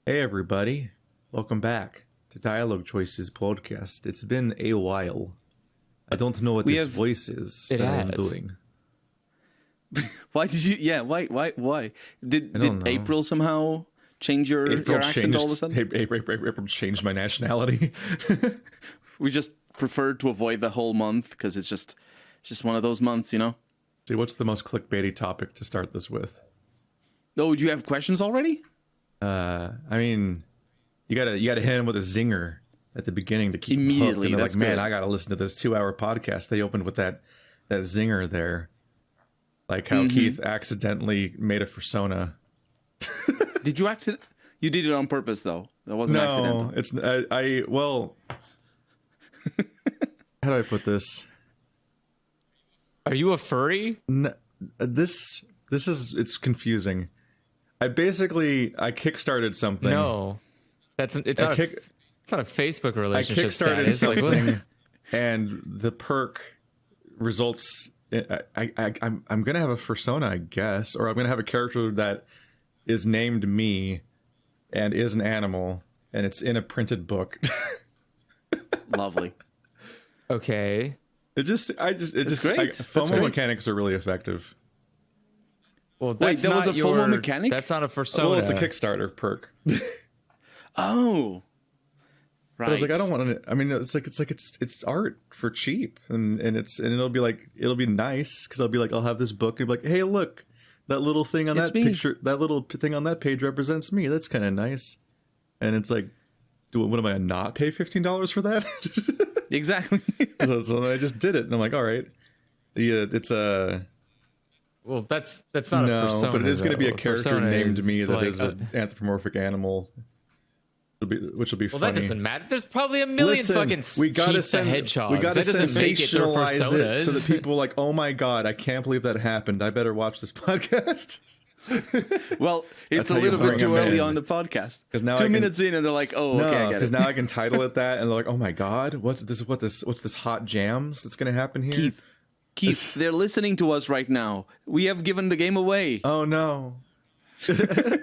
Hey everybody, welcome back to Dialog Choices podcast. It's been a while. I don't know what this voice is that I'm doing. Why did you? Yeah, why? Did April somehow change your accent all of a sudden? April changed my nationality. We just prefer to avoid the whole month because it's just one of those months, you know. See, what's the most clickbaity topic to start this with? Oh, do you have questions already? I mean, you gotta hit him with a zinger at the beginning to keep them hooked. And they're like, man, I gotta listen to this 2-hour podcast. They opened with that zinger there, like how Keith accidentally made a persona. Did you You did it on purpose, though. That wasn't accidental. No, it's well. How do I put this? Are you a furry? No, this is it's confusing. I kickstarted something. No, it's not a Facebook relationship. I kickstarted status. something, and the perk results. I'm gonna have a persona, I guess, or I'm gonna have a character that is named me and is an animal, and it's in a printed book. Lovely. Okay. FOMO mechanics are really effective. Well, that's Wait, was a FOMO mechanic? That's not a persona. Well, it's a Kickstarter perk. Oh, right. But I was like, I don't want to. I mean, it's art for cheap, and it'll be nice because I'll have this book and be like, hey, look, that little thing on that picture, that little thing on that page represents me. That's kind of nice. And it's like, what am I not pay $15 for that? Exactly. so I just did it, and I'm like, all right, yeah, it's a. Well, that's not a persona. But it is going to be a character named me that like is an anthropomorphic animal, which will be funny. Well, that doesn't matter. There's probably a million fucking we gotta Keith the Hedgehog. We got to sensationalize it so that people are like, oh my god, I can't believe that happened. I better watch this podcast. Well, it's a little bit too early on the podcast. Because now 2 minutes in, and they're like, "Oh, okay, I get it." Because now I can title it that, and they're like, "Oh my god, what's this hot jams that's going to happen here?" Keith, they're listening to us right now. We have given the game away. Oh no! But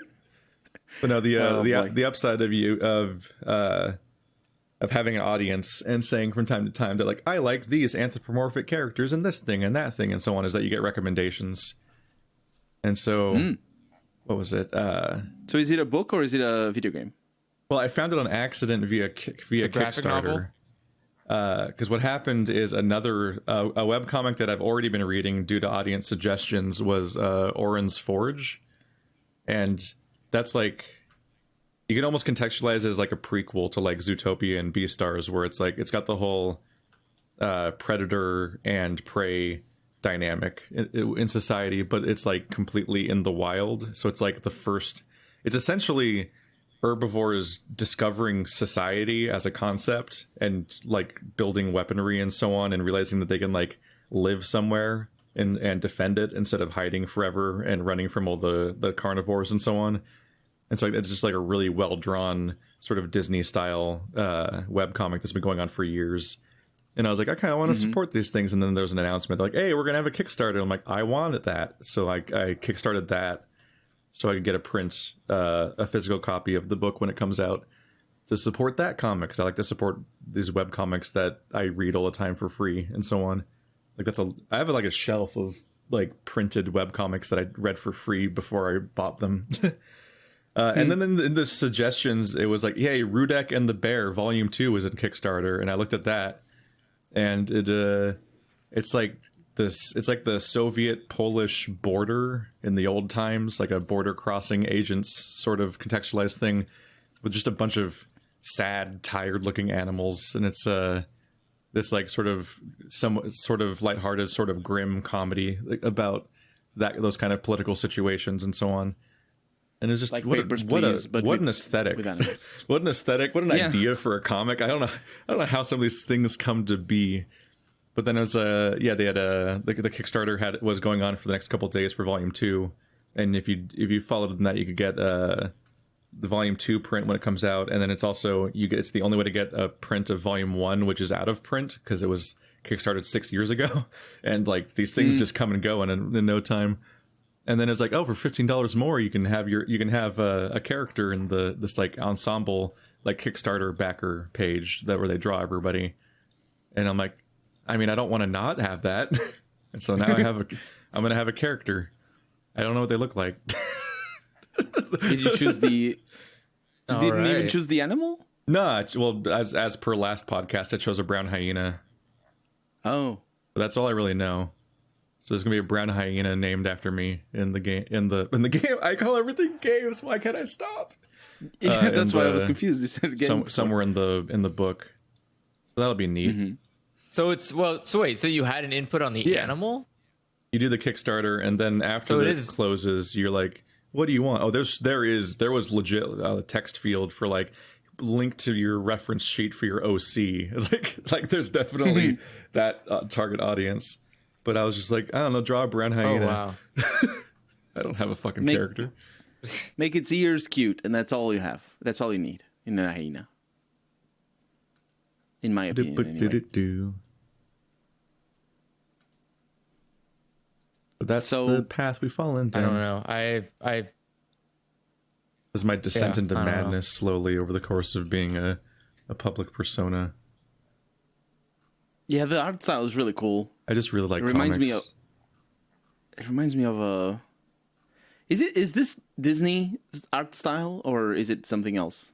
no, the upside of having an audience and saying from time to time that, like, I like these anthropomorphic characters and this thing and that thing and so on, is that you get recommendations. And so, what was it? So is it a book or is it a video game? Well, I found it on accident via Kickstarter. Because what happened is a webcomic that I've already been reading due to audience suggestions was Oren's Forge. And that's like, you can almost contextualize it as like a prequel to like Zootopia and Beastars, where it's like, it's got the whole predator and prey dynamic in society, but it's like completely in the wild. So it's like it's essentially herbivores discovering society as a concept and like building weaponry and so on, and realizing that they can like live somewhere and defend it instead of hiding forever and running from all the carnivores and so on. And so it's just like a really well drawn sort of Disney style webcomic that's been going on for years. And I was like, I kind of want to support these things. And then there was an announcement like, hey, we're going to have a Kickstarter. I'm like, I wanted that. So I kickstarted that so I could get a physical copy of the book when it comes out to support that comic. Because I like to support these web comics that I read all the time for free and so on. Like I have like a shelf of like printed web comics that I read for free before I bought them. And then in the suggestions, it was like, hey, Rudek and the Bear Volume 2 was in Kickstarter. And I looked at that. And it's like the Soviet-Polish border in the old times, like a border crossing agents sort of contextualized thing with just a bunch of sad, tired-looking animals. And it's this like sort of lighthearted, sort of grim comedy about those kind of political situations and so on. And it's just like what an aesthetic. What an aesthetic. What an idea for a comic. I don't know how some of these things come to be. But then it was they had the Kickstarter was going on for the next couple of days for Volume 2. And if you followed that, you could get the Volume 2 print when it comes out, and then it's also it's the only way to get a print of Volume 1, which is out of print because it was kickstarted 6 years ago. And like these things just come and go in no time. And then it's like, oh, for $15 more, you can have a character in this like ensemble, like Kickstarter backer page where they draw everybody. And I'm like, I mean, I don't want to not have that. And so now I'm going to have a character. I don't know what they look like. Did you choose the... You didn't even choose the animal? No, well, as per last podcast, I chose a brown hyena. Oh. But that's all I really know. So there's gonna be a brown hyena named after me in the game. In the game, I call everything games. Why can't I stop? Yeah, that's why I was confused. You said game somewhere in the book. So that'll be neat. Mm-hmm. So wait. So you had an input on the animal? You do the Kickstarter, and then after it closes, you're like, "What do you want?" Oh, there was legit a text field for like link to your reference sheet for your OC. Like there's definitely that target audience. But I was just like, I don't know, draw a brown hyena. Oh, wow. I don't have a fucking character. Make its ears cute, and that's all you have. That's all you need in a hyena. In my opinion, anyway. But that's the path we've fallen down. I don't know. I This is my descent into madness slowly over the course of being a public persona. Yeah, the art style is really cool. I just really like comics. It reminds me of a... Is this Disney art style, or is it something else?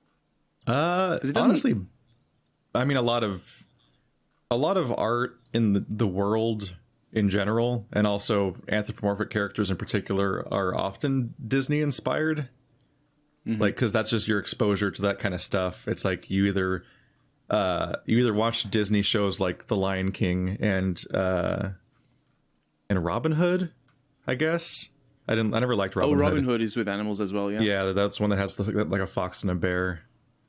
Honestly, I mean, a lot of art in the world in general, and also anthropomorphic characters in particular, are often Disney inspired. Mm-hmm. Like, because that's just your exposure to that kind of stuff. It's like you either watch Disney shows like The Lion King and Robin Hood, I guess. I never liked Robin Hood. Oh, Robin Hood is with animals as well, yeah. Yeah, that's one that has like a fox and a bear.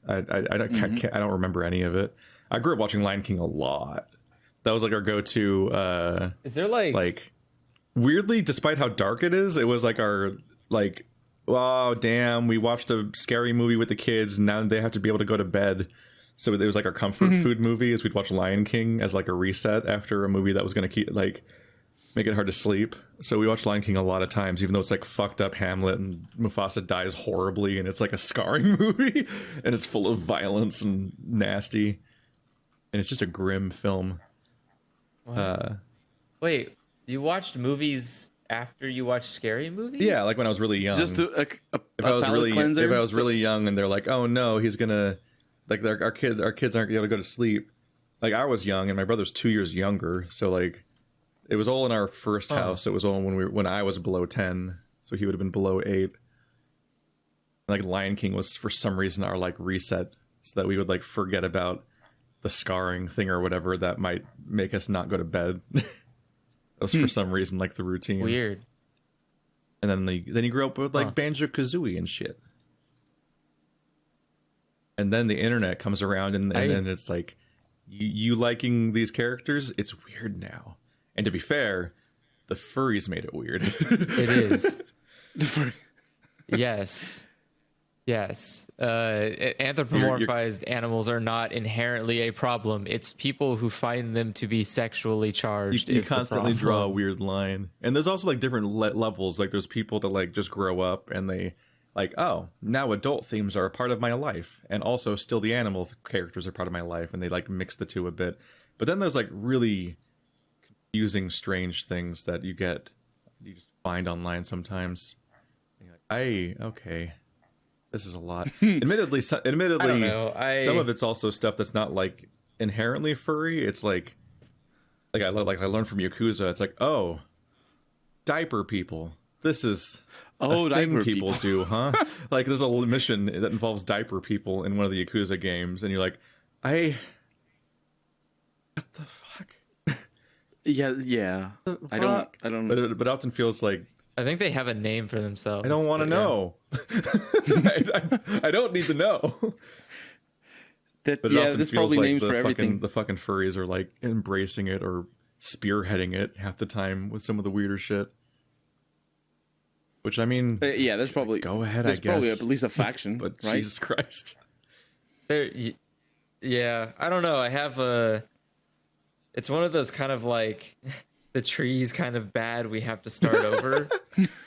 I don't remember any of it. I grew up watching Lion King a lot. That was like our go-to. Is there like weirdly, despite how dark it is, it was like our like, oh damn, we watched a scary movie with the kids. And now they have to be able to go to bed. So it was like our comfort food movie is we'd watch Lion King as like a reset after a movie that was going to make it hard to sleep. So we watched Lion King a lot of times, even though it's like fucked up Hamlet and Mufasa dies horribly and it's like a scarring movie and it's full of violence and nasty. And it's just a grim film. Wait, you watched movies after you watched scary movies? Yeah, like when I was really young. Just if I was really young and they're like, oh no, he's gonna... Like our kids aren't gonna be able to go to sleep. Like I was young and my brother's 2 years younger, so like it was all in our first house. It was all when I was below 10, so he would have been below 8. Like Lion King was for some reason our like reset, so that we would like forget about the scarring thing or whatever that might make us not go to bed. That was for some reason like the routine. Weird. And then you grew up with like Banjo-Kazooie and shit. And then the internet comes around and then it's like, you liking these characters? It's weird now. And to be fair, the furries made it weird. It is. Yes. Anthropomorphized animals are not inherently a problem. It's people who find them to be sexually charged. You constantly draw a weird line. And there's also like different levels. Like there's people that like just grow up and they... Like, oh, now adult themes are a part of my life. And also still the animal characters are part of my life. And they like mix the two a bit. But then there's like really confusing, strange things that you just find online sometimes. And you're like, okay, this is a lot. Admittedly, some of it's also stuff that's not like inherently furry. It's like I learned from Yakuza. It's like, oh, diaper people. This is... Oh, a thing people do, huh? Like, there's a mission that involves diaper people in one of the Yakuza games, and you're like, what the fuck? Yeah. I don't. But it often feels like I think they have a name for themselves. I don't want to know. I don't need to know. But it often there's feels probably like names for everything. The fucking furries are like embracing it or spearheading it half the time with some of the weirder shit. Which, I mean... there's probably... Go ahead, I guess. There's probably at least a faction, but right? Jesus Christ. Yeah, I don't know. I have a... It's one of those kind of like... The tree's kind of bad, we have to start over.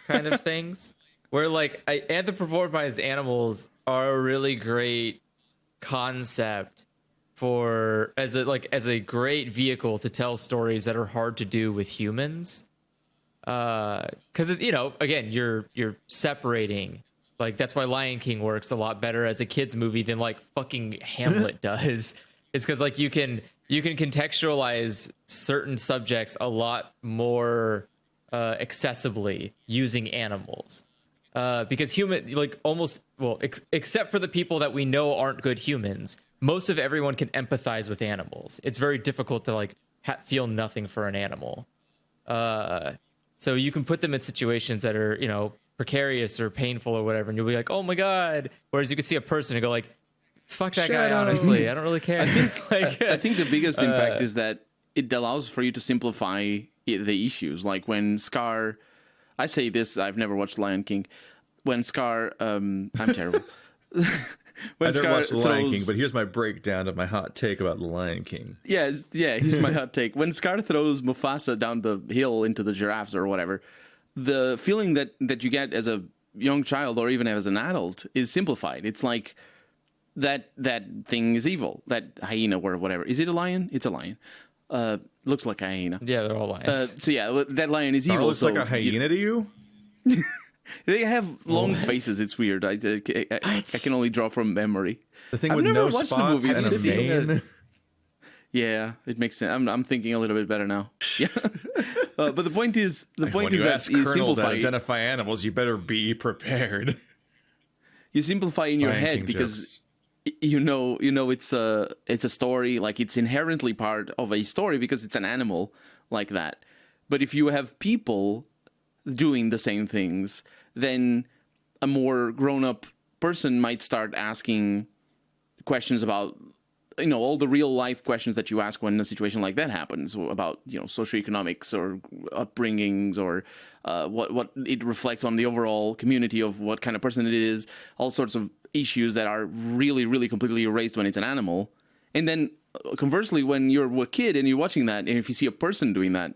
kind of things, where like anthropomorphized animals are a really great concept as a great vehicle to tell stories that are hard to do with humans. Because again, you're separating. Like that's why Lion King works a lot better as a kids movie than like fucking Hamlet does. It's because like you can contextualize certain subjects a lot more accessibly using animals. Because except for the people that we know aren't good humans, most of everyone can empathize with animals. It's very difficult to like feel nothing for an animal. So you can put them in situations that are, precarious or painful or whatever, and you'll be like, oh my God. Whereas you can see a person and go like, fuck that guy, honestly. I don't really care. I think the biggest impact is that it allows for you to simplify the issues. Like when Scar, I say this, I've never watched Lion King. When Scar, I'm terrible. I never watched The Lion King, but here's my breakdown of my hot take about The Lion King. Yeah, here's my hot take. When Scar throws Mufasa down the hill into the giraffes or whatever, the feeling that you get as a young child or even as an adult is simplified. It's like that thing is evil. That hyena or whatever. Is it a lion? It's a lion. Looks like a hyena. Yeah, they're all lions. So yeah, that lion is evil. Looks like a hyena to you? They have long faces. It's weird. I can only draw from memory. The thing with no spots and a mane. Yeah, it makes sense. I'm thinking a little bit better now. Yeah, but the point is that you simplify. To identify animals, you better be prepared. You simplify in your head because you know it's a story. Like it's inherently part of a story because it's an animal like that. But if you have people doing the same things, then a more grown-up person might start asking questions about all the real life questions that you ask when a situation like that happens, about socioeconomics or upbringings or what it reflects on the overall community of what kind of person it is, all sorts of issues that are really, really completely erased when it's an animal. And then conversely, when you're a kid and you're watching that, and if you see a person doing that,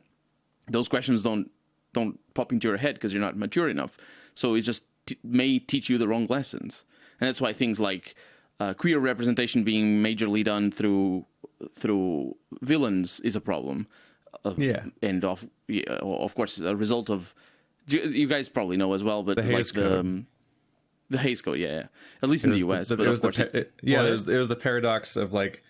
those questions don't pop into your head because you're not mature enough. So it just may teach you the wrong lessons. And that's why things like queer representation being majorly done through villains is a problem. And of course, a result of, you guys probably know as well, but the Hays Code. The Hays Code, yeah. At least in the US. It was the paradox of like,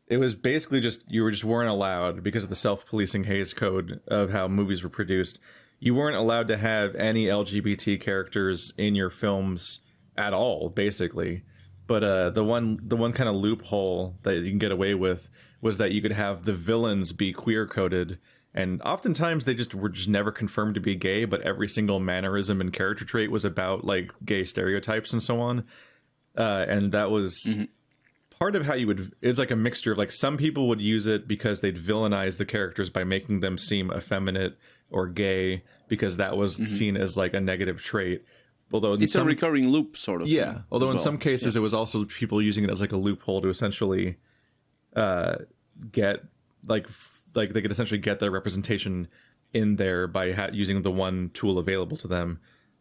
it was basically just, you weren't allowed, because of the self-policing Hays Code of how movies were produced, you weren't allowed to have any LGBT characters in your films at all, basically. But the one kind of loophole that you can get away with was that you could have the villains be queer coded, and oftentimes they were never confirmed to be gay, but every single mannerism and character trait was about like gay stereotypes and so on. And that was part of how you would. It's like a mixture of like, some people would use it because they'd villainize the characters by making them seem effeminate or gay, because that was seen as like a negative trait. Although it's a recurring loop sort of thing. Although in well. Some cases it was also people using it as like a loophole to essentially get like they could essentially get their representation in there by using the one tool available to them.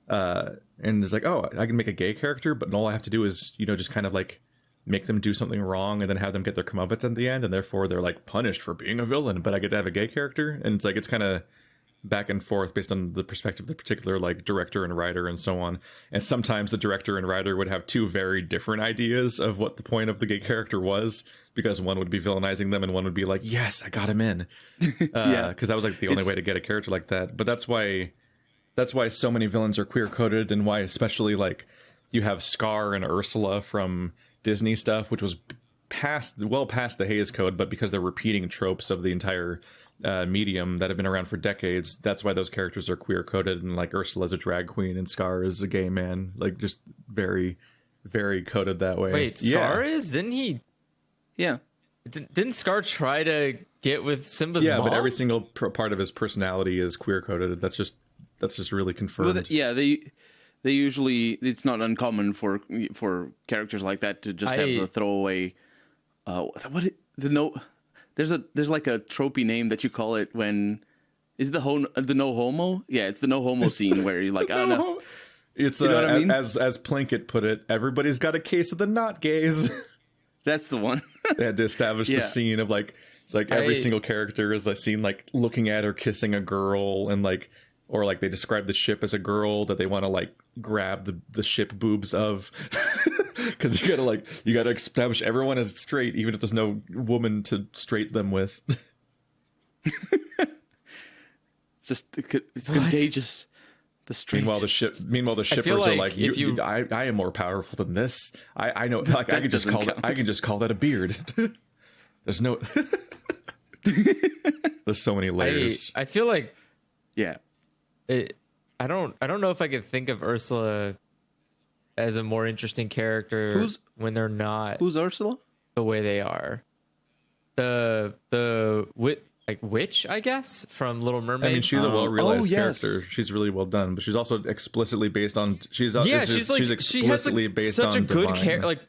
And it's like, oh, I can make a gay character, but all I have to do is, just kind of like make them do something wrong and then have them get their comeuppance at the end, and therefore they're like punished for being a villain, but I get to have a gay character. And it's like, it's kind of back and forth based on the perspective of the particular like director and writer and so on. And sometimes the director and writer would have two very different ideas of what the point of the gay character was, because one would be villainizing them and one would be like, yes, I got him in. Because that was like the only way to get a character like that. But that's why so many villains are queer coded, and why especially like you have Scar and Ursula from Disney stuff, which was well past the Hays Code, but because they're repeating tropes of the entire medium that have been around for decades, that's why those characters are queer coded. And like Ursula's a drag queen and Scar is a gay man, like just very, very coded that way. Wait, Scar is? Didn't he? Yeah. Didn't Scar try to get with Simba's mom? Yeah, but every single part of his personality is queer coded. That's just really confirmed. Well, they usually, it's not uncommon for characters like that to just have the throwaway. There's like a tropey name that you call it when Is the no homo? Yeah, it's the no homo scene where you're like, oh no. It's you know what I mean? as Plinkett put it, everybody's got a case of the not gays. That's the one. They had to establish the scene of like, it's like every single character is seen like looking at or kissing a girl, and like, or like they describe the ship as a girl that they want to like grab the ship boobs of. Because you gotta establish everyone as straight, even if there's no woman to straight them with. It's contagious. The straight. Meanwhile, the shippers are like, I am more powerful than this. I know, like I can just call that a beard. There's no. There's so many layers. I feel like, yeah. I don't know if I could think of Ursula as a more interesting character when they're not. Who's Ursula? The way they are. The witch, I guess, from Little Mermaid. I mean, she's a well-realized character. She's really well done, but she's also explicitly based on. She's explicitly based on such a good character. Like,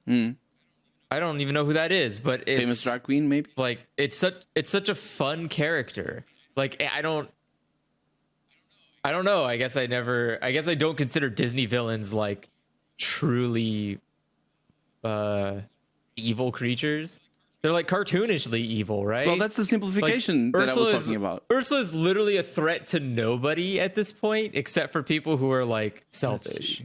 I don't even know who that is, but it's famous drag queen, maybe. Like, it's such a fun character. Like, I don't know. I guess I don't consider Disney villains like truly evil creatures. They're like cartoonishly evil, right? Well, that's the simplification that I was talking about. Ursula is literally a threat to nobody at this point, except for people who are like selfish.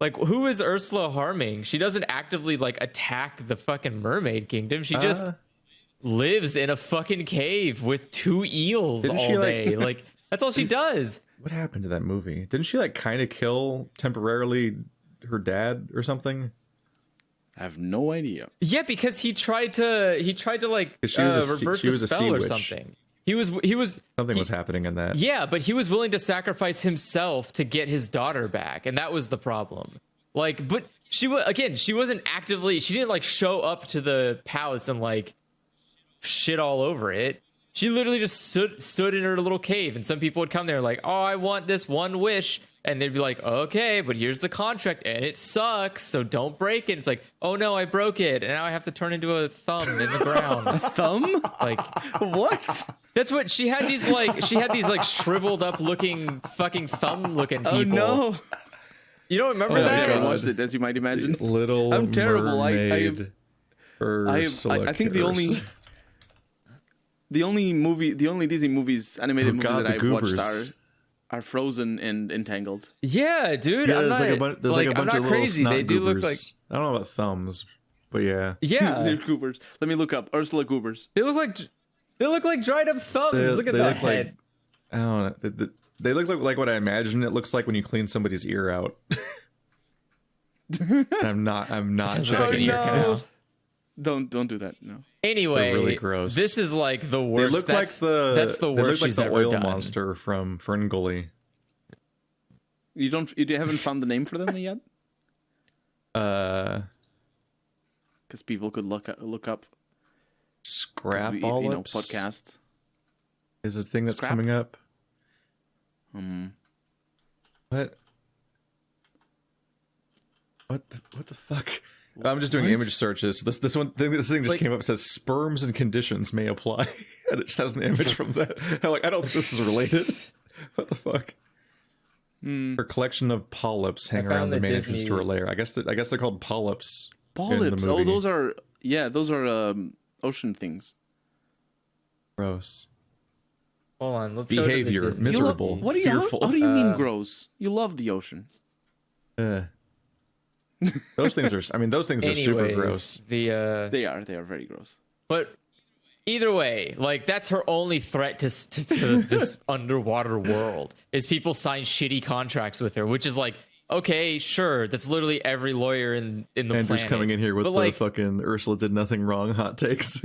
Like, who is Ursula harming? She doesn't actively like attack the fucking mermaid kingdom. She just lives in a fucking cave with 2 eels all day. Like, that's all she does. What happened to that movie? Didn't she like kind of kill temporarily her dad or something? I have no idea. Yeah, because he tried to like reverse a spell or something. He was something was happening in that. Yeah, but he was willing to sacrifice himself to get his daughter back, and that was the problem. Like, but she wasn't actively. She didn't like show up to the palace and like shit all over it. She literally just stood in her little cave, and some people would come there like, "Oh, I want this one wish." And they'd be like, okay, but here's the contract, and it sucks, so don't break it. It's like, oh no, I broke it, and now I have to turn into a thumb in the ground. A thumb? Like, what? That's what she had. These like shriveled up looking fucking thumb looking people. Oh no! You don't remember that? I haven't watched it, as you might imagine. Little I'm terrible. Mermaid I think the only Disney movies, animated movies that I've watched are Frozen and Entangled. Yeah, dude. Yeah, there's like a bunch of little crazy. Snot they do goobers. look like. I don't know about thumbs, but yeah. Yeah, they're goobers. Let me look up Ursula Goobers. They look like dried up thumbs. Look at that head. I don't know. They look like what I imagine it looks like when you clean somebody's ear out. I'm not checking ear canal. Don't do that. No. Anyway, they're really gross. This is like the worst. They look that's the they worst look like she's the ever oil done. monster from Ferngully. You haven't found the name for them yet? Because people could look up Scrap podcast is a thing that's coming up. What the fuck? I'm just doing image searches. This thing just came up. It says sperms and conditions may apply, and it just has an image from that. I don't think this is related. What the fuck? Her collection of polyps hang around the main entrance to her lair. I guess they're called polyps. Polyps. Oh, those are ocean things. Gross. Hold on. Let's behavior go to the miserable. Fearful. How do you mean gross? You love the ocean. Those things are. I mean, those things are super gross. They are very gross. But either way, like that's her only threat to this underwater world is people sign shitty contracts with her, which is like, okay, sure, that's literally every lawyer in the planet. Andrew's coming in here with the fucking Ursula did nothing wrong hot takes.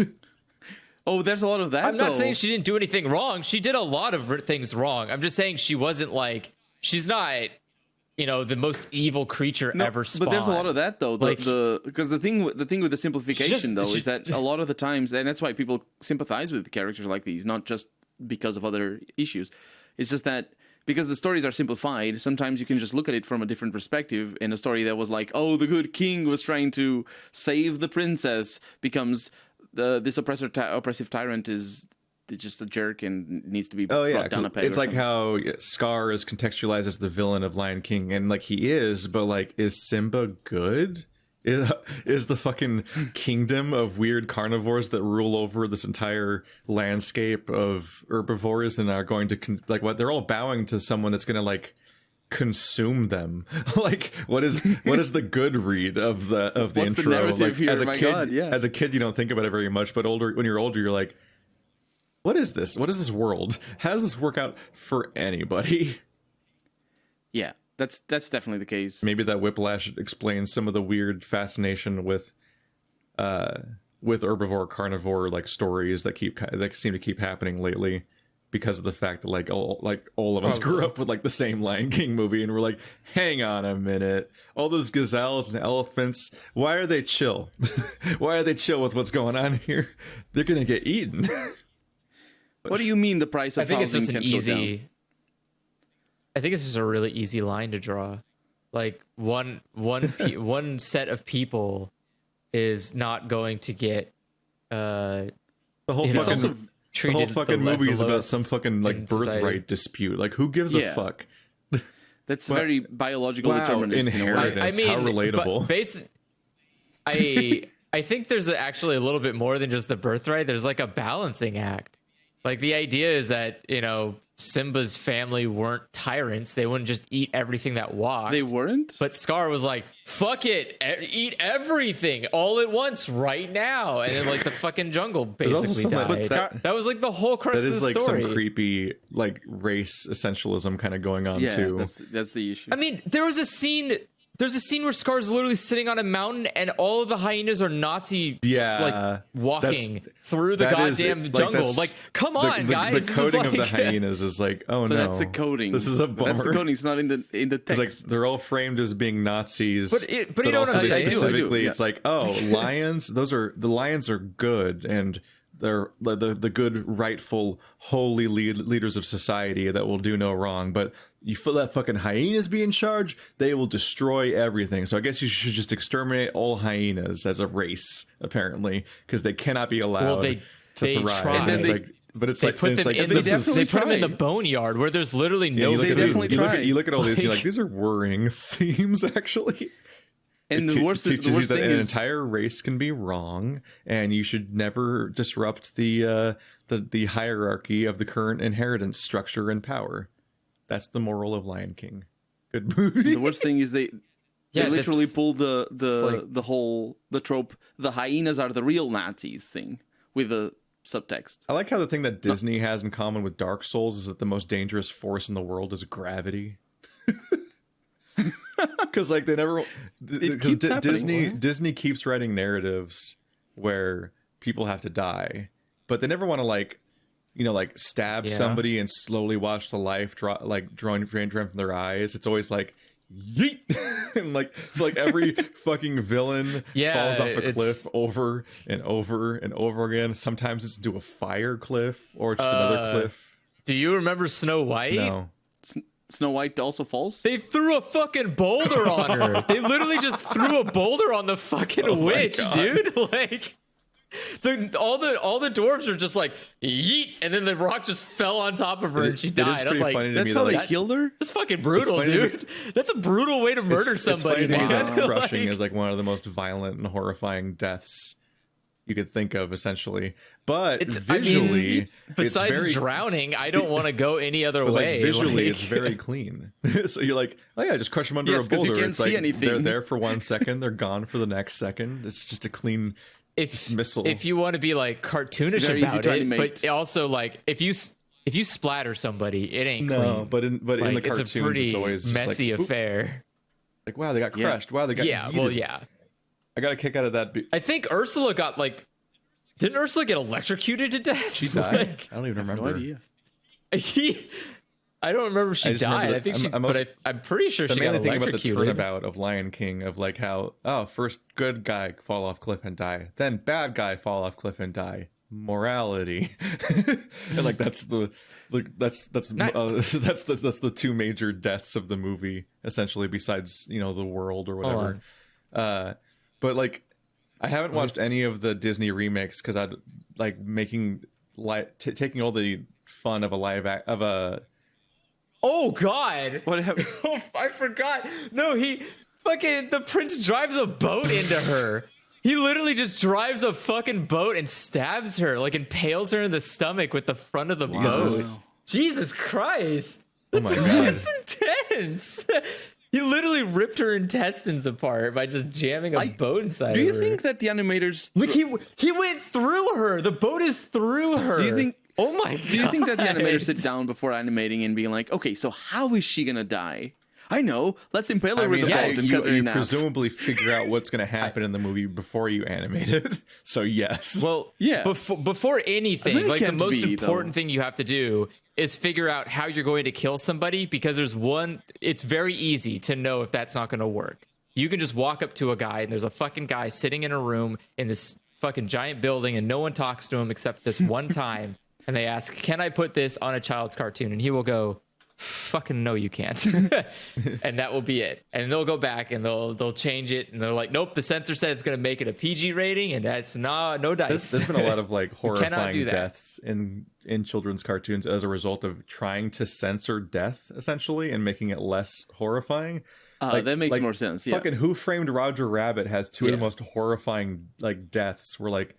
Oh, there's a lot of that. I'm not saying she didn't do anything wrong. She did a lot of things wrong. I'm just saying she wasn't like she's not. The most evil creature ever spawned. But there's a lot of that though. Because the thing with the simplification is that a lot of the times, and that's why people sympathize with characters like these, not just because of other issues. It's just that because the stories are simplified, sometimes you can just look at it from a different perspective. In a story that was like, oh, the good king was trying to save the princess, becomes this oppressive tyrant is just a jerk and needs to be brought down a peg. It's like how Scar is contextualized as the villain of Lion King, and like he is, but like, is Simba good? Is the fucking kingdom of weird carnivores that rule over this entire landscape of herbivores and are going to what they're all bowing to someone that's going to like consume them. Like what is the good read of the intro? The narrative here? As a kid, God, yeah. As a kid, you don't think about it very much, but when you're older, you're like, what is this? What is this world? How does this work out for anybody? Yeah. That's definitely the case. Maybe that whiplash explains some of the weird fascination with herbivore carnivore like stories that seem to keep happening lately, because of the fact that like all of us grew up with like the same Lion King movie, and we're like, hang on a minute, all those gazelles and elephants, why are they chill? Why are they chill with what's going on here? They're gonna get eaten. What do you mean the price of housing it's just can go down? I think it's just a really easy line to draw. Like one set of people is not going to get the whole fucking movie is about some fucking like birthright dispute. Like who gives a fuck? That's very biological determinism. Inheritance. How relatable. I think there's actually a little bit more than just the birthright. There's like a balancing act. Like the idea is that, Simba's family weren't tyrants. They wouldn't just eat everything that walked. They weren't? But Scar was like, fuck it, eat everything all at once right now. And then like the fucking jungle basically died. That was like the whole crux of the story. That is like some creepy like race essentialism kind of going on too. That's the issue. I mean, there's a scene where Scar's literally sitting on a mountain and all of the hyenas are Nazi like walking through the goddamn jungle. Like, come on, guys. The coding of the hyenas is like, oh no. That's the coding. This is a bummer. That's the coding. It's not in the text. It's like they're all framed as being Nazis. But you don't also understand. Specifically, it's like, oh, lions. The lions are good, and they're the good, rightful, holy leaders of society that will do no wrong. But you feel that fucking hyenas be in charge, they will destroy everything. So I guess you should just exterminate all hyenas as a race, apparently, because they cannot be allowed to thrive. Try. They put them in the boneyard where there's literally no. You look at all these, you're like, these are worrying themes, actually. And the worst thing is that an is entire race can be wrong, and you should never disrupt the hierarchy of the current inheritance structure and power. That's the moral of Lion King. Good movie. The worst thing is they literally pull the trope, the hyenas are the real Nazis thing with the subtext. I like how the thing that Disney has in common with Dark Souls is that the most dangerous force in the world is gravity. Because like they never, Disney keeps writing narratives where people have to die, but they never want to like stab somebody and slowly watch the life drain from their eyes. It's always like yeet, and like it's like every fucking villain falls off a cliff over and over and over again. Sometimes it's into a fire cliff or just another cliff. Do you remember Snow White? No. Snow White also falls? They threw a fucking boulder on her. They literally just threw a boulder on the fucking witch, dude. Like all the dwarves are just like yeet, and then the rock just fell on top of her and she died. I was like, that's how they killed her? That's fucking brutal, dude. That's a brutal way to murder somebody, man. Crushing is like one of the most violent and horrifying deaths you could think of, essentially. But visually, besides drowning, I don't want to go any other way. Visually, it's very clean. So you're like, oh yeah, just crush them under a boulder. You can't it's see like anything. They're there for 1 second, they're gone for the next second. It's just a clean dismissal. If you want to be like cartoonish about it, but also like if you splatter somebody, it ain't clean. No, but in the cartoons, it's always messy just like, affair. Like wow, they got crushed. Wow, they got yeeted. I got a kick out of that. I think Ursula got didn't Ursula get electrocuted to death? She died. I don't even remember. No idea. I don't remember if she died. I think I'm pretty sure she got electrocuted. The only thing about the turnabout of Lion King of like how first good guy fall off cliff and die, then bad guy fall off cliff and die. Morality, and like that's the two major deaths of the movie essentially. Besides the world or whatever. But like I haven't watched any of the Disney remakes because I'd like making taking all the fun of a of a. Oh God! What happened? Oh, I forgot. No, the prince drives a boat into her. He literally just drives a fucking boat and stabs her, like impales her in the stomach with the front of the boat. Jesus Christ! Oh my God. That's intense. He literally ripped her intestines apart by just jamming a boat inside of her. Do you think that the animators... Look, he went through her. The boat is through her. Do you think... Oh my God. Do you think that the animators sit down before animating and being like, okay, so how is she gonna die? I know. Let's impale her with the boat and cut her in half. You presumably figure out what's going to happen in the movie before you animate it. So yes. Well, yeah. Before anything, like the most important thing you have to do is figure out how you're going to kill somebody, because it's very easy to know if that's not going to work. You can just walk up to a guy and there's a fucking guy sitting in a room in this fucking giant building and no one talks to him except this one time. And they ask, can I put this on a child's cartoon? And he will go, fucking no, you can't. And that will be it. And they'll go back and they'll change it. And they're like, nope, the censor said it's going to make it a PG rating. And that's no dice. There's been a lot of like horrifying deaths in children's cartoons as a result of trying to censor death, essentially, and making it less horrifying. That makes more sense. Yeah. Fucking Who Framed Roger Rabbit has two of the most horrifying like deaths, where like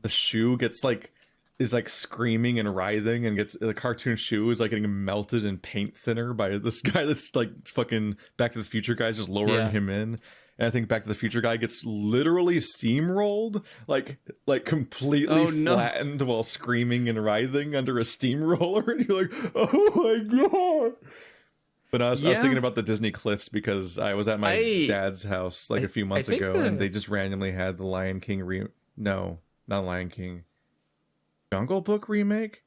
the shoe gets like is like screaming and writhing, and gets the cartoon shoe is like getting melted in paint thinner by this guy that's like fucking Back to the Future guys just lowering him in. And I think Back to the Future guy gets literally steamrolled, like completely flattened while screaming and writhing under a steamroller. And you're like, oh my God. But I was thinking about the Disney cliffs because I was at my dad's house like a few months ago, and they just randomly had the Lion King no, not Lion King. Jungle Book remake.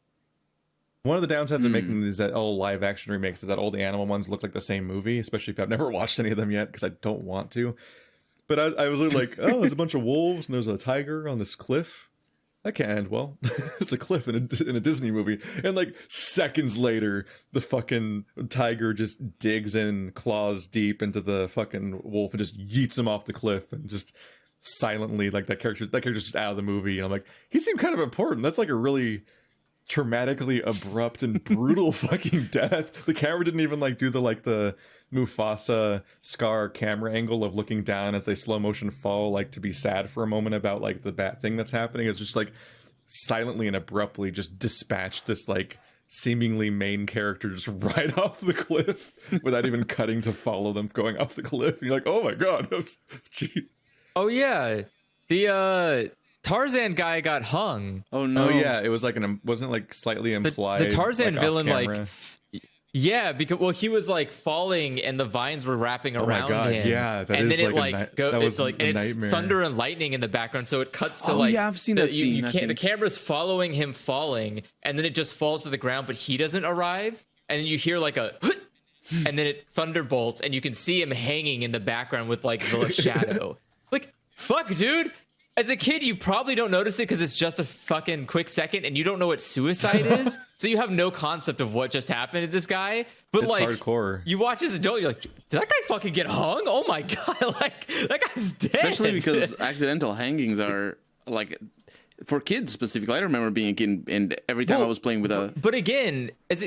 One of the downsides of making these all live action remakes is that all the animal ones look like the same movie, especially if I've never watched any of them yet because I don't want to. But I was like, oh, there's a bunch of wolves and there's a tiger on this cliff. That can't end well. It's a cliff in a Disney movie. And like seconds later, the fucking tiger just digs in claws deep into the fucking wolf and just yeets him off the cliff and just silently, like that character's just out of the movie. And I'm like, he seemed kind of important. That's like a really traumatically abrupt and brutal fucking death. The camera didn't even like do the Mufasa Scar camera angle of looking down as they slow motion fall, like to be sad for a moment about like the bad thing that's happening. It's just like silently and abruptly just dispatched this like seemingly main character just right off the cliff without even cutting to follow them going off the cliff. And you're like, oh my God, that was cheap. Oh yeah, the Tarzan guy got hung. Oh no! Oh yeah, it was like wasn't it like slightly implied. The Tarzan like, villain because he was like falling and the vines were wrapping around him. Yeah, that and is then like it's like it's thunder and lightning in the background, so it cuts to I've seen that scene. You can't. The camera's following him falling, and then it just falls to the ground, but he doesn't arrive, and then you hear like a. And then it thunderbolts, and you can see him hanging in the background with like the shadow. Like, fuck, dude. As a kid, you probably don't notice it because it's just a fucking quick second and you don't know what suicide is. So you have no concept of what just happened to this guy. But it's like, hardcore. You watch as an adult, you're like, did that guy fucking get hung? Oh my God. Like, that guy's dead. Especially because accidental hangings are like, for kids specifically. I remember being a kid and every time I was playing with But again, as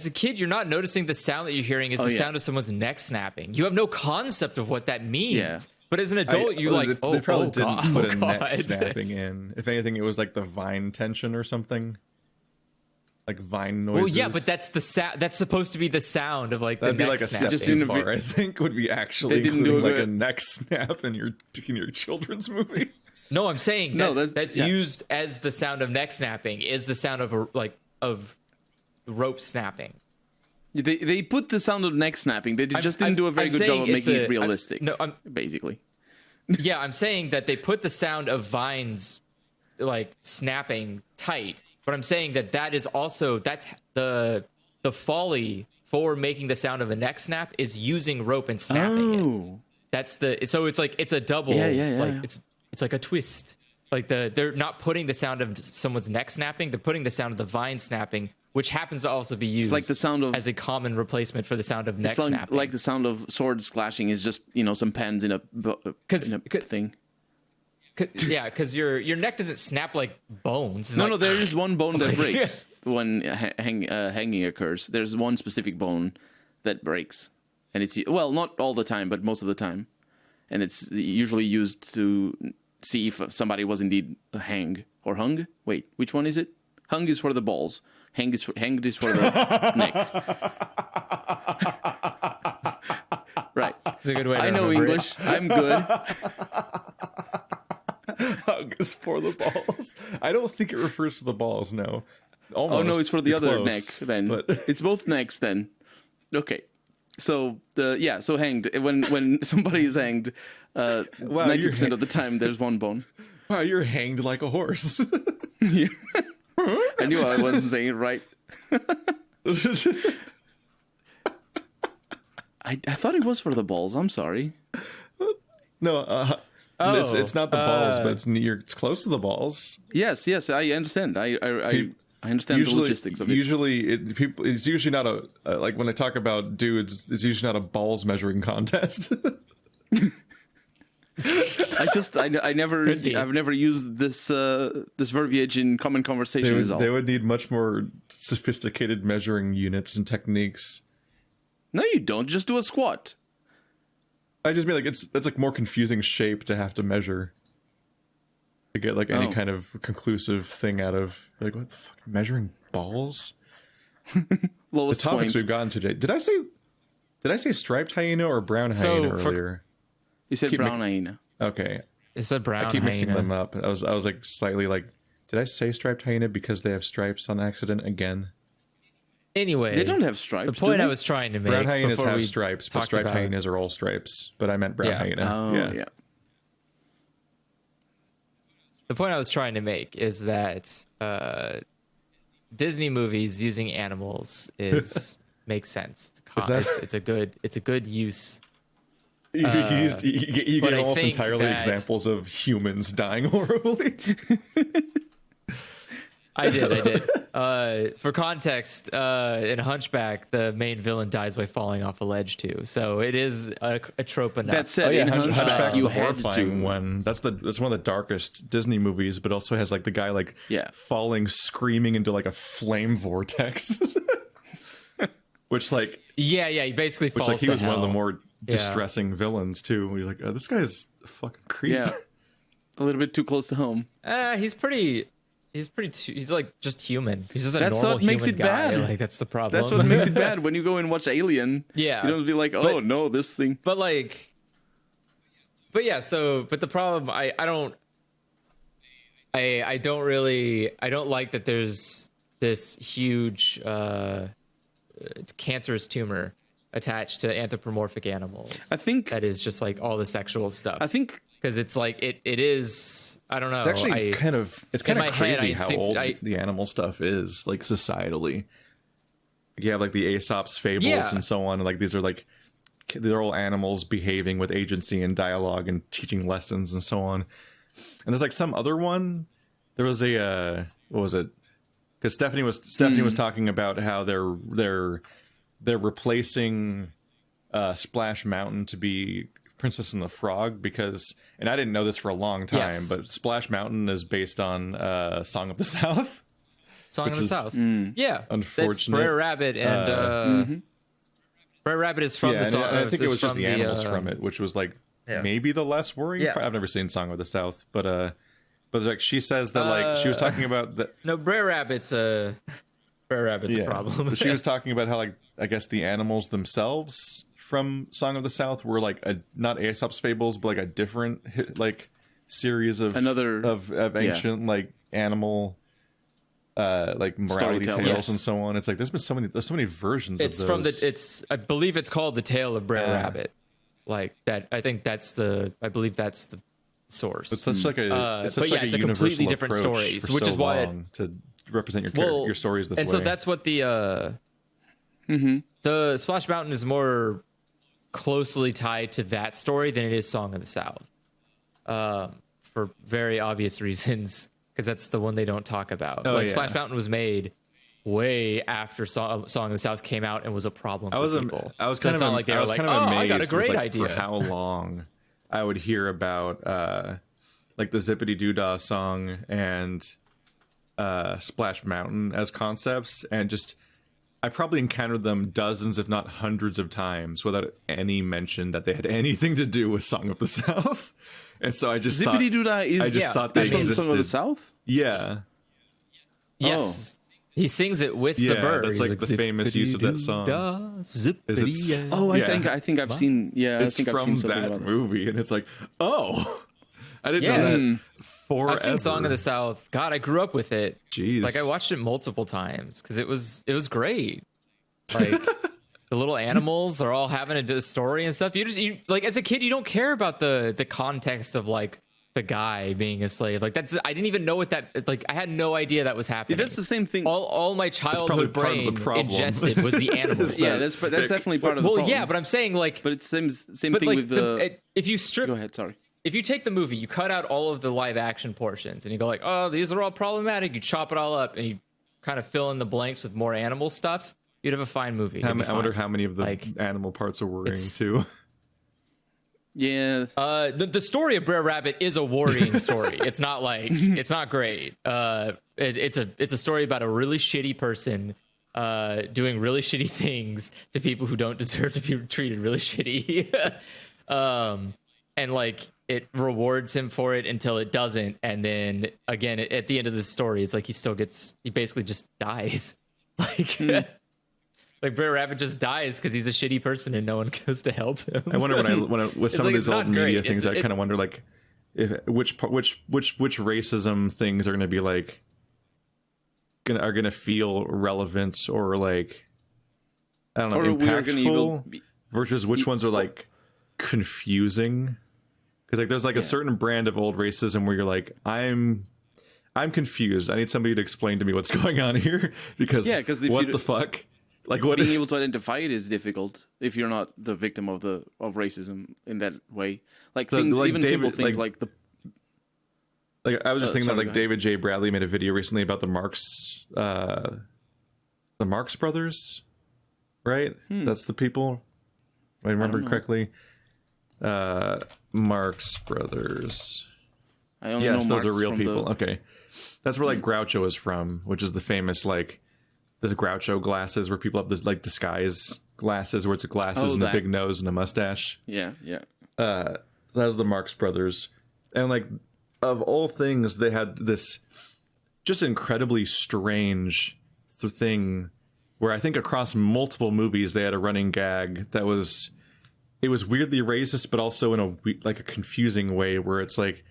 a kid, you're not noticing the sound that you're hearing is the sound of someone's neck snapping. You have no concept of what that means. Yeah. But as an adult, you're like, they probably didn't put a neck snapping in. If anything, it was like the vine tension or something. Like vine noises. Well, yeah, but that's the that's supposed to be the sound of like that'd the be neck like a step too far. I think would be actually including like a neck snap in your children's movie. No, I'm saying that's used as the sound of neck snapping is the sound of of rope snapping. They put the sound of neck snapping. They just didn't do a very good job of making it realistic. Basically. Yeah, I'm saying that they put the sound of vines like snapping tight. But I'm saying that is also that's the folly for making the sound of a neck snap is using rope and snapping it. That's so it's like it's a double. Like it's like a twist. Like they're not putting the sound of someone's neck snapping. They're putting the sound of the vine snapping, which happens to also be used like the sound of, as a common replacement for the sound of neck snapping. Like the sound of swords clashing is just some pens in a thing. because your neck doesn't snap like bones. It's No, like, no, there is one bone that breaks when hanging occurs. There's one specific bone that breaks, and it's not all the time, but most of the time, and it's usually used to see if somebody was indeed hanged or hung. Wait, which one is it? Hung is for the balls. Hanged is for the neck. Right. It's a good way to I know remember English. I'm good. Hug is for the balls. I don't think it refers to the balls. No. Almost. Oh no, it's for the other neck. Then but... it's both necks. Then, okay. So so hanged. When somebody is hanged, 90% of the time there's one bone. Wow, you're hanged like a horse. Yeah. I knew I wasn't saying it right. I thought it was for the balls. I'm sorry. No, it's not the balls, but it's close to the balls. Yes, I understand. I understand the logistics of it. Usually, it's usually not a like when I talk about dudes, it's usually not a balls measuring contest. I've never used this verbiage in common conversation. They would need much more sophisticated measuring units and techniques. No, you don't. Just do a squat. I just mean like that's like more confusing shape to have to measure to get like any kind of conclusive thing out of like what the fuck measuring balls. Lowest the topics point. we've gotten today. Did I say striped hyena or brown hyena earlier? You said brown hyena. Okay. It's a brown hyena. I keep mixing them up. I was like slightly like, did I say striped hyena because they have stripes on accident again? Anyway, they don't have stripes. The point I was trying to make. Brown hyenas have stripes, but striped hyenas are all stripes. But I meant brown hyena. Oh, yeah. The point I was trying to make is that Disney movies using animals makes sense. It's a good use. You get almost entirely examples of humans dying horribly. I did. For context, in Hunchback, the main villain dies by falling off a ledge too. So it is a trope enough. That said, in Hunchback's the horrifying one. That's one of the darkest Disney movies, but also has like the guy falling screaming into like a flame vortex. Which like he basically falls. Which like he was hell. one of the more distressing villains too. You're like, this guy's a fucking creep. Yeah, a little bit too close to home. He's like just human. He's just a normal human makes it guy. bad. Like that's the problem. That's what makes it bad when you go and watch Alien. Yeah, you don't be like, this thing. But the problem, I don't like that there's this huge cancerous tumor attached to anthropomorphic animals. I think that is just like all the sexual stuff. I think because it's like it is. I don't know. It's actually kind of crazy how old the animal stuff is, like societally. You have like the Aesop's fables and so on. And, like these are like they're all animals behaving with agency and dialogue and teaching lessons and so on. And there's like some other one. There was a what was it? Because Stephanie was talking about how they're replacing Splash Mountain to be Princess and the Frog because, and I didn't know this for a long time, but Splash Mountain is based on Song of the South. Song of the South. Yeah. Unfortunate. Brer Rabbit and Brer Rabbit is from the song. I think it was just the animals from it, which was like maybe the less worrying. Yes. I've never seen Song of the South, but like she says that like she was talking about that. No, Brer Rabbit's a problem. She was talking about how like I guess the animals themselves from Song of the South were like not Aesop's fables, but like a different like series of ancient like animal like morality tales and so on. It's like there's so many versions of those. I believe it's called The Tale of Brer Rabbit. Like that, I believe that's the source. It's such like it's a completely different story, which is why to represent your stories this way. And so that's what the Splash Mountain is more closely tied to that story than it is Song of the South, for very obvious reasons, because that's the one they don't talk about. Splash Mountain was made way after Song of the South came out and was a problem for people. I was kind of amazed I got a great idea for how long I would hear about like the Zippity Doo-Dah song and Splash Mountain as concepts, and just I probably encountered them dozens, if not hundreds of times without any mention that they had anything to do with Song of the South. And so I just Zippity Doo-Dah is... I just thought they existed. Song of the South? Yeah. Yes. He sings it with the bird. That's like the famous use of that song. I think I've seen... Yeah, it's I think I've seen something that about movie, and it's like, oh, I didn't know that forever. I've seen Song of the South. God, I grew up with it. Jeez. Like, I watched it multiple times because it was great. Like, the little animals, they're all having a story and stuff. You like, as a kid, you don't care about the context of, like, the guy being a slave. Like, that's, I didn't even know what that, like, I had no idea that was happening. Yeah, that's the same thing. All my childhood brain ingested was the animals. That's definitely part of the problem. Well, yeah, but I'm saying, like, but it's same thing like with the if you strip... Go ahead, sorry. If you take the movie, you cut out all of the live action portions and you go like, oh, these are all problematic. You chop it all up and you kind of fill in the blanks with more animal stuff. You'd have a fine movie. I wonder how many of the animal parts are worrying too. Yeah. The story of Brer Rabbit is a worrying story. It's not like, it's not great. It's a story about a really shitty person doing really shitty things to people who don't deserve to be treated really shitty. And like, it rewards him for it until it doesn't. And then again, at the end of the story, it's like he basically just dies. Like, like Brer Rabbit just dies because he's a shitty person and no one goes to help him. I wonder when I with some of these old media things, I kind of wonder like if which racism things are going to be like are going to feel relevant or like, I don't know, impactful versus which ones are like confusing. Because like there's like a certain brand of old racism where you're like, I'm confused. I need somebody to explain to me what's going on here because what the fuck? Like, what being able to identify it is difficult if you're not the victim of racism in that way. Like things, like even simple things like the. Like I was just thinking that like David J. Bradley made a video recently about the Marx Brothers, right? That's the people. If I remember correctly. Marx Brothers. Yes, those are real people. Okay, that's where like Groucho is from, which is the famous like the Groucho glasses, where people have this like disguise glasses, where it's glasses and a big nose and a mustache. Yeah. That was the Marx Brothers, and like of all things, they had this just incredibly strange thing where I think across multiple movies they had a running gag that was. It was weirdly racist, but also in a confusing way where it's like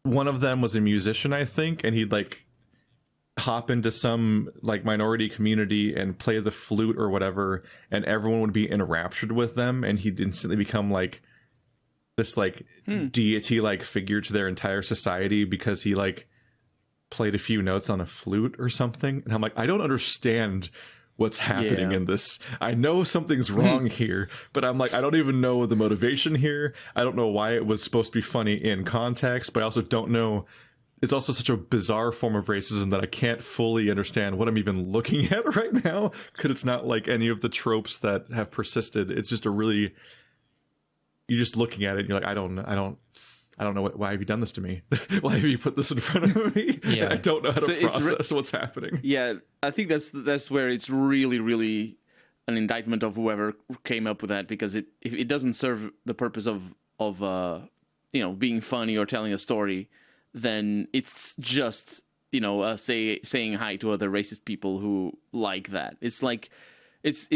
one of them was a musician, I think, and he'd like hop into some like minority community and play the flute or whatever, and everyone would be enraptured with them, and he'd instantly become like this like deity like figure to their entire society because he like played a few notes on a flute or something. And I'm like, I don't understand what's happening in this. I know something's wrong here, but I'm like, I don't even know the motivation here. I don't know why it was supposed to be funny in context, but I also don't know. It's also such a bizarre form of racism that I can't fully understand what I'm even looking at right now, because it's not like any of the tropes that have persisted. It's just a really, you're just looking at it and you're like, I don't know why have you done this to me? Why have you put this in front of me? Yeah. I don't know how to process what's happening. Yeah, I think that's where it's really, really an indictment of whoever came up with that, because if it doesn't serve the purpose of being funny or telling a story, then it's just saying hi to other racist people who like that. It's like it's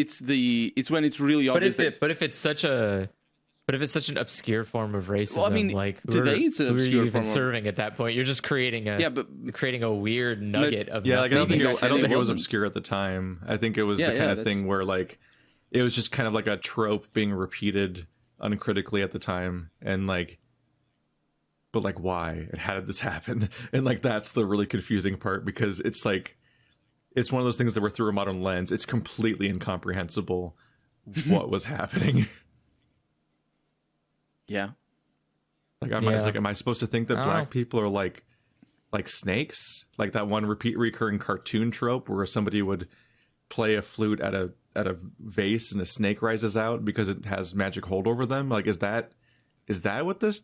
when it's really obvious. But if it's such an obscure form of racism, well, I mean, like today it's an obscure form of serving at that point. You're just creating a weird nugget of like I don't think it was obscure at the time. I think it was the kind of thing where like it was just kind of like a trope being repeated uncritically at the time, and like, but like why and how did this happen? And like that's the really confusing part, because it's like it's one of those things that were through a modern lens. It's completely incomprehensible what was happening. Yeah. Like, am I supposed to think that black people are like snakes? Like that one recurring cartoon trope where somebody would play a flute at a vase and a snake rises out because it has magic hold over them? Like, is that what this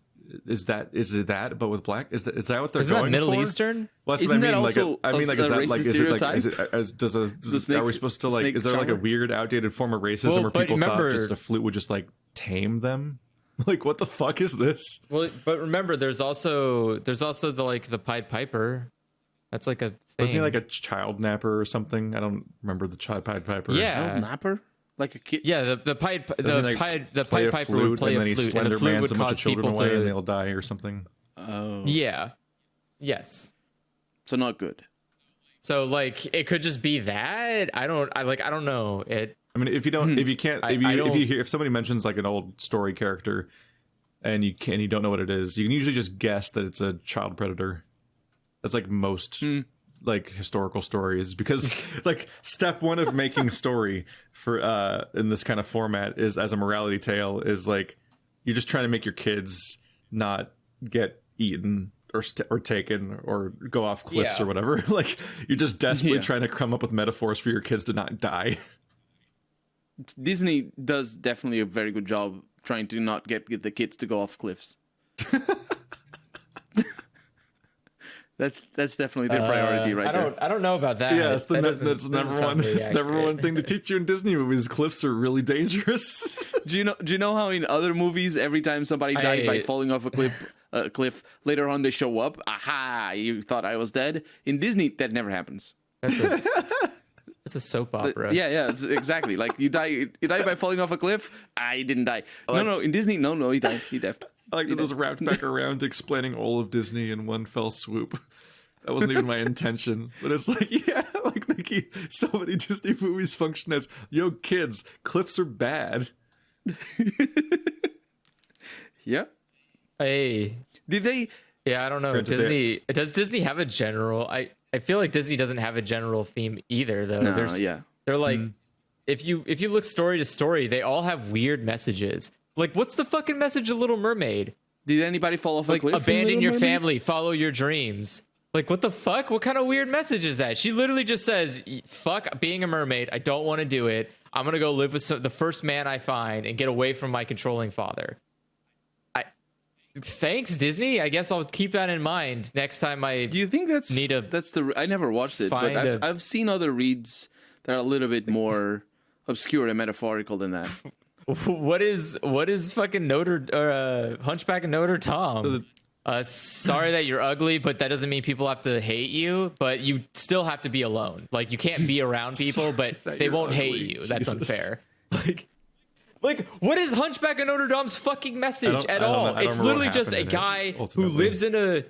is it that but with black? Is that what they're Isn't going that Middle for? Eastern? Well, that's Isn't what I that mean. also Is that a like racist is it like stereotype? are we supposed to like is there like a weird outdated form of racism where people thought just a flute would just like tame them? Like what the fuck is this? Well, but remember, there's also the Pied Piper. That's like a thing. Wasn't he like a child napper or something? I don't remember the Pied Piper. Yeah, Child napper, like a kid. Yeah, the Pied Piper flute, would play and then a he flute, and the slender flute man's would a bunch cause of children people away and to. they'll die or something. Oh, Yeah. Yes. so not good. So like it could just be that. I don't know. It I mean, if if somebody mentions like an old story character and you don't know what it is, you can usually just guess that it's a child predator. That's like most like historical stories, because like step one of making story for in this kind of format is as a morality tale is like you're just trying to make your kids not get eaten or taken or go off cliffs or whatever. Like you're just desperately trying to come up with metaphors for your kids to not die. Disney does definitely a very good job trying to not get the kids to go off cliffs. That's definitely their priority right there. I don't know about that. Yeah, that's That number one. It's number one thing to teach you in Disney movies. Cliffs are really dangerous. Do you know how in other movies every time somebody dies by falling off a cliff, later on they show up? Aha! You thought I was dead. In Disney, that never happens. That's a soap opera. Yeah, it's exactly. Like you die by falling off a cliff. I didn't die. No, in Disney, no, he died. He died. I like that this wrapped back around explaining all of Disney in one fell swoop. That wasn't even my intention, but it's like, so many Disney movies function as, yo, kids, cliffs are bad. Yeah. Hey. Did they? Yeah, I don't know. Does Disney have a general? I feel like Disney doesn't have a general theme either, though. No, They're like, if you look story to story, they all have weird messages. Like, what's the fucking message of Little Mermaid? Did anybody fall off a cliff? Abandon your family, follow your dreams. Like, what the fuck? What kind of weird message is that? She literally just says, fuck being a mermaid. I don't want to do it. I'm going to go live with the first man I find and get away from my controlling father. Thanks, Disney. I guess I'll keep that in mind next time I. Do you think I never watched it, but I've seen other reads that are a little bit more obscure and metaphorical than that. What is fucking Hunchback of Notre Dame? Sorry that you're ugly, but that doesn't mean people have to hate you. But you still have to be alone. Like you can't be around people, but they won't hate you. Jesus. That's unfair. Like, what is Hunchback of Notre Dame's fucking message at all? It's literally just a guy who lives in a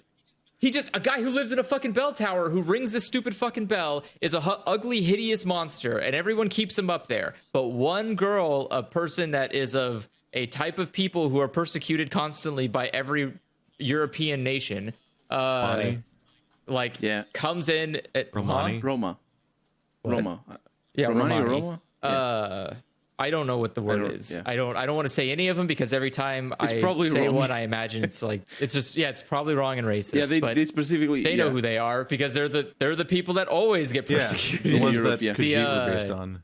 guy who lives in a fucking bell tower who rings this stupid fucking bell, is a ugly, hideous monster, and everyone keeps him up there. But one girl, a person that is of a type of people who are persecuted constantly by every European nation, comes in at Roma. Yeah, Roma. I don't know what the word is. Yeah. I don't want to say any of them because every time I say one, I imagine it's probably wrong and racist. Yeah, they specifically know who they are because they're the people that always get persecuted. The ones that Khajiit were based on.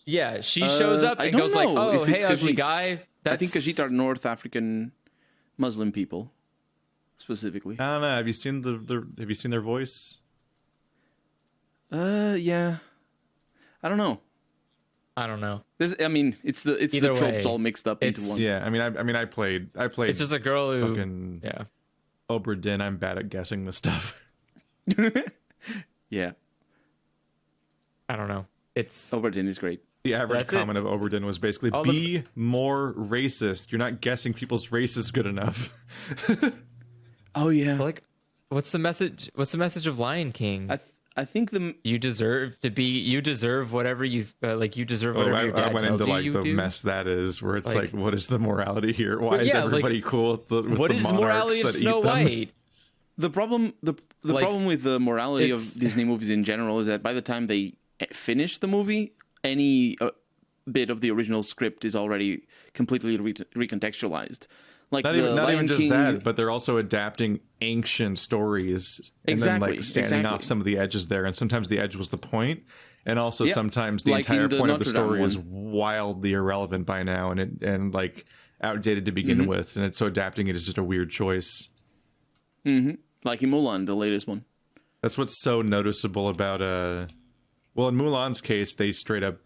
Yeah, she shows up and goes like, "Oh, hey, ugly guy." I think Khajiit are North African Muslim people, specifically. I don't know. Have you seen their voice? Yeah. I don't know. It's the tropes all mixed up into one. Yeah, I played. It's just a girl who. Fucking Obra Dinn. I'm bad at guessing this stuff. Yeah. I don't know. Obra Dinn is great. The average comment of Obra Dinn was basically, be more racist. You're not guessing people's races good enough. Oh yeah. Like, what's the message? What's the message of Lion King? I think you deserve whatever you like. You deserve whatever your dad I went tells into you the do. mess that is, where it's like, what is the morality here? Why is everybody cool with the what is morality of Snow White? The problem with the morality of Disney movies in general is that by the time they finish the movie, any bit of the original script is already completely recontextualized. Like not even just that, but they're also adapting ancient stories and then sanding off some of the edges there. And sometimes the edge was the point, and also sometimes the entire point of the story is wildly irrelevant by now. And outdated to begin with, and so adapting it is just a weird choice. Like in Mulan, the latest one. That's what's so noticeable about well, in Mulan's case, they straight up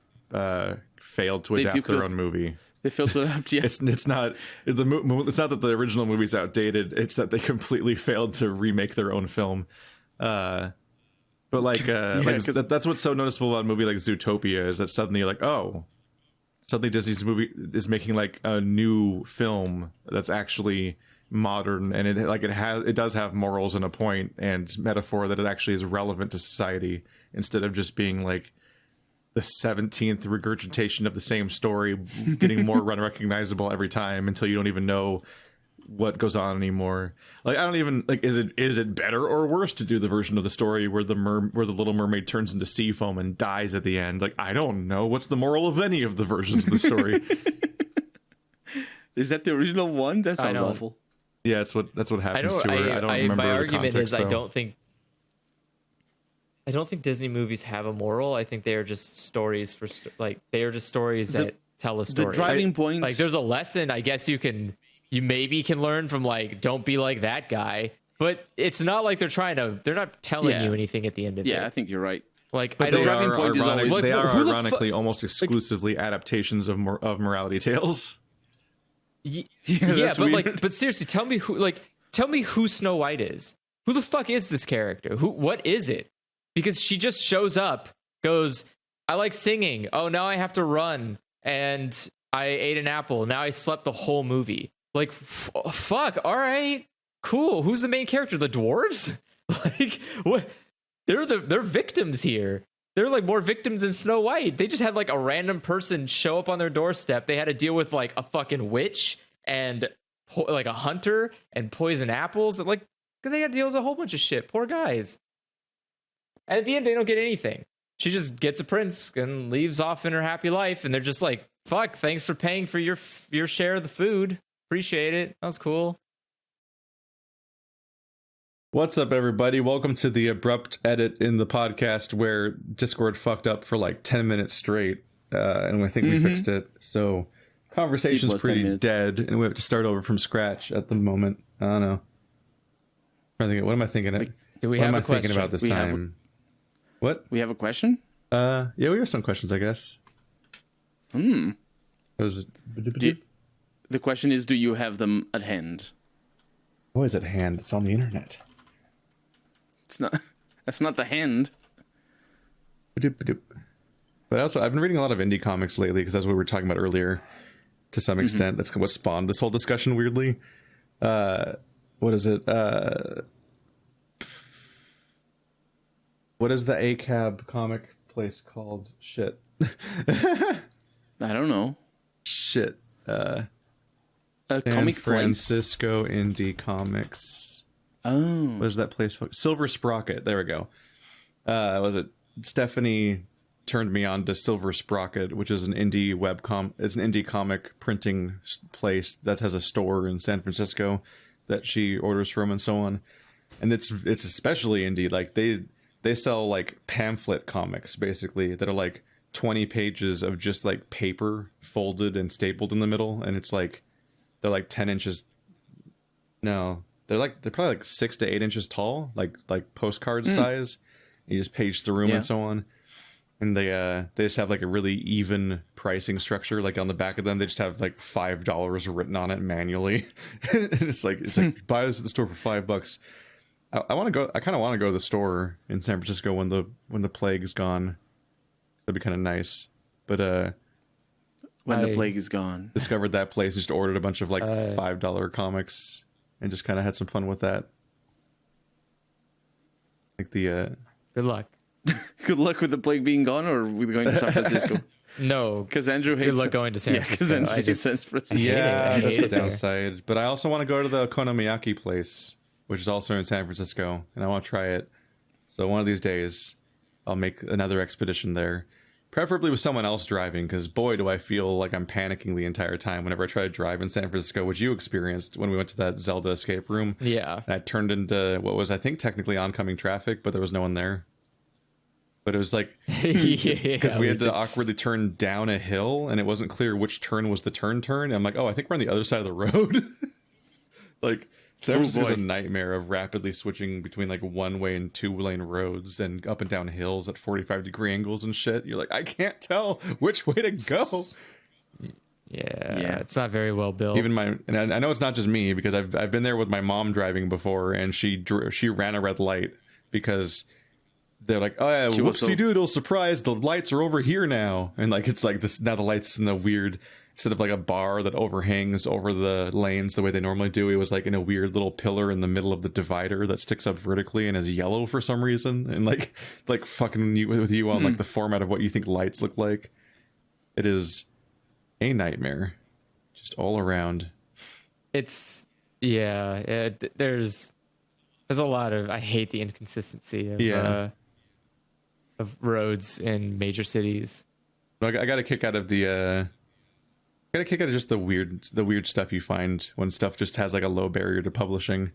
failed to adapt their own movie. They failed to adapt. Yeah, it's not that the original movie's outdated. It's that they completely failed to remake their own film. But like, that's what's so noticeable about a movie like Zootopia is that suddenly you're like, oh, suddenly Disney's movie is making like a new film that's actually modern, and it does have morals and a point and metaphor that it actually is relevant to society, instead of just being like the 17th regurgitation of the same story, getting more unrecognizable every time until you don't even know what goes on anymore. Like, I don't even like, is it better or worse to do the version of the story where the Little Mermaid turns into sea foam and dies at the end? Like, I don't know what's the moral of any of the versions of the story. Is that the original one? That sounds awful. Yeah, that's what happens to her. I don't remember my the argument context, is though. I don't think Disney movies have a moral. I think they are just stories they are just stories that tell a story. The driving point, like, there's a lesson I guess you maybe can learn from, like, don't be like that guy. But it's not like they're not telling you anything at the end of it. Yeah, I think you're right. Like, but they are ironically almost exclusively adaptations of morality tales. Yeah, but seriously, tell me who Snow White is. Who the fuck is this character? What is it? Because she just shows up, goes, I like singing. Oh, now I have to run, and I ate an apple. Now I slept the whole movie. Like, fuck. All right, cool. Who's the main character? The dwarves? Like, what? They're victims here. They're like more victims than Snow White. They just had like a random person show up on their doorstep. They had to deal with like a fucking witch and like a hunter and poison apples. Like, they had to deal with a whole bunch of shit. Poor guys. And at the end, they don't get anything. She just gets a prince and leaves off in her happy life. And they're just like, fuck, thanks for paying for your share of the food. Appreciate it. That was cool. What's up, everybody? Welcome to the abrupt edit in the podcast where Discord fucked up for like 10 minutes straight. And I think we fixed it. So conversation's pretty dead, and we have to start over from scratch at the moment. I don't know. I'm trying to think, what am I thinking? What am I thinking about this time? What? We have a question? Yeah, we have some questions, I guess. The question is, do you have them at hand? What is at hand? It's on the internet. That's not the hand. But also, I've been reading a lot of indie comics lately, because that's what we were talking about earlier. To some extent, that's what spawned this whole discussion, weirdly. What is it? What is the ACAB comic place called? Shit. I don't know. Shit. A San comic Francisco Indie Comics. Oh. What is that place? Silver Sprocket. There we go. Was it Stephanie turned me on to Silver Sprocket, which is an indie it's an indie comic printing place that has a store in San Francisco that she orders from and so on. And it's especially indie. Like, they sell like pamphlet comics, basically, that are like 20 pages of just like paper folded and stapled in the middle, and it's like they're like 10 inches. No, they're probably like 6 to 8 inches tall, like postcard size. You just page through them and so on. And they just have like a really even pricing structure. Like on the back of them, they just have like $5 written on it manually. And it's like buy this at the store for $5. I want to go. I kind of want to go to the store in San Francisco when the plague is gone. That'd be kind of nice. But when the plague is gone, discovered that place and just ordered a bunch of like $5 comics and just kind of had some fun with that. Like the good luck. Good luck with the plague being gone, or with going to San Francisco. No, because Andrew hates. Good luck going to San Francisco. That's the downside. But I also want to go to the Okonomiyaki place, which is also in San Francisco, and I want to try it. So one of these days, I'll make another expedition there, preferably with someone else driving, because boy, do I feel like I'm panicking the entire time whenever I try to drive in San Francisco, which you experienced when we went to that Zelda escape room. Yeah. And I turned into what was, I think, technically oncoming traffic, but there was no one there. but it was like because we had to awkwardly turn down a hill, and it wasn't clear which turn was the turn. And I'm like, oh, I think we're on the other side of the road. Like San Francisco's a nightmare of rapidly switching between like 1-way and 2-lane roads and up and down hills at 45-degree angles and shit. You're like, I can't tell which way to go. Yeah, it's not very well built. Even and I know it's not just me, because I've been there with my mom driving before, and she ran a red light because they're like, oh yeah, whoopsie doodle, surprise, the lights are over here now, and like it's like this now, the lights in the weird, instead of like a bar that overhangs over the lanes the way they normally do, it was like in a weird little pillar in the middle of the divider that sticks up vertically and is yellow for some reason, and like fucking with you on like the format of what you think lights look like. It is a nightmare, just all around. It's there's a lot of, I hate the inconsistency of roads in major cities. I got a kick out of just the weird stuff you find when stuff just has like a low barrier to publishing.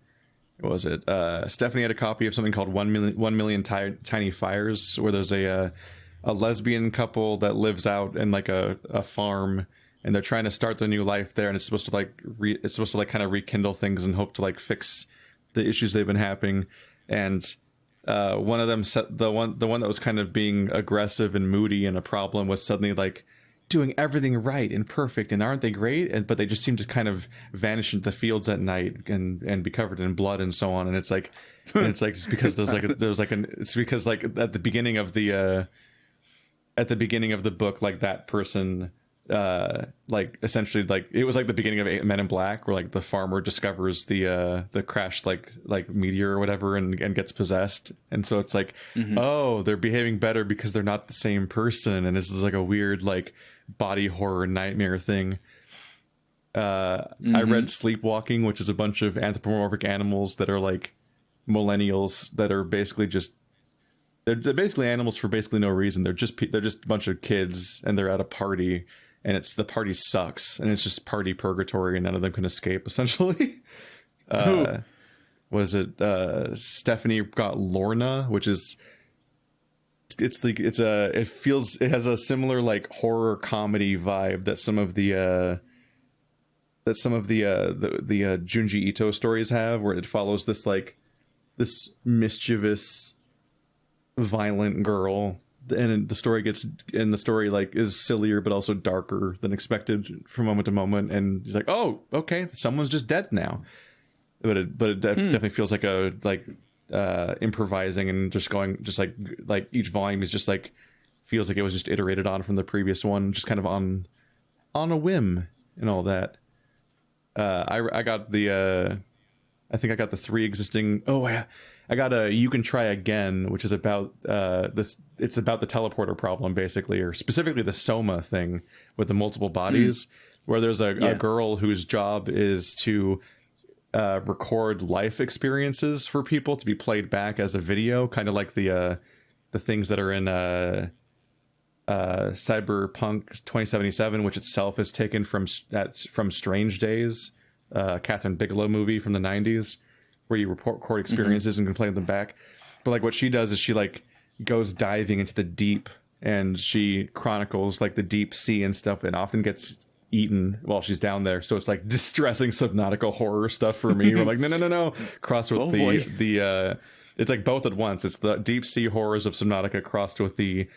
What was it? Stephanie had a copy of something called 1 Million Tiny Fires, where there's a lesbian couple that lives out in like a farm, and they're trying to start their new life there, and it's supposed to kind of rekindle things and hope to like fix the issues they've been having. And one of them, the one that was kind of being aggressive and moody and a problem, was suddenly like doing everything right and perfect, and aren't they great? But they just seem to kind of vanish into the fields at night and be covered in blood and so on. And it's like just because it's because like at the beginning of the book, like that person, like essentially like it was like the beginning of Men in Black, where like the farmer discovers the crashed like meteor or whatever and gets possessed, and so it's like, oh, they're behaving better because they're not the same person, and this is like a weird like body horror nightmare thing. I read Sleepwalking, which is a bunch of anthropomorphic animals that are like millennials that are basically just they're basically animals for basically no reason. They're just a bunch of kids, and they're at a party, and the party sucks, and it's just party purgatory, and none of them can escape, essentially. What is it? Stephanie got Lorna, which is it has a similar like horror comedy vibe that some of the Junji Ito stories have, where it follows this mischievous, violent girl, and the story like is sillier but also darker than expected from moment to moment, and you're like, oh, okay, someone's just dead now. But it definitely feels like improvising and just going just like each volume is just like feels like it was just iterated on from the previous one, just kind of on a whim and all that. I got the I think I got the 3 existing. I got a You Can Try Again, which is about this. It's about the teleporter problem, basically, or specifically the soma thing with the multiple bodies, where there's a girl whose job is to record life experiences for people to be played back as a video, kind of like the things that are in Cyberpunk 2077, which itself is taken from Strange Days, Catherine Bigelow movie from the 90s, where you record experiences and can play them back. But like what she does is she like goes diving into the deep, and she chronicles like the deep sea and stuff, and often gets eaten while she's down there. So it's like distressing subnautica horror stuff for me. We're like, no, crossed with the it's like both at once. It's the deep sea horrors of Subnautica crossed with the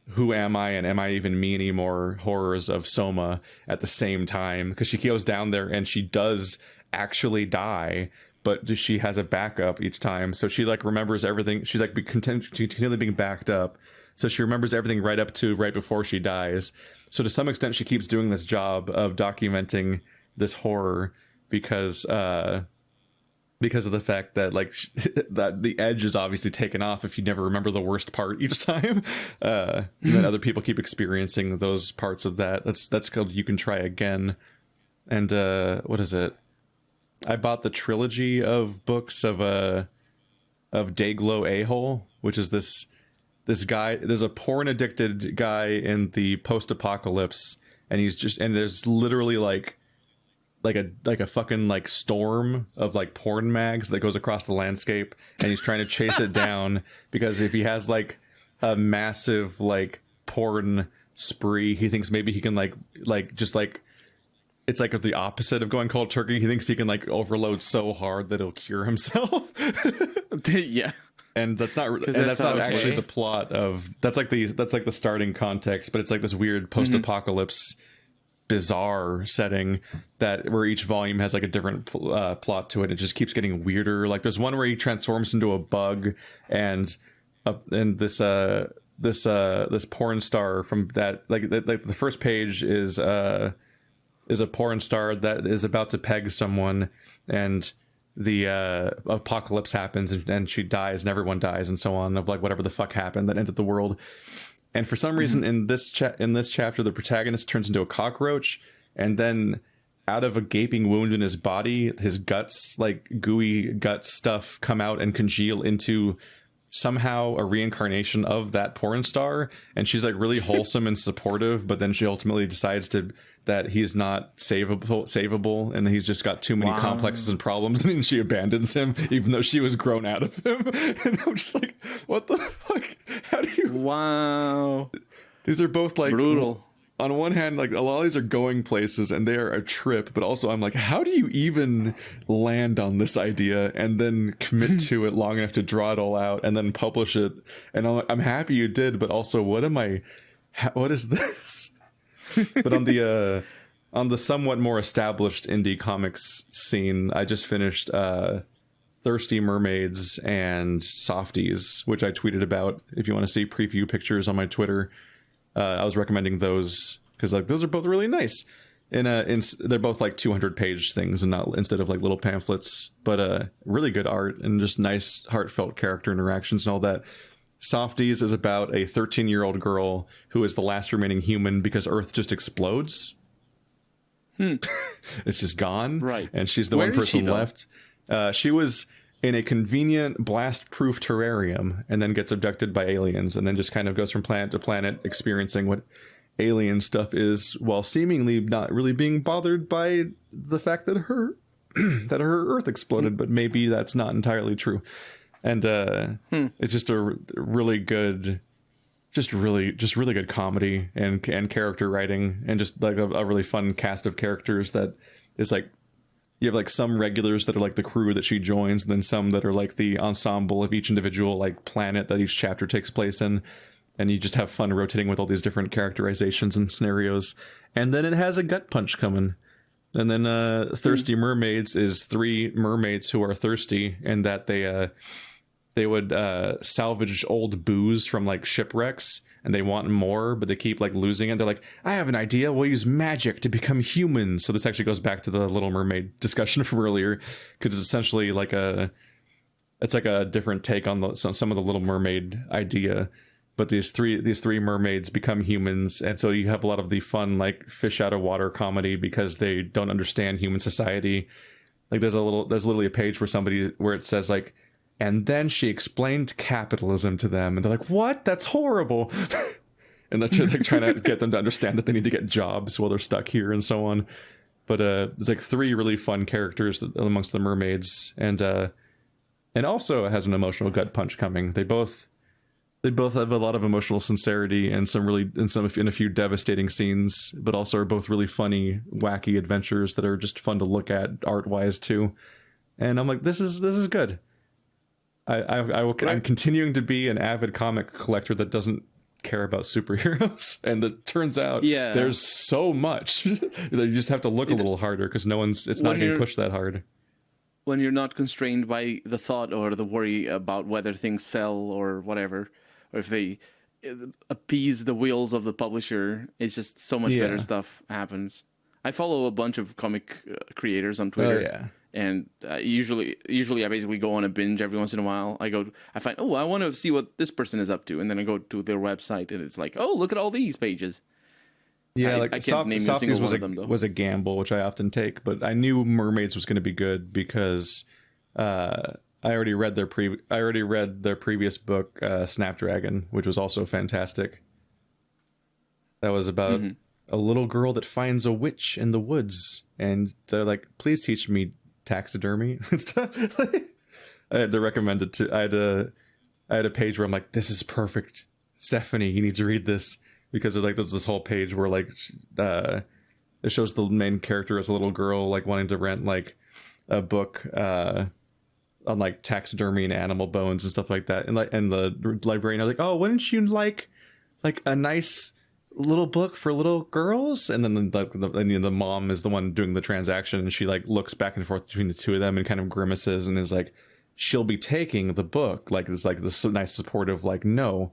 who am I and am I even me anymore horrors of Soma at the same time, because she goes down there and she does actually die, but she has a backup each time, so she like remembers everything. She's like continually being backed up, so she remembers everything right before she dies. So to some extent she keeps doing this job of documenting this horror because of the fact that like that the edge is obviously taken off if you never remember the worst part each time, and then other people keep experiencing those parts of that. That's called You Can Try Again. And what is it? I bought the trilogy of books of Dayglow A-Hole, which is this guy. There's a porn addicted guy in the post-apocalypse, and there's literally like a fucking like storm of like porn mags that goes across the landscape, and he's trying to chase it down because if he has like a massive like porn spree, he thinks maybe he can like just like it's like the opposite of going cold turkey. He thinks he can like overload so hard that he'll cure himself. Yeah. And that's not actually the plot of that's like the starting context, but it's like this weird post-apocalypse bizarre setting that where each volume has like a different plot to it. It just keeps getting weirder. Like there's one where he transforms into a bug, and this porn star from that like the first page is a porn star that is about to peg someone, and the apocalypse happens and she dies and everyone dies and so on, of like whatever the fuck happened that ended the world. And for some reason in this chapter the protagonist turns into a cockroach, and then out of a gaping wound in his body, his guts, like gooey gut stuff, come out and congeal into somehow a reincarnation of that porn star. And she's like really wholesome and supportive, but then she ultimately decides that he's not savable, and he's just got too many complexes and problems, and she abandons him even though she was grown out of him. And I'm just like, what the fuck? How do you... Wow. These are both like brutal. On one hand, like a lot of these are going places and they are a trip, but also I'm like, how do you even land on this idea and then commit to it long enough to draw it all out and then publish it? And I'm happy you did, but also what is this? But on the somewhat more established indie comics scene, I just finished Thirsty Mermaids and Softies, which I tweeted about. If you want to see preview pictures on my Twitter, I was recommending those because like those are both really nice. They're both like 200-page things and not instead of like little pamphlets, but really good art and just nice heartfelt character interactions and all that. Softies is about a 13-year-old girl who is the last remaining human because Earth just explodes. It's just gone. Right. And she's the one person left. She was in a convenient blast-proof terrarium and then gets abducted by aliens and then just kind of goes from planet to planet experiencing what alien stuff is while seemingly not really being bothered by the fact that her Earth exploded, but maybe that's not entirely true. And it's just a really good, just really good comedy and character writing, and just like a really fun cast of characters that is like, you have like some regulars that are like the crew that she joins, and then some that are like the ensemble of each individual like planet that each chapter takes place in. And you just have fun rotating with all these different characterizations and scenarios. And then it has a gut punch coming. And then Thirsty Mermaids is 3 mermaids who are thirsty, and that they would salvage old booze from like shipwrecks, and they want more, but they keep like losing it. They're like, I have an idea. We'll use magic to become humans. So this actually goes back to the Little Mermaid discussion from earlier, because it's essentially like it's like a different take on some of the Little Mermaid idea. But these three mermaids become humans, and so you have a lot of the fun like fish out of water comedy because they don't understand human society. Like there's literally a page where it says like, and then she explained capitalism to them, and they're like, what? That's horrible. And they're like trying to get them to understand that they need to get jobs while they're stuck here and so on. But there's like 3 really fun characters amongst the mermaids, and also it has an emotional gut punch coming. They both have a lot of emotional sincerity and in a few devastating scenes, but also are both really funny, wacky adventures that are just fun to look at art wise too. And I'm like, this is good. I'm continuing to be an avid comic collector that doesn't care about superheroes, and it turns out there's so much that you just have to look a little harder because it's not being pushed that hard. When you're not constrained by the thought or the worry about whether things sell or whatever, or if they appease the wills of the publisher, it's just so much better stuff happens. I follow a bunch of comic creators on Twitter. Oh, yeah. And usually I basically go on a binge every once in a while. I find, I want to see what this person is up to. And then I go to their website and it's like, oh, look at all these pages. Yeah, I can't name a single one of them, though. Was a gamble, which I often take. But I knew Mermaids was going to be good because I already read their previous book, Snapdragon, which was also fantastic. That was about a little girl that finds a witch in the woods, and they're like, please teach me taxidermy and stuff. I had to recommend it to. I had a page where I'm like, this is perfect, Stephanie, you need to read this, because there's this whole page where like it shows the main character as a little girl like wanting to rent like a book on like taxidermy and animal bones and stuff like that, and the librarian was like, oh, wouldn't you like a nice little book for little girls? And then the mom is the one doing the transaction, and she like looks back and forth between the two of them and kind of grimaces and is like, she'll be taking the book. Like it's like this nice supportive like, no,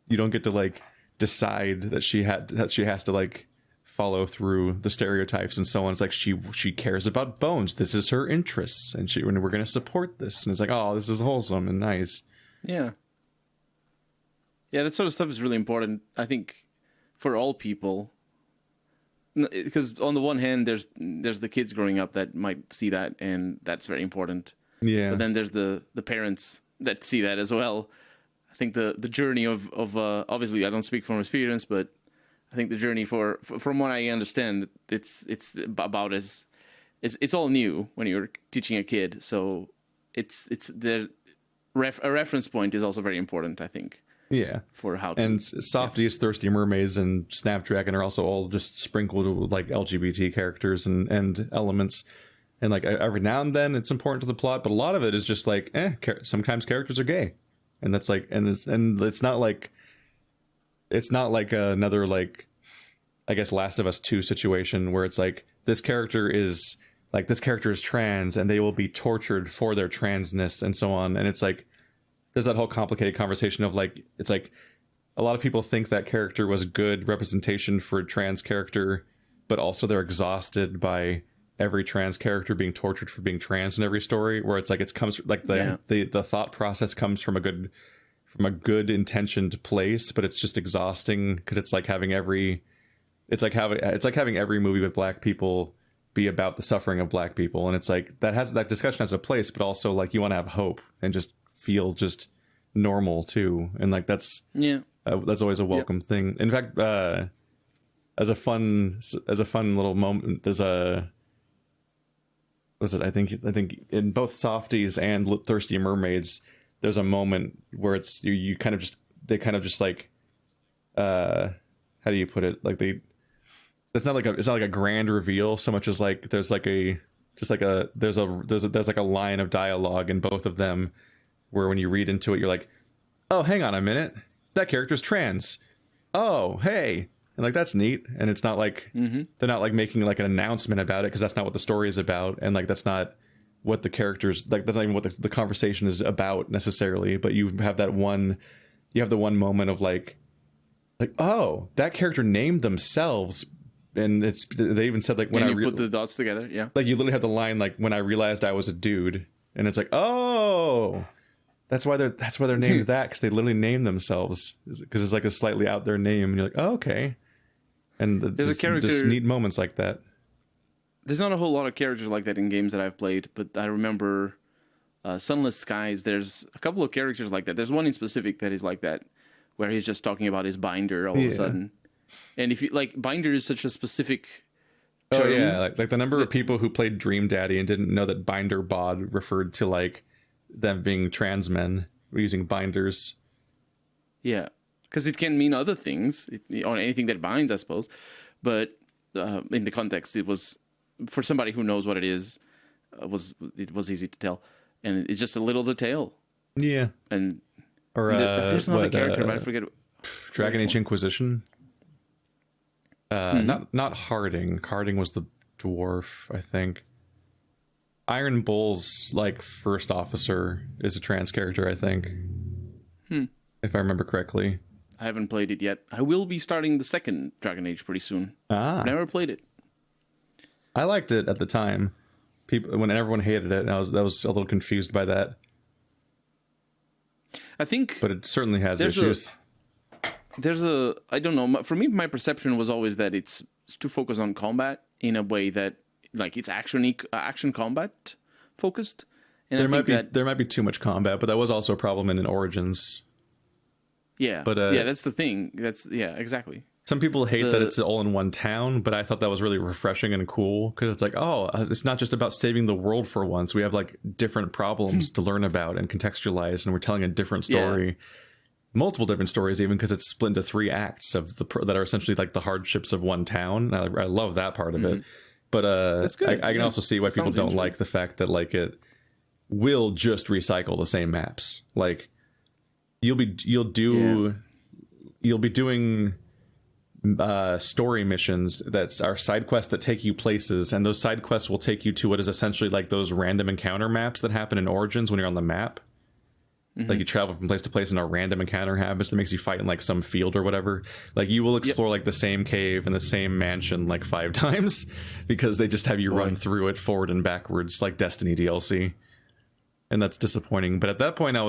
you don't get to like decide that she has to like follow through the stereotypes and so on. It's like she cares about bones, this is her interests, and we're going to support this. And it's like, oh, this is wholesome and nice. Yeah that sort of stuff is really important, I think, for all people, because on the one hand there's the kids growing up that might see that, and that's very important. Yeah. But then there's the parents that see that as well. I think the journey of obviously I don't speak from experience, but I think the journey from what I understand, it's about it's all new when you're teaching a kid. So it's a reference point is also very important, I think. Yeah. For how to, and Softies, Thirsty Mermaids, and Snapdragon are also all just sprinkled with like LGBT characters and elements. And like every now and then it's important to the plot, but a lot of it is just like, sometimes characters are gay. And that's like, and it's not like another, like, I guess Last of Us 2 situation where it's like, this character is trans and they will be tortured for their transness and so on. And it's like, there's that whole complicated conversation of like, it's like a lot of people think that character was good representation for a trans character, but also they're exhausted by every trans character being tortured for being trans in every story, where it's like it comes like the thought process comes from a good intentioned place, but it's just exhausting because it's like having every movie with black people be about the suffering of black people, and it's like that discussion has a place, but also like you want to have hope and just feel just normal too, and like that's always a welcome thing. In fact, as a fun little moment, there's I think in both Softies and Thirsty Mermaids, there's a moment where it's they kind of just like how do you put it, like it's not like a grand reveal so much as like there's like a line of dialogue in both of them where when you read into it you're like, oh, hang on a minute, that character's trans, oh hey. And like, that's neat. And it's not like they're not like making like an announcement about it, because that's not what the story is about. And like, that's not what the characters, like, that's not even what the conversation is about necessarily. But you have the one moment of like, oh, that character named themselves. And they even said like, when I put the dots together. Yeah. Like you literally have the line, like, when I realized I was a dude, and it's like, oh, that's why they're named that. 'Cause they literally named themselves, because it's like a slightly out there name. And you're like, oh, okay. And there's a character, just neat moments like that. There's not a whole lot of characters like that in games that I've played, but I remember Sunless Skies. There's a couple of characters like that. There's one in specific that is like that, where he's just talking about his binder all of a sudden. And if you like, binder is such a specific term. Oh yeah, like the number of people who played Dream Daddy and didn't know that binder bod referred to like them being trans men using binders. Yeah. Because it can mean other things, on anything that binds, I suppose. But in the context, it was, for somebody who knows what it is, it was easy to tell. And it's just a little detail. Yeah. And or there's another character, but I forget. Dragon Age Inquisition. Not Harding. Harding was the dwarf, I think. Iron Bull's like first officer is a trans character, I think. If I remember correctly. I haven't played it yet. I will be starting the second Dragon Age pretty soon. Never played it. I liked it at the time. When everyone hated it, and I was a little confused by that. I think, but it certainly has issues. I don't know. For me, my perception was always that it's to focus on combat in a way that, like, it's action combat focused. And there might be too much combat, but that was also a problem in Origins. Yeah, but that's the thing. Exactly. Some people hate that it's all in one town, but I thought that was really refreshing and cool because it's like, oh, it's not just about saving the world for once. We have like different problems to learn about and contextualize, and we're telling a different story, multiple different stories, even because it's split into 3 acts of that are essentially like the hardships of one town. I love that part of it, but that's good. I can also see why people don't like the fact that like it will just recycle the same maps. Like you'll be doing story missions that are side quests that take you places, and those side quests will take you to what is essentially like those random encounter maps that happen in Origins when you're on the map. Like you travel from place to place and a random encounter happens that makes you fight in like some field or whatever. Like you will explore like the same cave and the same mansion like 5 times because they just have you run through it forward and backwards like Destiny DLC. And that's disappointing. But at that point I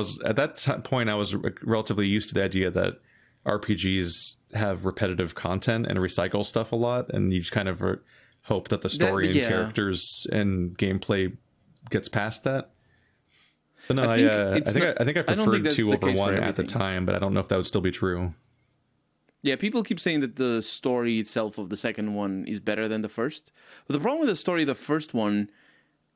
was relatively used to the idea that RPGs have repetitive content and recycle stuff a lot, and you just kind of hope that the story and characters and gameplay gets past that. But no, I think I preferred 2 over 1 at the time, but I don't know if that would still be true. Yeah, people keep saying that the story itself of the second one is better than the first. But the problem with the story of the first one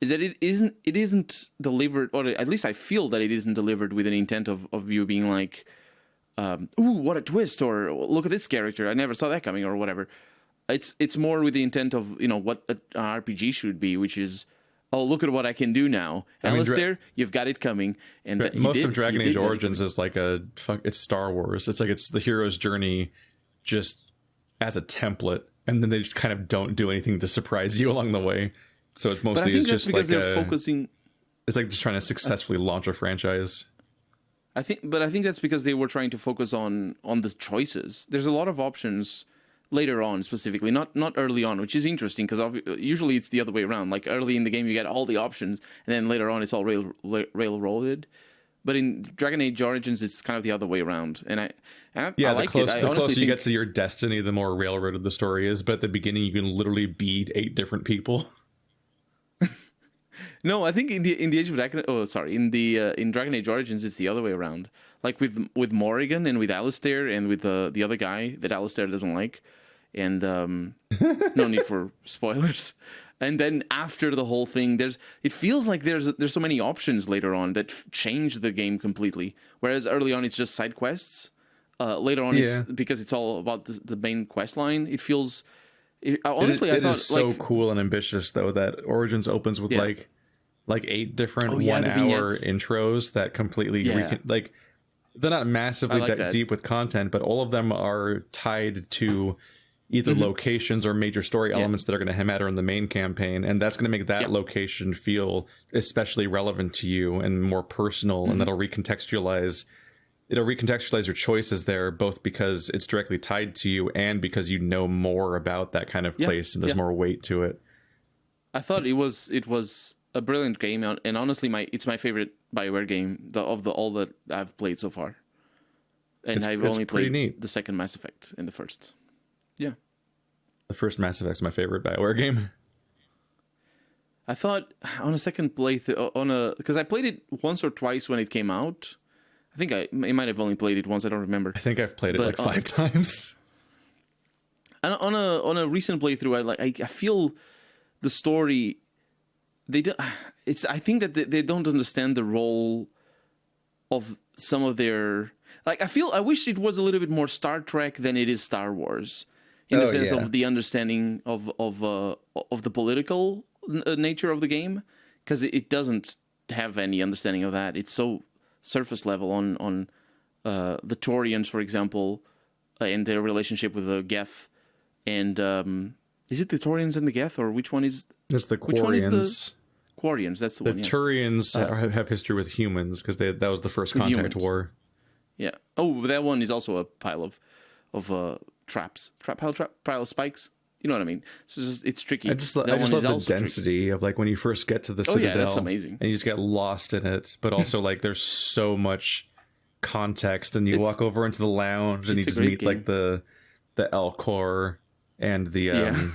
is that it isn't delivered, or at least I feel that it isn't delivered with an intent of you being like, ooh, what a twist, or look at this character, I never saw that coming, or whatever. It's more with the intent of, what an RPG should be, which is, oh, look at what I can do now. Alistair, you've got it coming. And most of Dragon Age Origins is like it's Star Wars. It's like it's the hero's journey just as a template, and then they just kind of don't do anything to surprise you along the way. So it mostly is just like they're focusing. It's like just trying to successfully launch a franchise. I think that's because they were trying to focus on the choices. There's a lot of options later on, specifically, not early on, which is interesting because usually it's the other way around. Like early in the game, you get all the options, and then later on, it's all railroaded. But in Dragon Age Origins, it's kind of the other way around, and I like it. The closer you get to your destiny, the more railroaded the story is. But at the beginning, you can literally beat 8 different people. No, I think in the Age of Dragon, in Dragon Age Origins, it's the other way around. Like with Morrigan and with Alistair and with the other guy that Alistair doesn't like, and no need for spoilers. And then after the whole thing, it feels like there's so many options later on that change the game completely. Whereas early on, it's just side quests. Later on, it's because it's all about the main quest line. It feels. Honestly, I thought is so cool and ambitious though that Origins opens with like 8 different 1 hour intros that completely they're not massively deep with content, but all of them are tied to either locations or major story elements that are going to matter in the main campaign, and that's going to make that location feel especially relevant to you and more personal, and that'll recontextualize your choices there, both because it's directly tied to you and because you know more about that kind of place and there's more weight to it. I thought it was a brilliant game, and honestly, it's my favorite BioWare game of all that I've played so far. And I've only played the second Mass Effect and the first. Yeah. The first Mass Effect's my favorite BioWare game. I thought on a second playthrough, because I played it once or twice when it came out. I think I might have only played it once. I don't remember. I think I've played it like 5 times. And on a recent playthrough, I feel the story. I think that they don't understand the role of some of their. I wish it was a little bit more Star Trek than it is Star Wars, in the sense of the understanding of the political nature of the game, because it doesn't have any understanding of that. It's so surface level on the Taurians, for example, and their relationship with the Geth, and is it the Taurians and the Geth, or which one is? It's the Quarians. Which one is the Quarians? That's the one. The Turians have history with humans because that was the first contact war. Yeah. Oh, that one is also a pile of traps. Pile of spikes. You know what I mean? So it's tricky. I just love the density of like when you first get to the Citadel. Yeah, that's amazing. And you just get lost in it. But also like there's so much context, and you walk over into the lounge and you just meet like the Elcor and the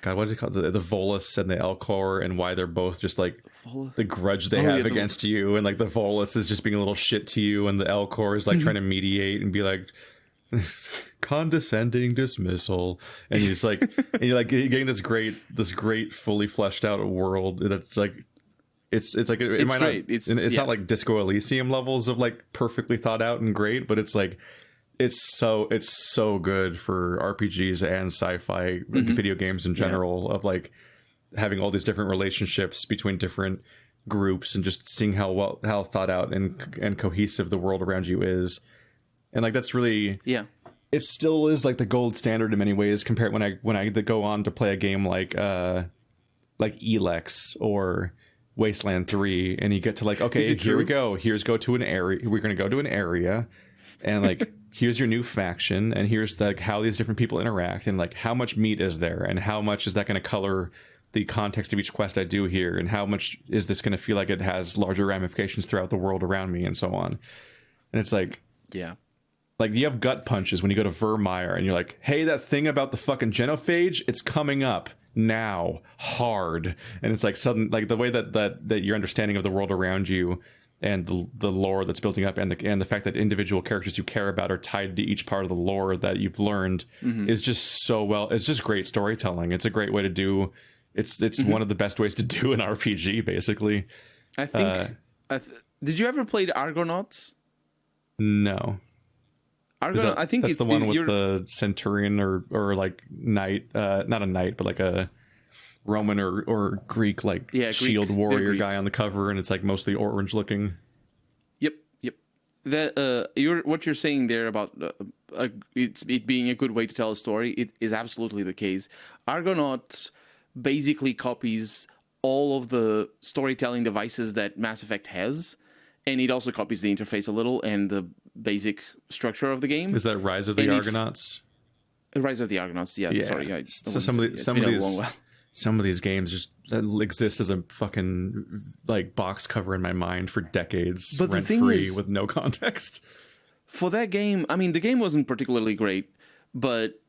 God, what is it called? The Volus and the Elcor, and why they're both just like the grudge they have against you, and like the Volus is just being a little shit to you, and the Elcor is like trying to mediate and be like, condescending dismissal, and he's like, and you're getting this great fully fleshed out world that's like, it's like it it's might great. Not, it's not like Disco Elysium levels of like perfectly thought out and great, but it's like it's so good for RPGs and sci-fi video games in general, of like having all these different relationships between different groups and just seeing how thought out and cohesive the world around you is. And like that's really it still is like the gold standard in many ways compared when I go on to play a game like Elex or Wasteland 3, and you get to like, okay, here we go, go to an area, we're going to go to an area, and like here's your new faction, and here's like how these different people interact, and like how much meat is there, and how much is that going to color the context of each quest I do here, and how much is this going to feel like it has larger ramifications throughout the world around me, and so on. And it's like, like you have gut punches when you go to Vermeer and you're like, hey, that thing about the fucking genophage, it's coming up now hard. And it's like sudden, like the way that your understanding of the world around you and the lore that's building up, and the fact that individual characters you care about are tied to each part of the lore that you've learned is just so well. It's just great storytelling. It's a great way to do. It's one of the best ways to do an RPG, basically. I think. Did you ever play the Argonauts? No. Argonaut, I think that's the one with the centurion or like knight, not a knight, but like a Roman or Greek shield warrior guy on the cover, and it's like mostly orange looking. Yep. That what you're saying there about it being a good way to tell a story, it is absolutely the case. Argonauts basically copies all of the storytelling devices that Mass Effect has, and it also copies the interface a little and the basic structure of the game. Is that Rise of the Argonauts? Rise of the Argonauts, yeah. Sorry, so some of these games just exist as a fucking like box cover in my mind for decades, but rent free with no context. For that game, I mean, the game wasn't particularly great, but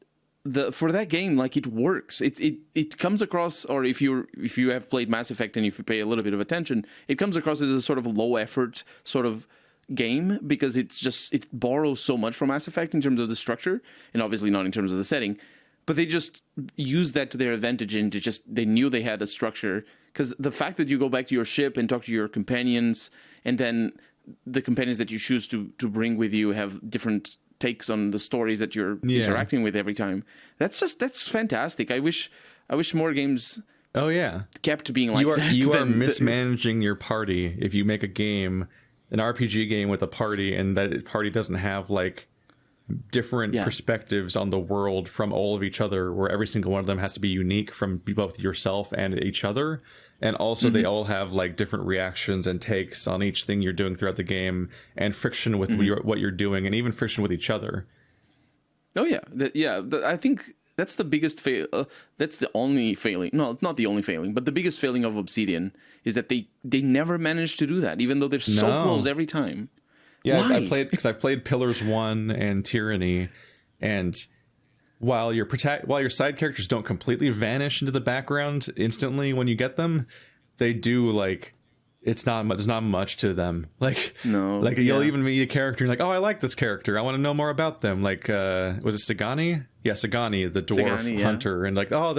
for that game, like, it works. It comes across, or if you have played Mass Effect and if you pay a little bit of attention, it comes across as a sort of low effort sort of game, because it borrows so much from Mass Effect in terms of the structure, and obviously not in terms of the setting, but they just use that to their advantage, and they knew they had a structure, because the fact that you go back to your ship and talk to your companions, and then the companions that you choose to bring with you have different takes on the stories that you're interacting with every time. That's fantastic. I wish more games kept being like that. You are mismanaging your party if you make a game, an RPG game with a party, and that party doesn't have like different perspectives on the world from all of each other, where every single one of them has to be unique from both yourself and each other, and also they all have like different reactions and takes on each thing you're doing throughout the game, and friction with what you're doing, and even friction with each other. I think that's the biggest that's the only failing. No, not the only failing, but the biggest failing of Obsidian is that they never managed to do that, even though they're so close every time. Yeah, I've played Pillars 1 and Tyranny, and while your side characters don't completely vanish into the background instantly when you get them, they do, like, there's not much to them. Like, you'll even meet a character and like, oh, I like this character, I want to know more about them. Like, was it Sagani? Yeah, Sagani, the dwarf hunter, and like, oh,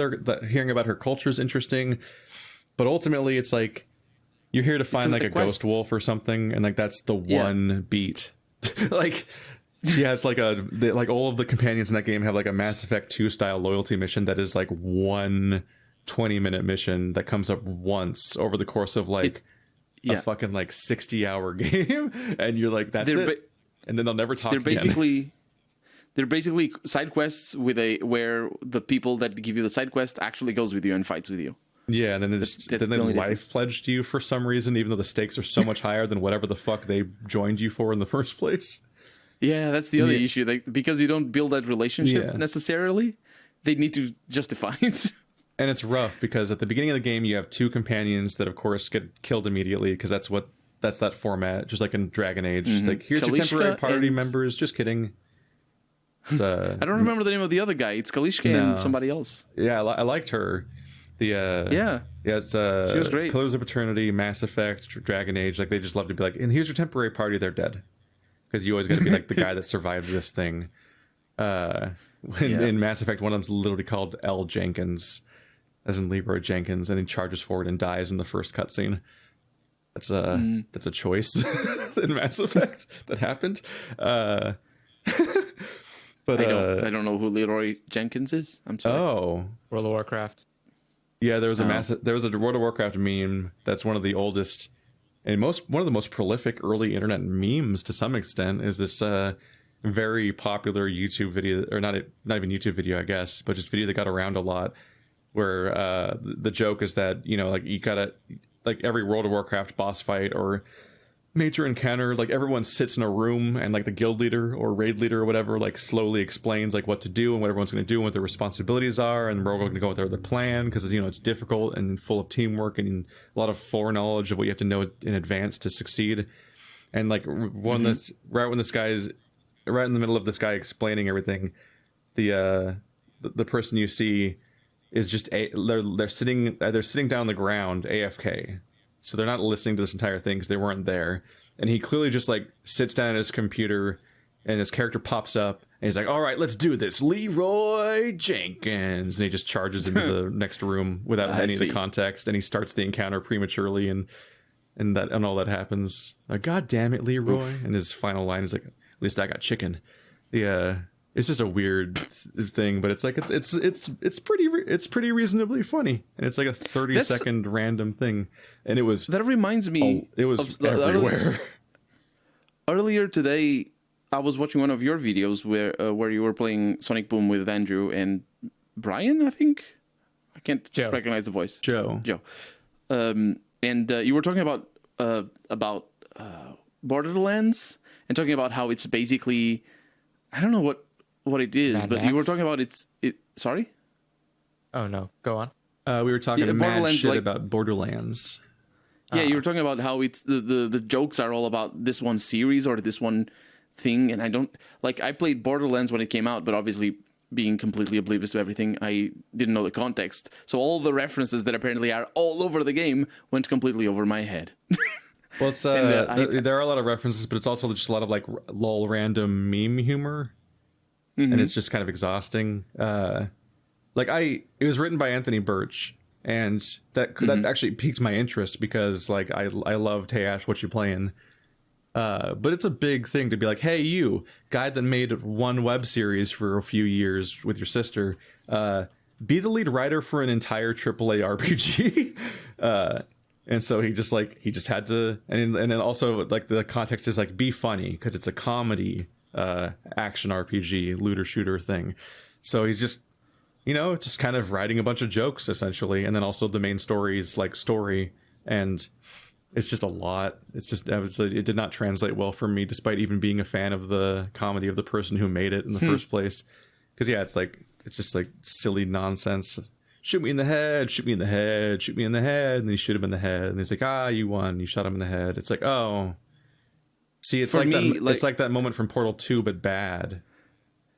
hearing about her culture is interesting, but ultimately it's like, you're here to find like a ghost wolf or something, and like that's the one beat. Like, she has like all of the companions in that game have like a Mass Effect 2 style loyalty mission that is like one 20-minute mission that comes up once over the course of like a fucking like 60-hour game, and you're like, that's it. And then they'll never talk again. They're basically side quests where the people that give you the side quest actually goes with you and fights with you. Yeah, and then they life pledged you for some reason, even though the stakes are so much higher than whatever the fuck they joined you for in the first place. Yeah, that's the other issue. Like, because you don't build that relationship necessarily, they need to justify it. And it's rough because at the beginning of the game, you have two companions that, of course, get killed immediately, because that's that format, just like in Dragon Age. Like, here's your temporary party members. Just kidding. I don't remember the name of the other guy. It's Kalishka and somebody else. Yeah, I liked her. It's she was great. Pillars of Eternity, Mass Effect, Dragon Age. Like, they just love to be like, and here's your temporary party. They're dead, because you always got to be like the guy that survived this thing. In Mass Effect, one of them's literally called L. Jenkins, as in Leroy Jenkins, and he charges forward and dies in the first cutscene. That's a choice in Mass Effect that happened. But I don't know who Leroy Jenkins is. I'm sorry. Oh, World of Warcraft. Yeah, there was a World of Warcraft meme that's one of the oldest and one of the most prolific early internet memes to some extent. Is this very popular YouTube video, or not even YouTube video, I guess, but just video that got around a lot, where the joke is that, you know, like, you gotta, like, every World of Warcraft boss fight or major encounter, like, everyone sits in a room and, like, the guild leader or raid leader or whatever, like, slowly explains, like, what to do and what everyone's going to do and what their responsibilities are, and we're all going to go with their plan, because, you know, it's difficult and full of teamwork and a lot of foreknowledge of what you have to know in advance to succeed. And, like, right in the middle of this guy explaining everything, the person you see is just they're sitting down on the ground AFK. So they're not listening to this entire thing because they weren't there. And he clearly just, like, sits down at his computer, and his character pops up, and he's like, all right, let's do this. Leroy Jenkins. And he just charges into the next room without any of the context. And he starts the encounter prematurely, and all that happens. God damn it, Leroy. Oof. And his final line is like, at least I got chicken. It's just a weird thing, but it's like it's pretty reasonably funny, and it's like a 30-second random thing, and it was that reminds me. It was everywhere. Earlier today, I was watching one of your videos where you were playing Sonic Boom with Andrew and Brian. I think I can't recognize the voice. Joe. And you were talking about Borderlands and talking about how it's basically, I don't know what it is, Mad but Max? You were talking about sorry? Oh no, go on. We were talking mad shit about Borderlands. Yeah, you were talking about how it's the jokes are all about this one series or this one thing, and I played Borderlands when it came out, but obviously being completely oblivious to everything, I didn't know the context. So all the references that apparently are all over the game went completely over my head. Well, it's there are a lot of references, but it's also just a lot of, like, lol random meme humor. Mm-hmm. And it's just kind of exhausting. It was written by Anthony Birch, and that actually piqued my interest because, like, I loved Hey Ash, What You Playing? But it's a big thing to be like, hey, you guy that made one web series for a few years with your sister, be the lead writer for an entire AAA RPG. And so he just had to, and then also, like, the context is like, be funny because it's a comedy action RPG looter shooter thing. So he's just, you know, just kind of writing a bunch of jokes essentially, and then also the main story's like story, and it's just a lot. It's just, it did not translate well for me, despite even being a fan of the comedy of the person who made it in the first place. Because it's just like silly nonsense. Shoot me in the head, shoot me in the head, shoot me in the head, and then you shoot him in the head, and he's like, you won, you shot him in the head. It's like, oh. See, it's like it's like that moment from Portal 2, but bad.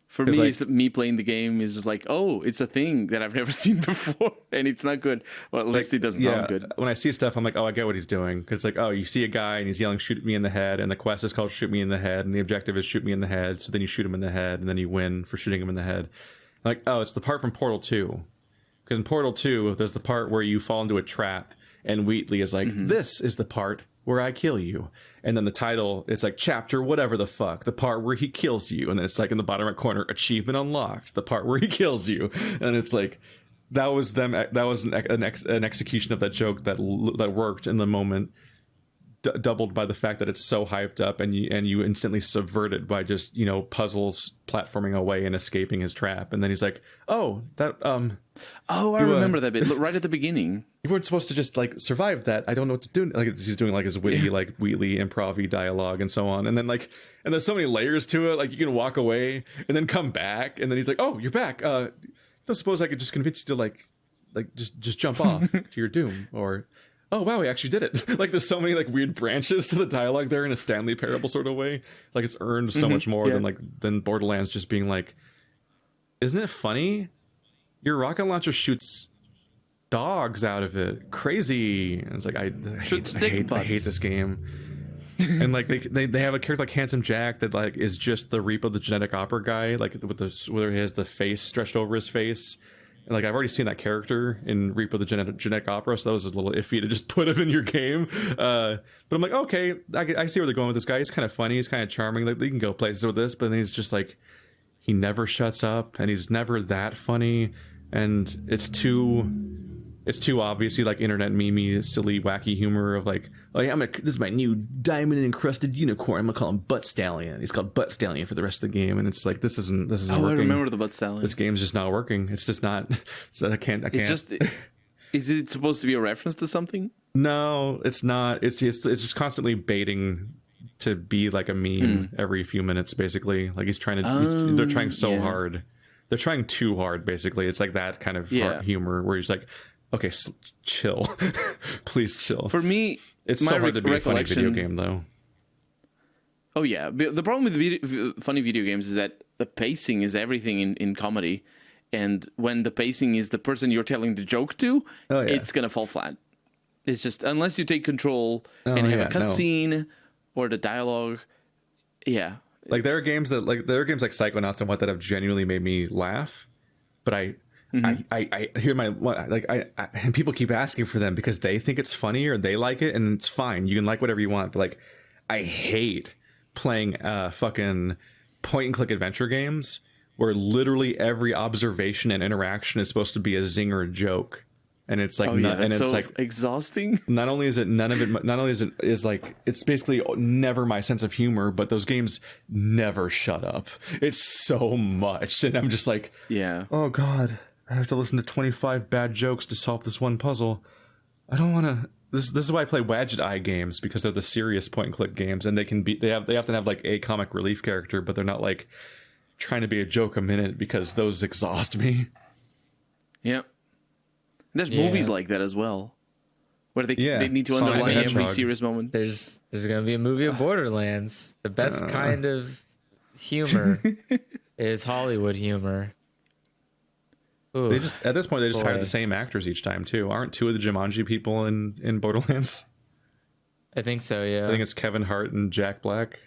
For me, me playing the game is just like, oh, it's a thing that I've never seen before, and it's not good. Well, at least it doesn't sound good. When I see stuff, I'm like, oh, I get what he's doing. Because it's like, oh, you see a guy, and he's yelling, shoot me in the head, and the quest is called shoot me in the head, and the objective is shoot me in the head, so then you shoot him in the head, and then you win for shooting him in the head. Like, oh, it's the part from Portal 2. Because in Portal 2, there's the part where you fall into a trap, and Wheatley is like, this is the part where I kill you. And then the title is like, chapter whatever the fuck, the part where he kills you. And then it's like in the bottom right corner, achievement unlocked, the part where he kills you. And it's like, that was an execution of that joke that worked in the moment, doubled by the fact that it's so hyped up, and you instantly subvert it by just, you know, puzzles platforming away and escaping his trap. And then he's like, oh, that I remember that bit right at the beginning. You weren't supposed to just, like, survive that. I don't know what to do. Like, he's doing, like, his witty, like, Wheatley improv-y dialogue and so on. And then, like, and there's so many layers to it. Like, you can walk away and then come back, and then he's like, oh, you're back. Don't suppose I could just convince you to, like just jump off to your doom, or oh wow, he actually did it. Like, there's so many, like, weird branches to the dialogue there in a Stanley Parable sort of way. Like, it's earned so much more than Borderlands just being like, isn't it funny? Your rocket launcher shoots dogs out of it. Crazy. And it's like, I hate this game. And like they have a character like Handsome Jack that like is just the Reap of the Genetic Opera guy, like with the where he has the face stretched over his face. And like I've already seen that character in Reap of the Genetic Opera, so that was a little iffy to just put him in your game. But I'm like, okay, I see where they're going with this guy. He's kind of funny, he's kind of charming. Like, they can go places with this, but then he's just like, he never shuts up, and he's never that funny, and it's too obviously like internet meme silly wacky humor of like, oh yeah, this is my new diamond encrusted unicorn, I'm gonna call him Butt Stallion. He's called Butt Stallion for the rest of the game, and it's like this isn't working. I remember the Butt Stallion. This game's just not working. It's just not. So I can't. It's just. Is it supposed to be a reference to something? No, it's not. It's just constantly baiting to be like a meme every few minutes, basically. Like he's trying to. They're trying so hard. They're trying too hard, basically. It's like that kind of humor where he's like, okay, chill. Please chill. For me, it's so hard to be a funny video game, though. Oh, yeah. The problem with funny video games is that the pacing is everything in comedy. And when the pacing is the person you're telling the joke to, it's going to fall flat. It's just, unless you take control and have a cutscene or the dialogue. Yeah. Like there are games like Psychonauts and what that have genuinely made me laugh. But I hear and people keep asking for them because they think it's funny or they like it, and it's fine. You can like whatever you want, but like I hate playing fucking point and click adventure games where literally every observation and interaction is supposed to be a zinger joke, and it's like it's like exhausting. Not only is like it's basically never my sense of humor, but those games never shut up. It's so much, and I'm just like, oh god, I have to listen to 25 bad jokes to solve this one puzzle. I don't want to. This is why I play Wadget Eye games, because they're the serious point and click games, and they often have like a comic relief character, but they're not like trying to be a joke a minute, because those exhaust me. Yep. There's movies like that as well, where they need to underline every serious moment. There's going to be a movie of Borderlands. The best kind of humor is Hollywood humor. Ooh, they just at this point they just hire the same actors each time too. Aren't two of the Jumanji people in Borderlands? I think so. Yeah, I think it's Kevin Hart and Jack Black.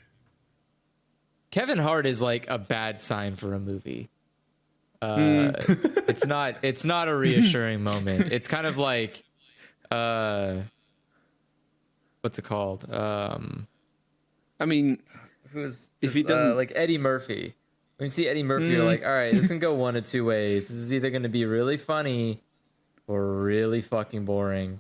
Kevin Hart is like a bad sign for a movie. It's not a reassuring moment. It's kind of like what's it called? I mean, if he doesn't like Eddie Murphy. When you see Eddie Murphy, you're like, all right, this can go one of two ways. This is either going to be really funny or really fucking boring.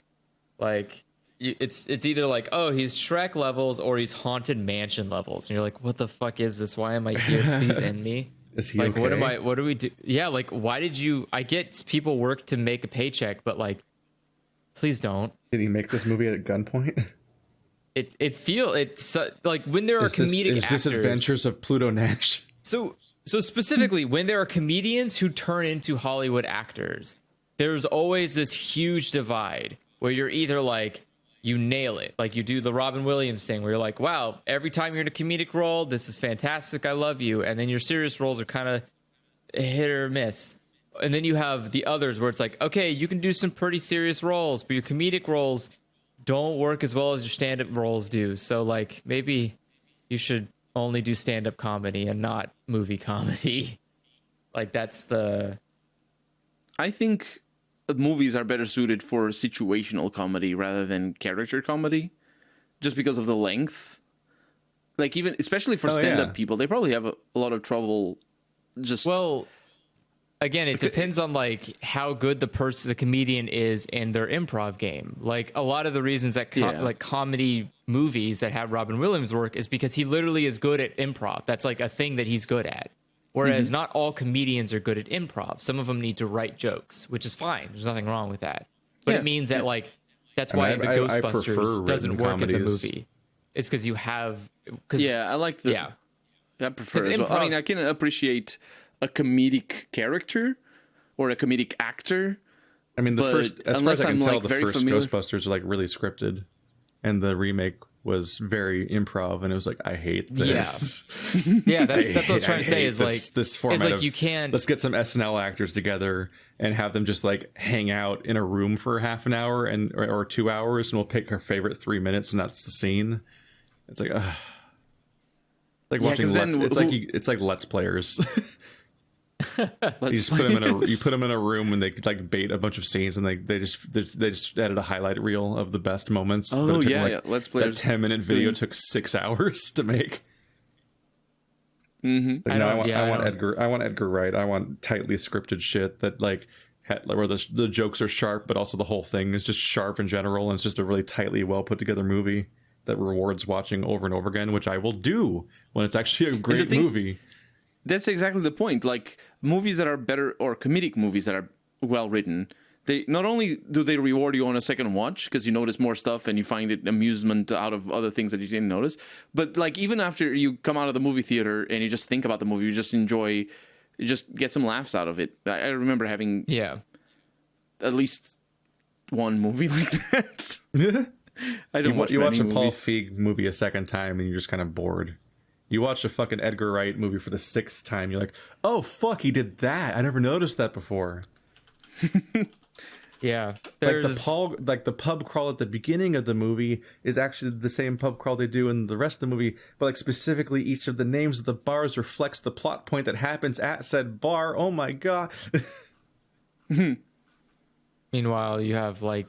Like, it's either like, oh, he's Shrek levels or he's Haunted Mansion levels. And you're like, what the fuck is this? Why am I here? Please end me. Is he like, okay? What do we do? Yeah, like, why did you... I get people work to make a paycheck, but like, please don't. Did he make this movie at gunpoint? It's like when there are comedic actors... Is this Adventures of Pluto Nash? So specifically, when there are comedians who turn into Hollywood actors, there's always this huge divide where you're either like, you nail it, like you do the Robin Williams thing where you're like, wow, every time you're in a comedic role, this is fantastic, I love you. And then your serious roles are kind of hit or miss. And then you have the others where it's like, okay, you can do some pretty serious roles, but your comedic roles don't work as well as your stand-up roles do. So like maybe you should only do stand-up comedy and not movie comedy. Like I think movies are better suited for situational comedy rather than character comedy, just because of the length. Like even especially for stand-up people, they probably have a lot of trouble again, it depends on like how good the comedian is in their improv game. Like a lot of the reasons that like comedy movies that have Robin Williams work is because he literally is good at improv. That's like a thing that he's good at. Whereas not all comedians are good at improv. Some of them need to write jokes, which is fine. There's nothing wrong with that. But it means that like that's why the Ghostbusters doesn't work as a movie. It's because you have I like the I prefer it as well. I mean, I can appreciate a comedic character or a comedic actor. I mean, as far as I can tell, the first Ghostbusters are like really scripted, and the remake was very improv, and it was like, I hate this. Yeah, that's what I was trying to say. Is like this format like of, you can't. Let's get some SNL actors together and have them just like hang out in a room for half an hour or 2 hours, and we'll pick our favorite 3 minutes, and that's the scene. It's like watching it's like Let's Players. You put them in a room and they like bait a bunch of scenes, and they just added a highlight reel of the best moments. Oh yeah, Let's Players. That 10-minute video took 6 hours to make. Mm-hmm. I want Edgar Wright. I want tightly scripted shit that like where the jokes are sharp, but also the whole thing is just sharp in general, and it's just a really tightly well put together movie that rewards watching over and over again, which I will do when it's actually a great movie. That's exactly the point. Like movies that are better, or comedic movies that are well written, they not only do they reward you on a second watch because you notice more stuff and you find it amusement out of other things that you didn't notice, but like even after you come out of the movie theater and you just think about the movie, you just enjoy, you just get some laughs out of it. I remember having at least one movie like that. I don't watch. You watch a movies. Paul Feig movie a second time and you're just kind of bored. You watch a fucking Edgar Wright movie for the 6th time, you're like, oh fuck, he did that. I never noticed that before. Yeah, like the pub crawl at the beginning of the movie is actually the same pub crawl they do in the rest of the movie, but like specifically each of the names of the bars reflects the plot point that happens at said bar. Oh my god. Meanwhile, you have like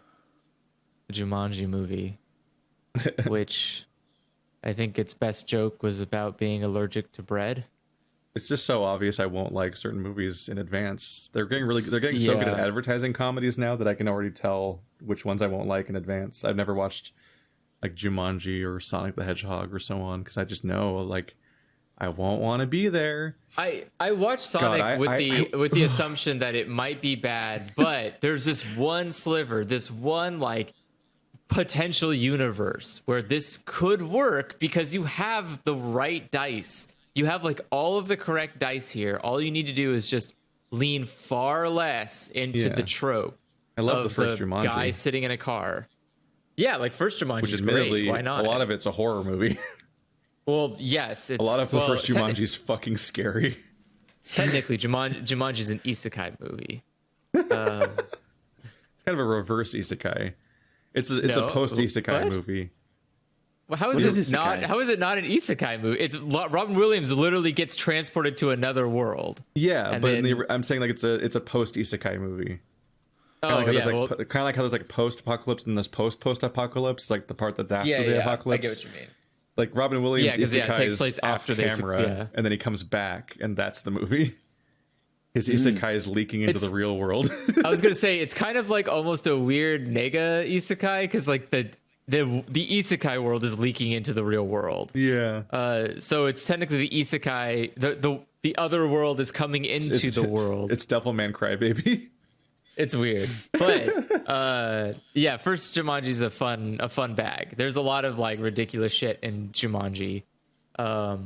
the Jumanji movie, which I think its best joke was about being allergic to bread. It's just so obvious I won't like certain movies in advance. They're getting so good at advertising comedies now that I can already tell which ones I won't like in advance. I've never watched like Jumanji or Sonic the Hedgehog or so on because I just know like I won't want to be there. I watched Sonic with the assumption that it might be bad, but there's this one sliver, this one like potential universe where this could work because you have the right dice. You have like all of the correct dice here. All you need to do is just lean far less into the trope. I love the first Jumanji. Guy sitting in a car. Yeah, like first Jumanji, which is great. Why not? A lot of it's a horror movie. Well, yes, it's a lot of the first Jumanji is fucking scary. Technically, Jumanji is an isekai movie. It's kind of a reverse isekai. It's a post isekai movie. Well, how is it not? How is it not an isekai movie? It's Robin Williams literally gets transported to another world. Yeah, but I'm saying like it's a post isekai movie. Oh, kind of like how there's like post apocalypse and there's post apocalypse, like the part that's after the apocalypse. I get what you mean. Like Robin Williams isekai it takes place is after off camera, and then he comes back, and that's the movie. His isekai is leaking into the real world. I was gonna say it's kind of like almost a weird nega isekai because like the isekai world is leaking into the real world. Yeah. So it's technically the isekai. The other world is coming into the world. It's Devilman Crybaby. It's weird, but first Jumanji's a fun bag. There's a lot of like ridiculous shit in Jumanji, but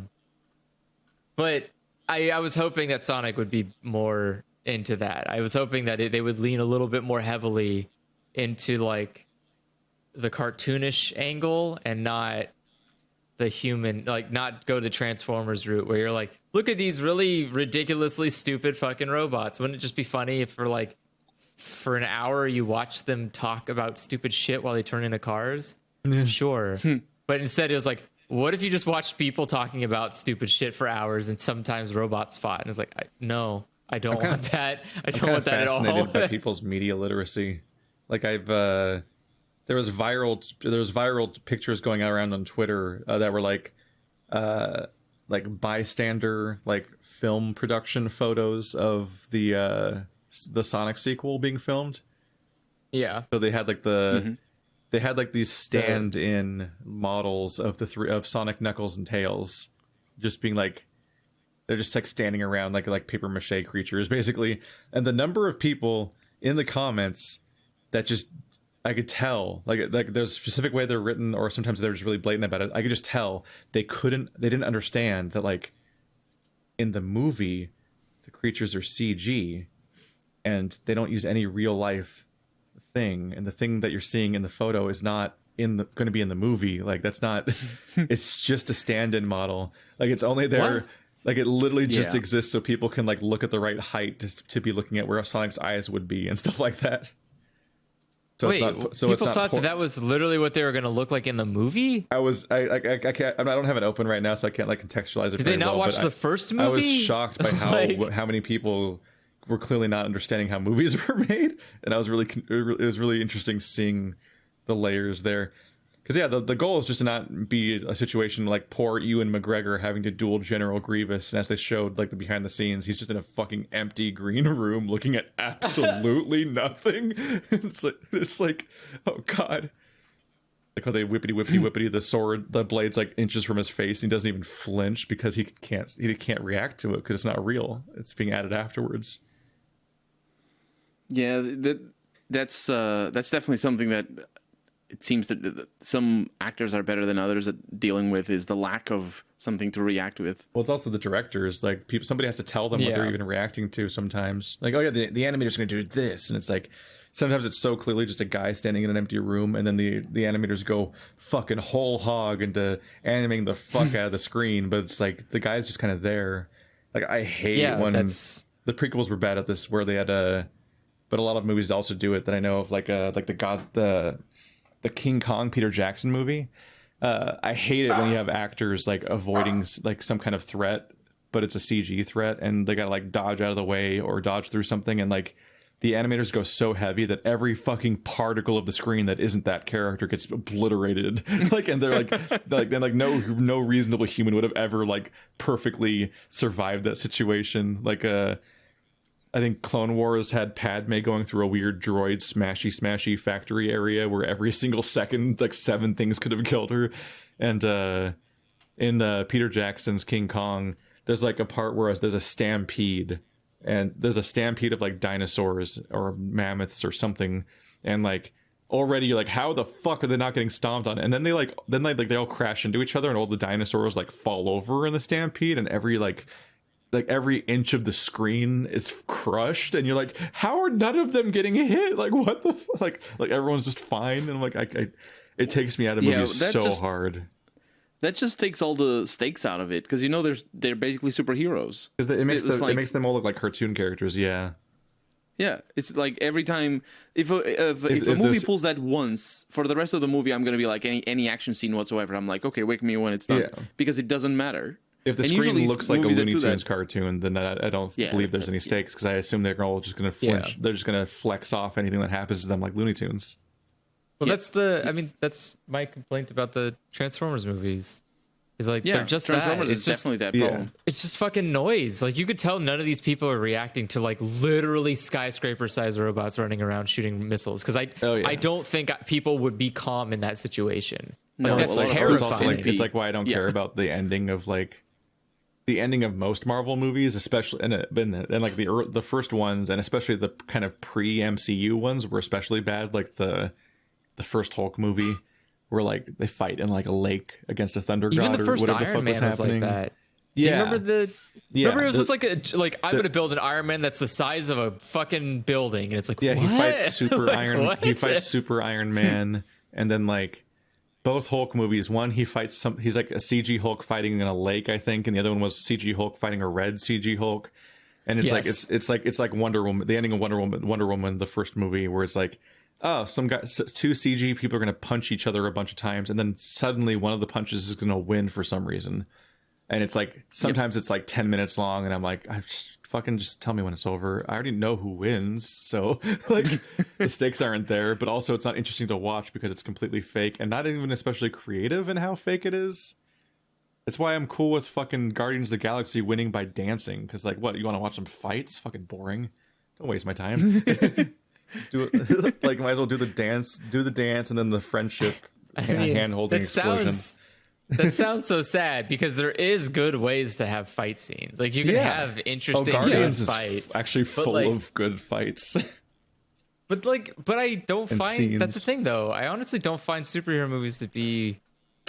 I was hoping that Sonic would be more into that. I was hoping that they would lean a little bit more heavily into like the cartoonish angle and not the human, like not go the Transformers route where you're like, look at these really ridiculously stupid fucking robots. Wouldn't it just be funny if for an hour you watch them talk about stupid shit while they turn into cars? Sure. But instead it was like, what if you just watched people talking about stupid shit for hours and sometimes robots fought? And it's like, no, I don't want that. I don't want that at all. I'm fascinated by people's media literacy. Like there was viral pictures going around on Twitter that were like bystander like film production photos of the Sonic sequel being filmed. Yeah. So they had like they had like these stand-in models of of Sonic, Knuckles, and Tails, just being like they're just like standing around like paper mache creatures basically. And the number of people in the comments that just I could tell like there's a specific way they're written, or sometimes they're just really blatant about it. I could just tell they didn't understand that like in the movie the creatures are CG. And they don't use any real life thing, and the thing that you're seeing in the photo is not going to be in the movie. Like that's not. It's just a stand-in model. Like it's only there. What? Like it literally just exists so people can like look at the right height to be looking at where Sonic's eyes would be and stuff like that. So wait, it's not. So people it's not thought that was literally what they were going to look like in the movie. I can't. I don't have it open right now, so I can't like contextualize it. Did they not watch the first movie? I was shocked by how many people were clearly not understanding how movies were made, and it was really interesting seeing the layers there. Because yeah, the goal is just to not be a situation like poor Ewan McGregor having to duel General Grievous, and as they showed like the behind the scenes, he's just in a fucking empty green room looking at absolutely nothing. It's like, oh god, like how they whippity, the blade's like inches from his face, and he doesn't even flinch because he can't react to it because it's not real. It's being added afterwards. Yeah, that's definitely something that it seems that some actors are better than others at dealing with, is the lack of something to react with. Well, it's also the directors. Like somebody has to tell them what they're even reacting to sometimes. Like, oh yeah, the animator's going to do this, and it's like sometimes it's so clearly just a guy standing in an empty room, and then the animators go fucking whole hog into animating the fuck out of the screen, but it's like the guy's just kind of there. Like I hate when the prequels were bad at this, where they had but a lot of movies also do it that I know of, like the King Kong Peter Jackson movie. I hate it when you have actors like avoiding like some kind of threat, but it's a CG threat, and they gotta like dodge out of the way or dodge through something, and like the animators go so heavy that every fucking particle of the screen that isn't that character gets obliterated. Like, and they're like no reasonable human would have ever like perfectly survived that situation. Like I think Clone Wars had Padme going through a weird droid smashy factory area where every single second, like 7 things could have killed her. And in Peter Jackson's King Kong, there's like a part where there's a stampede, and there's a stampede of like dinosaurs or mammoths or something. And like already you're like, how the fuck are they not getting stomped on? And then they all crash into each other, and all the dinosaurs like fall over in the stampede, and every inch of the screen is crushed, and you're like, how are none of them getting hit? Like, what the fuck? Like everyone's just fine, and I'm like, it takes me out of movies hard. That just takes all the stakes out of it, because they're basically superheroes. Because it makes them all look like cartoon characters. Yeah, it's like every time if a movie pulls that once, for the rest of the movie, I'm gonna be like, any action scene whatsoever, I'm like, okay, wake me when it's done, because it doesn't matter. If the screen looks like a Looney Tunes cartoon, then I don't believe there's any stakes, because I assume they're all just going to flinch. Yeah. They're just going to flex off anything that happens to them like Looney Tunes. Well, that's my complaint about the Transformers movies. Is like they're just Transformers that. It's definitely that problem. It's just fucking noise. Like you could tell none of these people are reacting to like literally skyscraper-sized robots running around shooting missiles. Because I don't think people would be calm in that situation. Like, that's terrifying. It's also it's like why I don't care about the ending of most Marvel movies, especially and like the first ones, and especially the kind of pre-MCU ones were especially bad. Like the first Hulk movie, where like they fight in like a lake against a thunder god, or whatever the fuck was happening. Like that. Yeah, you remember remember it was just like I'm gonna build an Iron Man that's the size of a fucking building, and it's like what? He fights Super like, Iron. What? He fights Super Iron Man, and then like. Both Hulk movies, one he's like a CG Hulk fighting in a lake, I think, and the other one was CG Hulk fighting a red CG Hulk, and it's it's like Wonder Woman, the ending of Wonder Woman, the first movie, where it's like, oh, two CG people are gonna punch each other a bunch of times, and then suddenly one of the punches is gonna win for some reason, and it's like sometimes it's like 10 minutes long, and I'm like, just tell me when it's over. I already know who wins, so like the stakes aren't there, but also it's not interesting to watch because it's completely fake and not even especially creative in how fake it is. It's why I'm cool with fucking Guardians of the Galaxy winning by dancing, because like, what, you want to watch them fight? It's fucking boring. Don't waste my time. Just do it. Like, might as well do the dance, and then the friendship hand holding explosion. That sounds so sad, because there is good ways to have fight scenes. Like you can have interesting Guardians fights. Is actually full of good fights. But I don't find scenes. That's the thing though. I honestly don't find superhero movies to be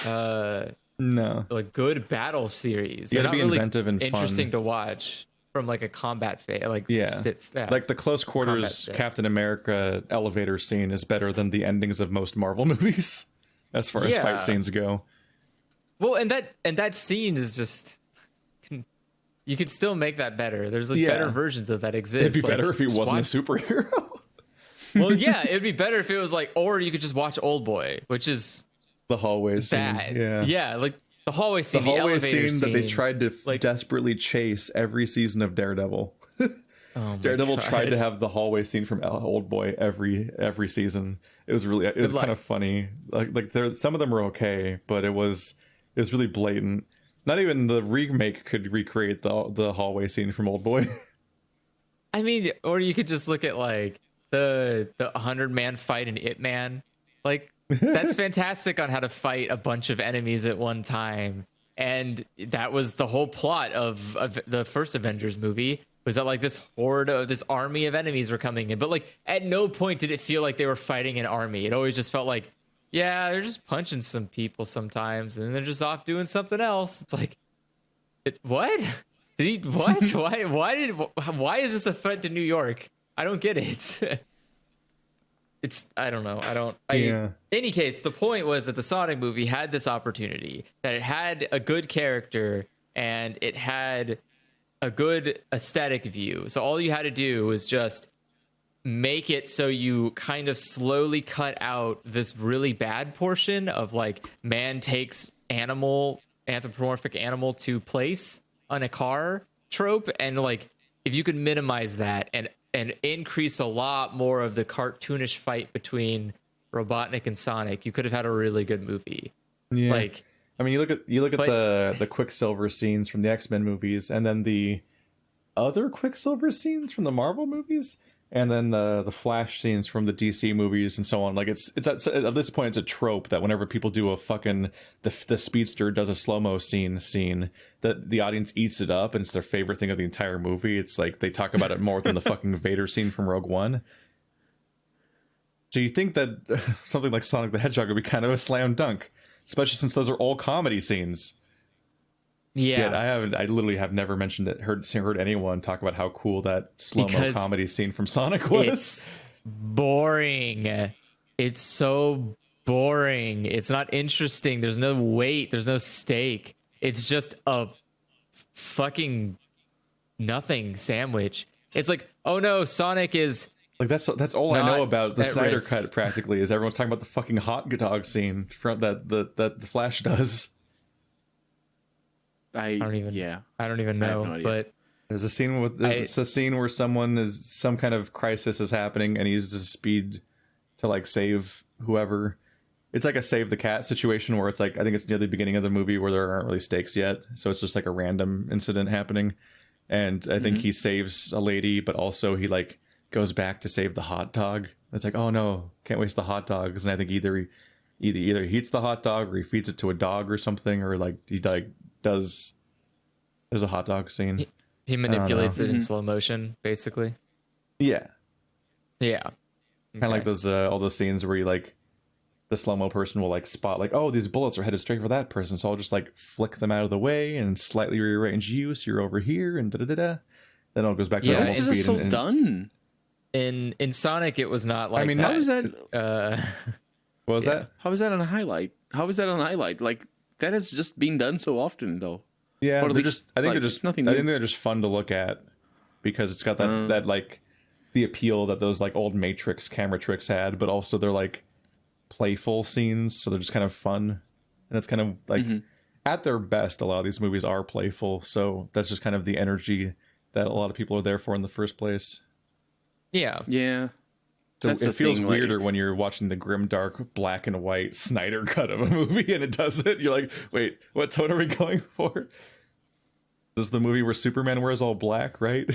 like good battle series. You They're gotta be not inventive really and interesting fun to watch from like a combat phase. Like like the close quarters Captain America elevator scene is better than the endings of most Marvel movies as far as fight scenes go. Well, and that scene is just, you could still make that better. There's like better versions of that exist. It'd be better if he wasn't a superhero. Well, yeah, it'd be better if it was like, or you could just watch Old Boy, which is the hallway scene. bad. Yeah, like the hallway scene, the hallway elevator scene that they tried to like, desperately chase every season of Daredevil. Daredevil tried to have the hallway scene from Old Boy every season. It was kind of funny. Like there, some of them were okay, but it was really blatant. Not even the remake could recreate the hallway scene from Old Boy. I mean, or you could just look at like the 100-man fight in Ip Man. Like that's fantastic on how to fight a bunch of enemies at one time. And that was the whole plot of the first Avengers movie, was that like this horde of this army of enemies were coming in. But like at no point did it feel like they were fighting an army. It always just felt like, yeah, they're just punching some people sometimes and then they're just off doing something else. It's like, what? Did he, what? Why is this a threat to New York? I don't get it. I don't know. In any case, the point was that the Sonic movie had this opportunity, that it had a good character and it had a good aesthetic view. So all you had to do was just make it so you kind of slowly cut out this really bad portion of like man takes anthropomorphic animal to place on a car trope, and like if you could minimize that and increase a lot more of the cartoonish fight between Robotnik and Sonic, you could have had a really good movie. Yeah. Like, I mean, you look at the Quicksilver scenes from the X-Men movies, and then the other Quicksilver scenes from the Marvel movies, and then the Flash scenes from the DC movies, and so on. Like it's at this point, it's a trope that whenever people do a fucking the speedster does a slow-mo scene, that the audience eats it up, and it's their favorite thing of the entire movie. It's like they talk about it more than the fucking Vader scene from Rogue One. So you think that something like Sonic the Hedgehog would be kind of a slam dunk, especially since those are all comedy scenes. Yeah, Yet I literally have never heard anyone talk about how cool that slow-mo comedy scene from Sonic was. It's boring. It's so boring. It's not interesting. There's no weight. There's no stake. It's just a fucking nothing sandwich. It's like, oh no, Sonic is like that's all I know about the Snyder Cut. Practically, is everyone's talking about the fucking hot dog scene from that the Flash does. I don't even know. No, but there's a scene where some kind of crisis is happening, and he uses speed to like save whoever. It's like a save the cat situation where it's like, I think it's near the beginning of the movie where there aren't really stakes yet, so it's just like a random incident happening, and I think he saves a lady, but also he like goes back to save the hot dog. It's like, oh no, can't waste the hot dogs, and I think either he eats the hot dog or he feeds it to a dog or something, or like he like there's a hot dog scene. He manipulates it in slow motion, basically. Yeah. Okay. Kind of like those all those scenes where you like the slow-mo person will like spot like, oh, these bullets are headed straight for that person, so I'll just like flick them out of the way and slightly rearrange you so you're over here and da-da-da-da. Then it goes back to normal speed. It's so done. In Sonic, it was not like. I mean, that. How is that? What was that? How is that on a highlight? Like that has just been done so often, though. Yeah, I think they're just fun to look at because it's got that like the appeal that those like old Matrix camera tricks had, but also they're like playful scenes, so they're just kind of fun, and it's kind of like at their best, a lot of these movies are playful, so that's just kind of the energy that a lot of people are there for in the first place. Yeah. So it feels weirder when you're watching the grim, dark, black and white Snyder cut of a movie and it does it. You're like, wait, what tone are we going for? This is the movie where Superman wears all black, right?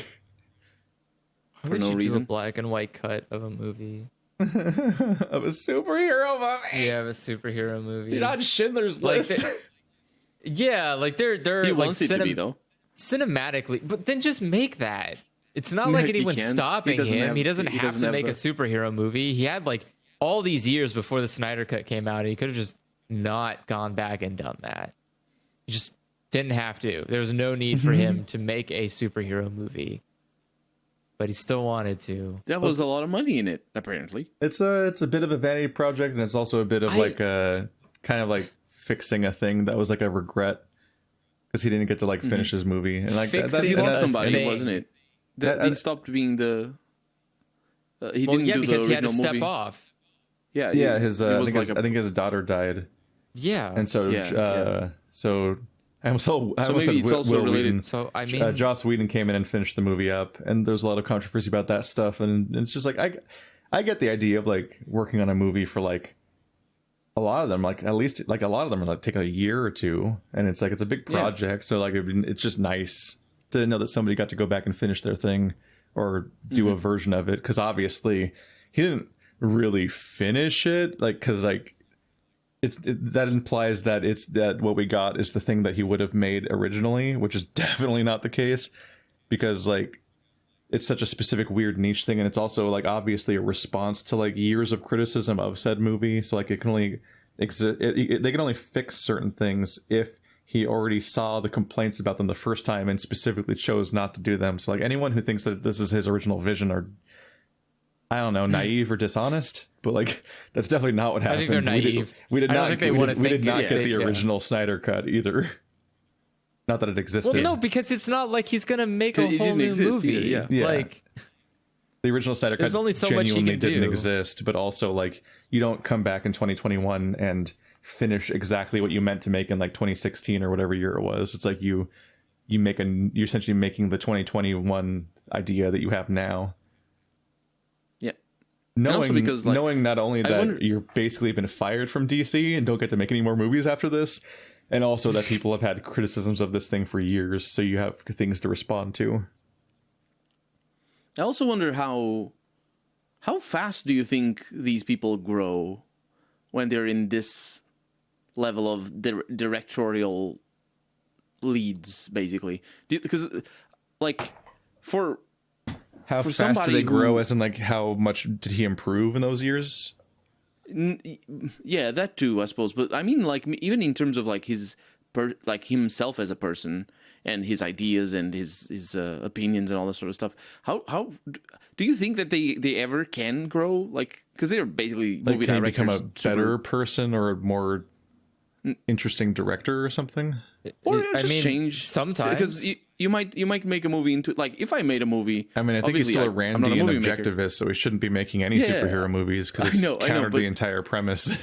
For no reason. Do a black and white cut of a movie. Of a superhero movie. Yeah, of a superhero movie. You're on Schindler's List. Yeah, like they're he like wants it to be, though. Cinematically, but then just make that. It's not like anyone's stopping him. He doesn't have to make a superhero movie. He had like all these years before the Snyder Cut came out. And he could have just not gone back and done that. He just didn't have to. There was no need for him to make a superhero movie. But he still wanted to. That was a lot of money in it, apparently. It's a bit of a vanity project, and it's also a bit of like a kind of like fixing a thing that was like a regret because he didn't get to like finish his movie. And like he lost somebody, wasn't it? That he stopped being the He didn't do because the he had to original step movie. off. Yeah, Yeah, I I think his daughter died, Yeah, and so so I almost said maybe it's also Will related. Wheaton. so I mean, Joss Whedon came in and finished the movie up, and there's a lot of controversy about that stuff, and it's just like I get the idea of like working on a movie for like a lot of them, like at least like a lot of them are like take a year or two, and it's like it's a big project, so like it's just nice to know that somebody got to go back and finish their thing or do a version of it, because obviously he didn't really finish it, like because like that implies that it's that what we got is the thing that he would have made originally, which is definitely not the case, because like it's such a specific weird niche thing, and it's also like obviously a response to like years of criticism of said movie, so like it can only they can only fix certain things if he already saw the complaints about them the first time and specifically chose not to do them. So like anyone who thinks that this is his original vision are, I don't know, naive or dishonest, but like that's definitely not what happened. I think they're naive. We did not get the yeah. original Snyder cut either. Not that it existed. well, no, because it's not like he's gonna make a It whole didn't new exist movie. either, yeah. Like the original Snyder cut There's only so much he genuinely can didn't do. exist, but also like you don't come back in 2021 and finish exactly what you meant to make in like 2016 or whatever year it was. It's like you're essentially making the 2021 idea that you have now. Yeah. Knowing not only that you're basically been fired from DC and don't get to make any more movies after this, and also that people have had criticisms of this thing for years, so you have things to respond to. I also wonder how fast do you think these people grow when they're in this level of directorial leads, basically? Because like how fast do they grow, as in like how much did he improve in those years? Yeah, that too, I suppose. But I mean, like even in terms of like like himself as a person and his ideas and his opinions and all that sort of stuff. How do you think that they ever can grow? Like, because they're basically like movie can he directors. become a better person or a more interesting director or something? Or just change sometimes, because you might make a movie into, like, if I made a movie. I mean, I think he's still a randy and objectivist, so he shouldn't be making any superhero movies because it's countered the entire premise.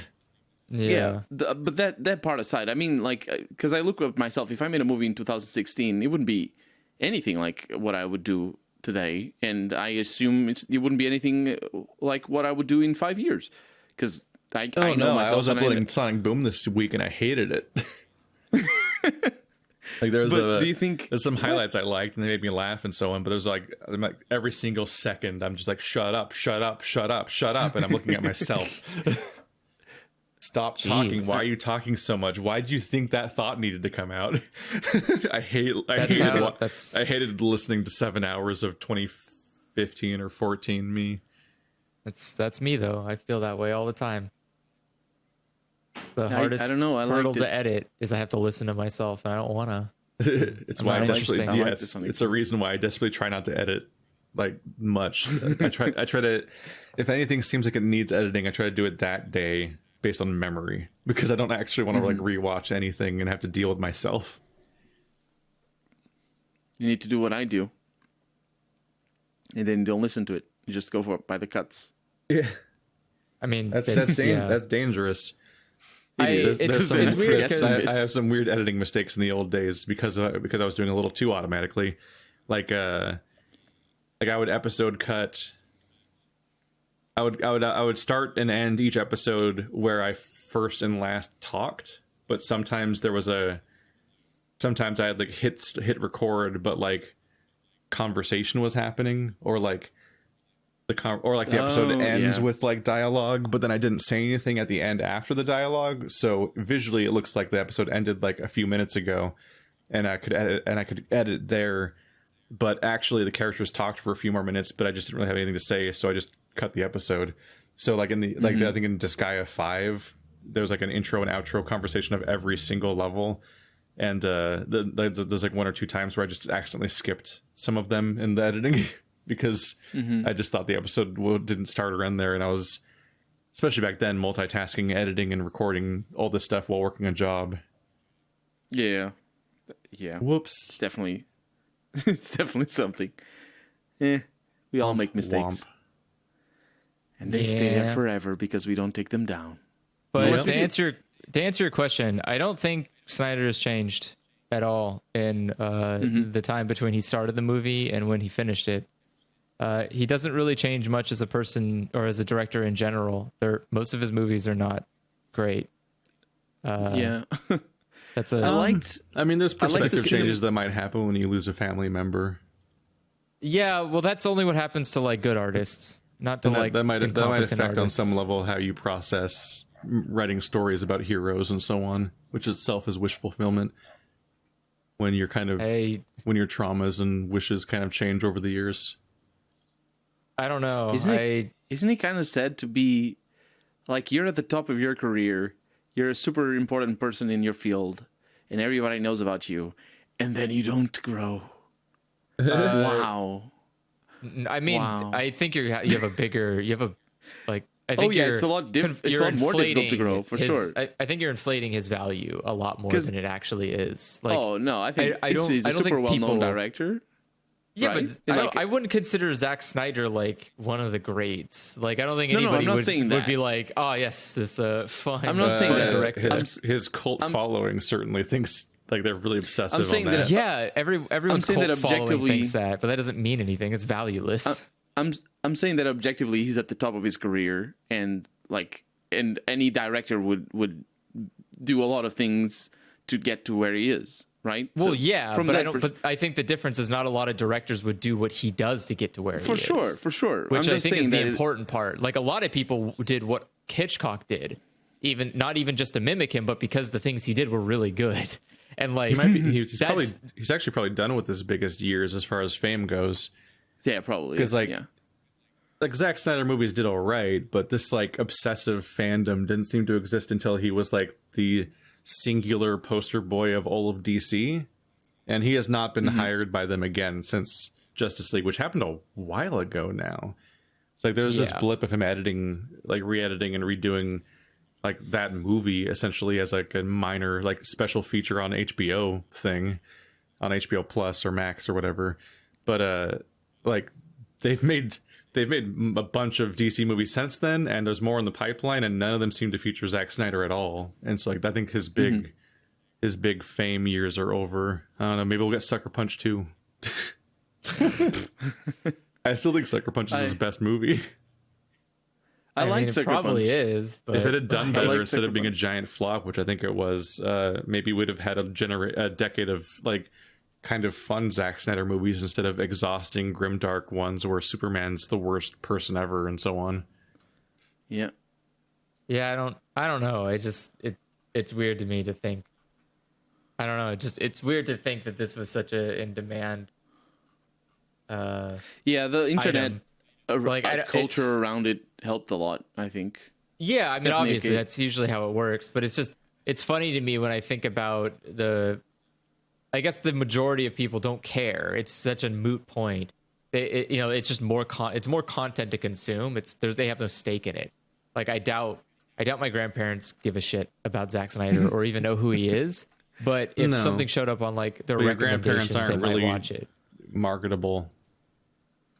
Yeah. But that part aside, I mean, like, because I look at myself, if I made a movie in 2016, it wouldn't be anything like what I would do today, and I assume it wouldn't be anything like what I would do in 5 years, because I know myself. I was uploading Sonic Boom this week and I hated it. Like do you think there's some highlights I liked and they made me laugh and so on, but there's like every single second I'm just like shut up, and I'm looking at myself. Stop talking. Why are you talking so much? Why did you think that thought needed to come out? I hated listening to 7 hours of 2015 or 14 me. That's me though. I feel that way all the time. It's the hardest I don't know. hurdle to edit is I have to listen to myself, and I don't want to. It's why I desperately. It's a reason why I desperately try not to edit like much. I try to. If anything seems like it needs editing, I try to do it that day based on memory, because I don't actually want to like rewatch anything and have to deal with myself. You need to do what I do, and then don't listen to it. You just go for it by the cuts. Yeah, I mean that's dangerous. It's weird because I have some weird editing mistakes in the old days because I was doing a little too automatically. Like I would episode cut. I would start and end each episode where I first and last talked, but sometimes I had like hit record, but like conversation was happening, or like the episode ends with like dialogue, but then I didn't say anything at the end after the dialogue, so visually it looks like the episode ended like a few minutes ago, and I could edit there, but actually the characters talked for a few more minutes, but I just didn't really have anything to say, so I just cut the episode. So like I think in Disgaea 5 there's like an intro and outro conversation of every single level, and there's like one or two times where I just accidentally skipped some of them in the editing because I just thought the episode didn't start or end there, and I was, especially back then, multitasking, editing and recording all this stuff while working a job. Yeah. Whoops. It's definitely something. We all make mistakes. Womp. And they stay there forever because we don't take them down. But to answer your question, I don't think Snyder has changed at all in the time between he started the movie and when he finished it. He doesn't really change much as a person or as a director in general. Most of his movies are not great. That's there's perspective changes that might happen when you lose a family member. Yeah, well, that's only what happens to like good artists. Not to that might affect artists. On some level how you process writing stories about heroes and so on, which itself is wish fulfillment. When you're when your traumas and wishes kind of change over the years. I don't know. Isn't it kind of sad to be like you're at the top of your career, you're a super important person in your field, and everybody knows about you, and then you don't grow. Wow. I mean, wow. I think it's a lot more difficult to grow for sure. I think you're inflating his value a lot more than it actually is. Like, I think he's a super well-known director. Yeah, right? but I wouldn't consider Zack Snyder like one of the greats. Like, I don't think anybody would be like, oh yes, this fun. I'm not saying that director. His cult following certainly thinks. Like they're really obsessive on that. Everyone's cult following thinks that, but that doesn't mean anything. It's valueless. I'm saying that objectively, he's at the top of his career, and any director would do a lot of things to get to where he is, right? Well, but I think the difference is not a lot of directors would do what he does to get to where he is. For sure. Which I think is the important part. Like a lot of people did what Hitchcock did, not even just to mimic him, but because the things he did were really good. And like he's actually probably done with his biggest years as far as fame goes. Yeah, probably. Because like Zack Snyder movies did all right, but this like obsessive fandom didn't seem to exist until he was like the singular poster boy of all of DC, and he has not been hired by them again since Justice League, which happened a while ago now. So like there's this blip of him re-editing and redoing like that movie essentially as like a minor like special feature on HBO thing on HBO Plus or Max or whatever. But like they've made a bunch of DC movies since then, and there's more in the pipeline, and none of them seem to feature Zack Snyder at all. And so like I think his big fame years are over. I don't know, maybe we'll get Sucker Punch 2. I still think Sucker Punch is his best movie. I like Sucker Punch. It probably is, but if it had done better instead of being a giant flop, which I think it was, maybe we'd have had a decade of like kind of fun Zack Snyder movies instead of exhausting grimdark ones where Superman's the worst person ever and so on. Yeah. Yeah, I don't know. It's weird to me to think. I don't know. It's weird to think that this was such a in demand. The internet. Culture around it helped a lot, I think. Yeah, I mean, obviously that's usually how it works, but it's funny to me when I think about I guess the majority of people don't care. It's such a moot point. It's just more it's more content to consume. They have no stake in it. Like I doubt my grandparents give a shit about Zack Snyder or even know who he is. But if something showed up on like their recommendations, they might watch it. Marketable.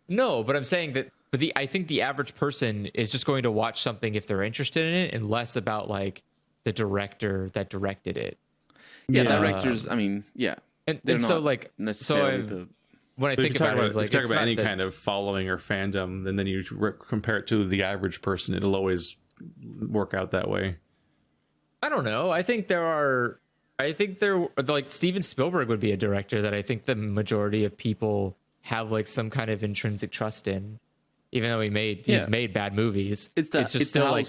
No, but I'm saying that. But I think the average person is just going to watch something if they're interested in it, and less about like the director that directed it. Yeah, directors. I mean, yeah, and so like necessarily when I think about it, if you talk about any kind of following or fandom, and then you compare it to the average person, it'll always work out that way. I don't know. I think like Steven Spielberg would be a director that I think the majority of people have like some kind of intrinsic trust in. Even though he's made bad movies, it's just still like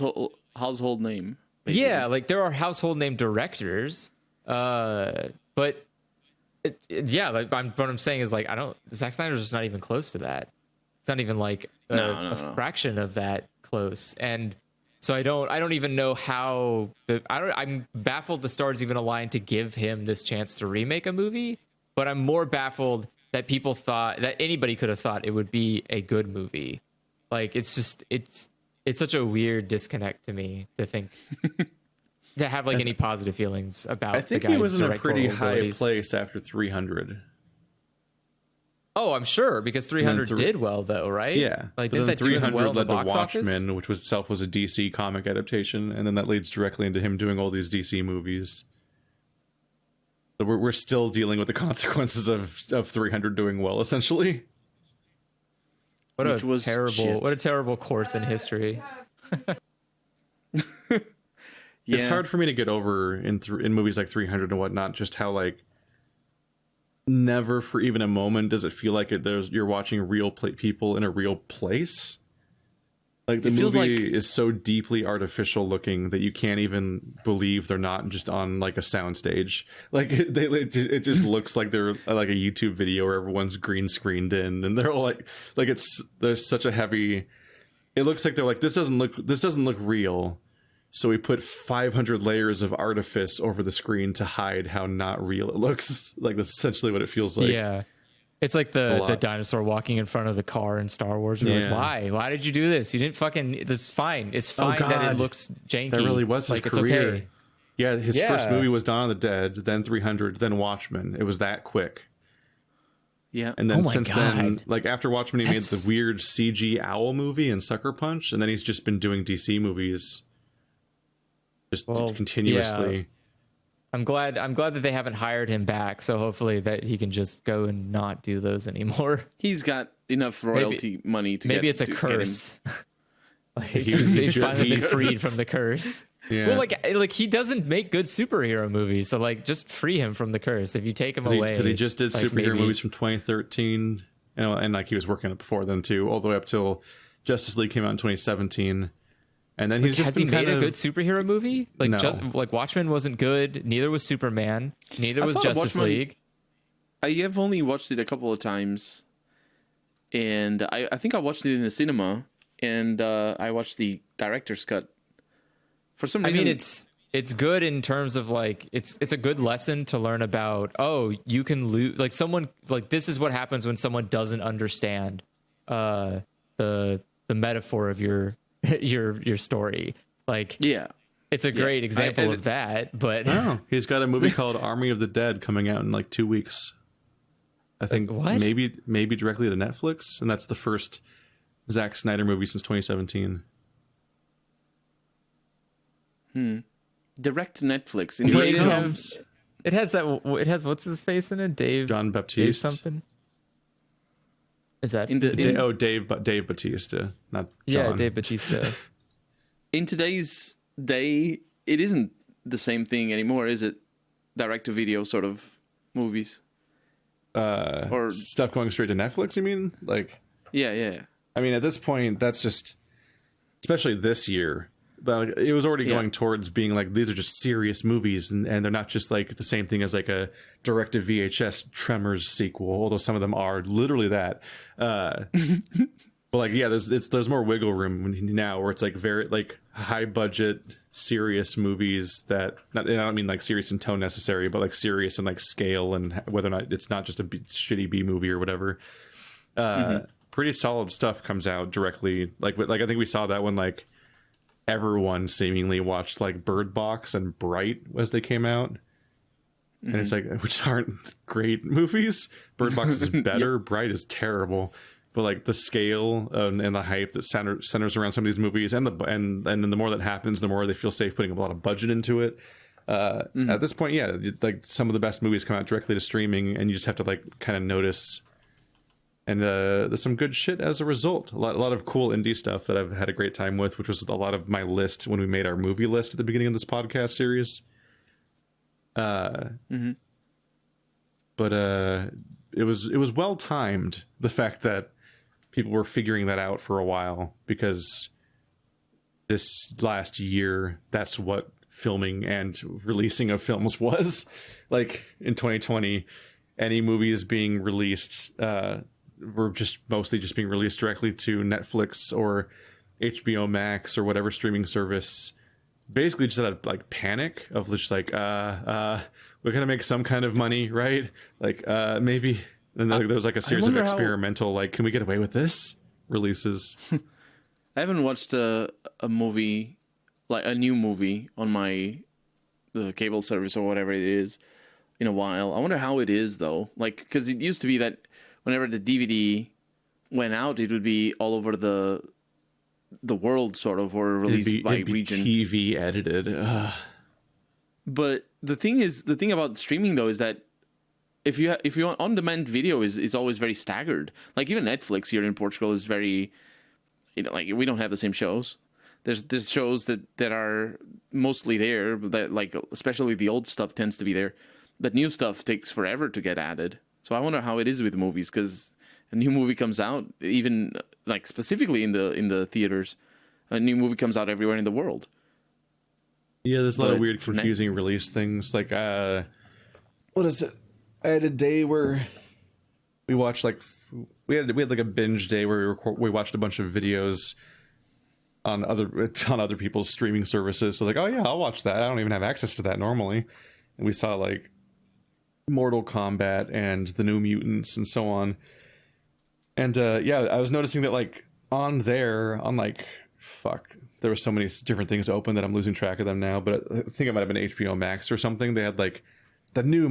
household name. Basically. Yeah, like there are household name directors, but what I'm saying is like Zack Snyder's just not even close to that. It's not even like a fraction of that close, and so I don't even know how I'm baffled the stars even aligned to give him this chance to remake a movie, but I'm more baffled that people thought that anybody could have thought it would be a good movie. Like it's such a weird disconnect to me to think to have like any positive feelings about. I think he was in a pretty high place after 300. Oh, I'm sure, because 300 did well, though, right? Yeah. Like, but did then that 300 well led in the to box Watchmen, office? which itself was a DC comic adaptation, and then that leads directly into him doing all these DC movies. So we're still dealing with the consequences of 300 doing well, essentially. What a terrible course in history. It's hard for me to get over in movies like 300 and whatnot, just how like never for even a moment does it feel like you're watching real people in a real place. Like the movie is so deeply artificial looking that you can't even believe they're not just on like a soundstage. Like it just looks like they're like a YouTube video where everyone's green screened in, and they're all like there's such a heavy. It looks like they're like this doesn't look real. So we put 500 layers of artifice over the screen to hide how not real it looks. Like that's essentially what it feels like. Yeah. It's like the dinosaur walking in front of the car in Star Wars. You're like, why? Why did you do this? You didn't fucking... This is fine. It's fine that it looks janky. That really was his career. It's okay. Yeah, his first movie was Dawn of the Dead, then 300, then Watchmen. It was that quick. Yeah. And then then, like after Watchmen, he made the weird CG owl movie and Sucker Punch, and then he's just been doing DC movies continuously. Yeah. I'm glad that they haven't hired him back, so hopefully that he can just go and not do those anymore. He's got enough royalty money to maybe it's a curse. Like, he's finally been freed from the curse. Yeah. Well, like he doesn't make good superhero movies, so like just free him from the curse. If you take him away, because he just did superhero movies from 2013, and like he was working on it before then too, all the way up till Justice League came out in 2017. And then has he made a good superhero movie? Like like Watchmen wasn't good. Neither was Superman. Neither was Justice League. I have only watched it a couple of times, and I think I watched it in the cinema, and I watched the director's cut. For some reason, I mean, it's good in terms of like it's a good lesson to learn about. Oh, you can lose. Like someone like this is what happens when someone doesn't understand the metaphor of your story. Like, yeah, it's a great example of that. But he's got a movie called Army of the Dead coming out in like 2 weeks. I think maybe directly to Netflix, and that's the first Zack Snyder movie since 2017. Direct to Netflix. It has what's his face in it? John Baptiste. Dave something. Is that Dave Bautista, not John. Yeah, Dave Bautista. In today's day, it isn't the same thing anymore, is it? Direct to video sort of movies, or stuff going straight to Netflix. You mean like? Yeah. I mean, at this point, that's just, especially this year. But it was already going towards being like, these are just serious movies, and they're not just like the same thing as like a directed VHS Tremors sequel, although some of them are literally that. But like, yeah, there's more wiggle room now where it's like very like high budget, serious movies that, I don't mean like serious in tone necessary, but like serious in like scale and whether or not it's not just a shitty B movie or whatever. Pretty solid stuff comes out directly. Like I think we saw that when like everyone seemingly watched like Bird Box and Bright as they came out, and it's like, which aren't great movies. Bird Box is better. Bright is terrible, but like the scale and the hype that centers around some of these movies, and then the more that happens, the more they feel safe putting a lot of budget into it. At this point, like some of the best movies come out directly to streaming, and you just have to like kind of notice. And there's some good shit as a result. A lot of cool indie stuff that I've had a great time with, which was a lot of my list when we made our movie list at the beginning of this podcast series. But it was well timed, the fact that people were figuring that out for a while, because this last year, that's what filming and releasing of films was. Like in 2020, any movies being released were just mostly just being released directly to Netflix or HBO Max or whatever streaming service. Basically just out of like panic of just like we're gonna make some kind of money, right? Like maybe. And there was like a series of experimental like, can we get away with this releases? I haven't watched a movie, like a new movie on the cable service or whatever it is, in a while. I wonder how it is though, like, because it used to be that whenever the DVD went out, it would be all over the world, sort of, or released by region. TV edited. Ugh. But the thing about streaming though is that if you want on-demand video is always very staggered. Like even Netflix here in Portugal is very, like we don't have the same shows. There's shows that are mostly there, that like especially the old stuff tends to be there, but new stuff takes forever to get added. So I wonder how it is with movies, because a new movie comes out, even like specifically in the theaters, a new movie comes out everywhere in the world. Yeah, there's a lot of weird, confusing release things. Like, what is it? I had a day where we watched we had like a binge day where we watched a bunch of videos on other people's streaming services. So like, oh yeah, I'll watch that. I don't even have access to that normally. And we saw like Mortal Kombat and the New Mutants and so on. And yeah, I was noticing that like there were so many different things open that I'm losing track of them now. But I think it might have been HBO Max or something. They had like the new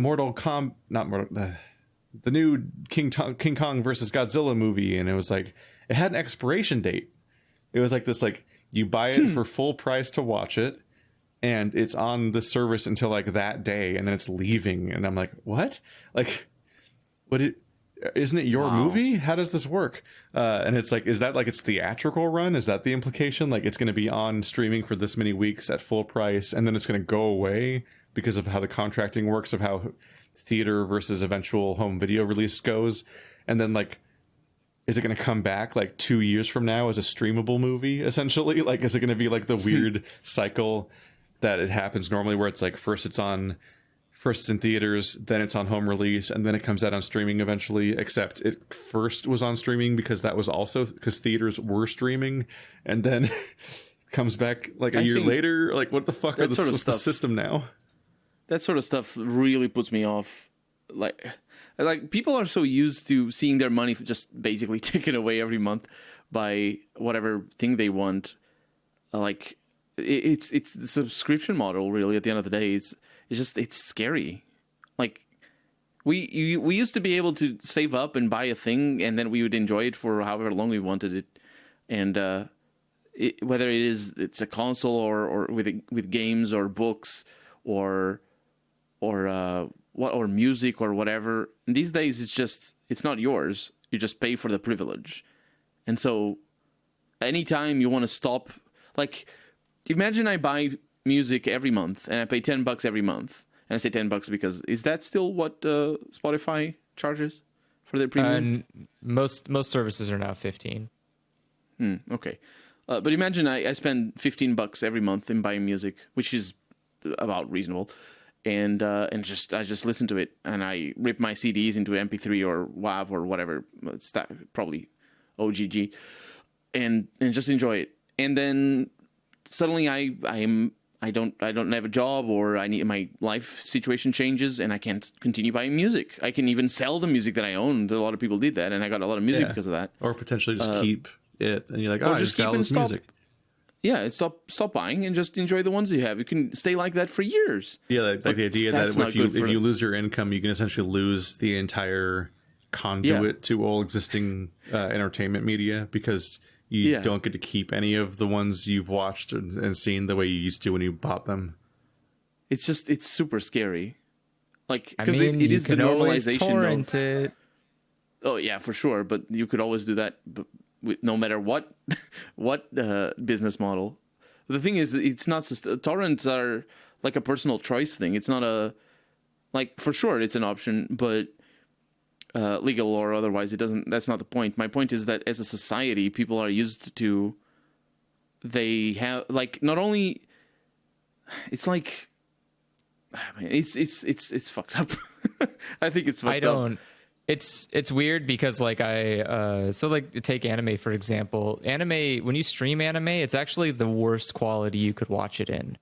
the new King Kong versus Godzilla movie, and it was like it had an expiration date. It was like this, like you buy it for full price to watch it, and it's on the service until like that day, and then it's leaving. And I'm like, what? Like, isn't it your movie? How does this work? And it's like, is that like its theatrical run? Is that the implication? Like it's going to be on streaming for this many weeks at full price, and then it's going to go away because of how the contracting works, of how theater versus eventual home video release goes. And then like, is it going to come back like 2 years from now as a streamable movie, essentially? Like, is it going to be like the weird cycle that it happens normally, where it's like first it's in theaters, then it's on home release, and then it comes out on streaming eventually, except it first was on streaming because theaters were streaming, and then comes back like a year later? Like, what the fuck what's the system now? That sort of stuff really puts me off. Like people are so used to seeing their money just basically taken away every month by whatever thing they want. Like it's the subscription model, really. At the end of the day, it's scary. Like we used to be able to save up and buy a thing, and then we would enjoy it for however long we wanted it. And whether it's a console or with games or books or music or whatever. And these days it's not yours. You just pay for the privilege. And so anytime you want to stop, like imagine I buy music every month and I pay $10 every month. And I say $10 because is that still what Spotify charges for their premium? Most services are now 15. Okay. But imagine I spend $15 every month in buying music, which is about reasonable. And I just listen to it, and I rip my CDs into MP3 or WAV or whatever, probably OGG, and just enjoy it. And then suddenly I don't have a job, or my life situation changes, and I can't continue buying music. I can even sell the music that I owned. A lot of people did that, and I got a lot of music because of that. Or potentially just keep it, and you're like, I just got all this music. Yeah, stop buying and just enjoy the ones you have. You can stay like that for years. Yeah, like the idea that if you lose your income, you can essentially lose the entire conduit to all existing entertainment media, because you don't get to keep any of the ones you've watched and seen the way you used to when you bought them. It's super scary. Like, because it is the normalization. Torrent it. Oh yeah, for sure. But you could always do that. But no matter what business model. The thing is, it's not torrents are like a personal choice thing. It's not for sure it's an option, but legal or otherwise it doesn't. That's not the point. My point is that as a society, people are used to. They have not only. It's like. I mean, it's fucked up. I think it's fucked up. It's weird because take anime for example. Anime, when you stream anime, it's actually the worst quality you could watch it in.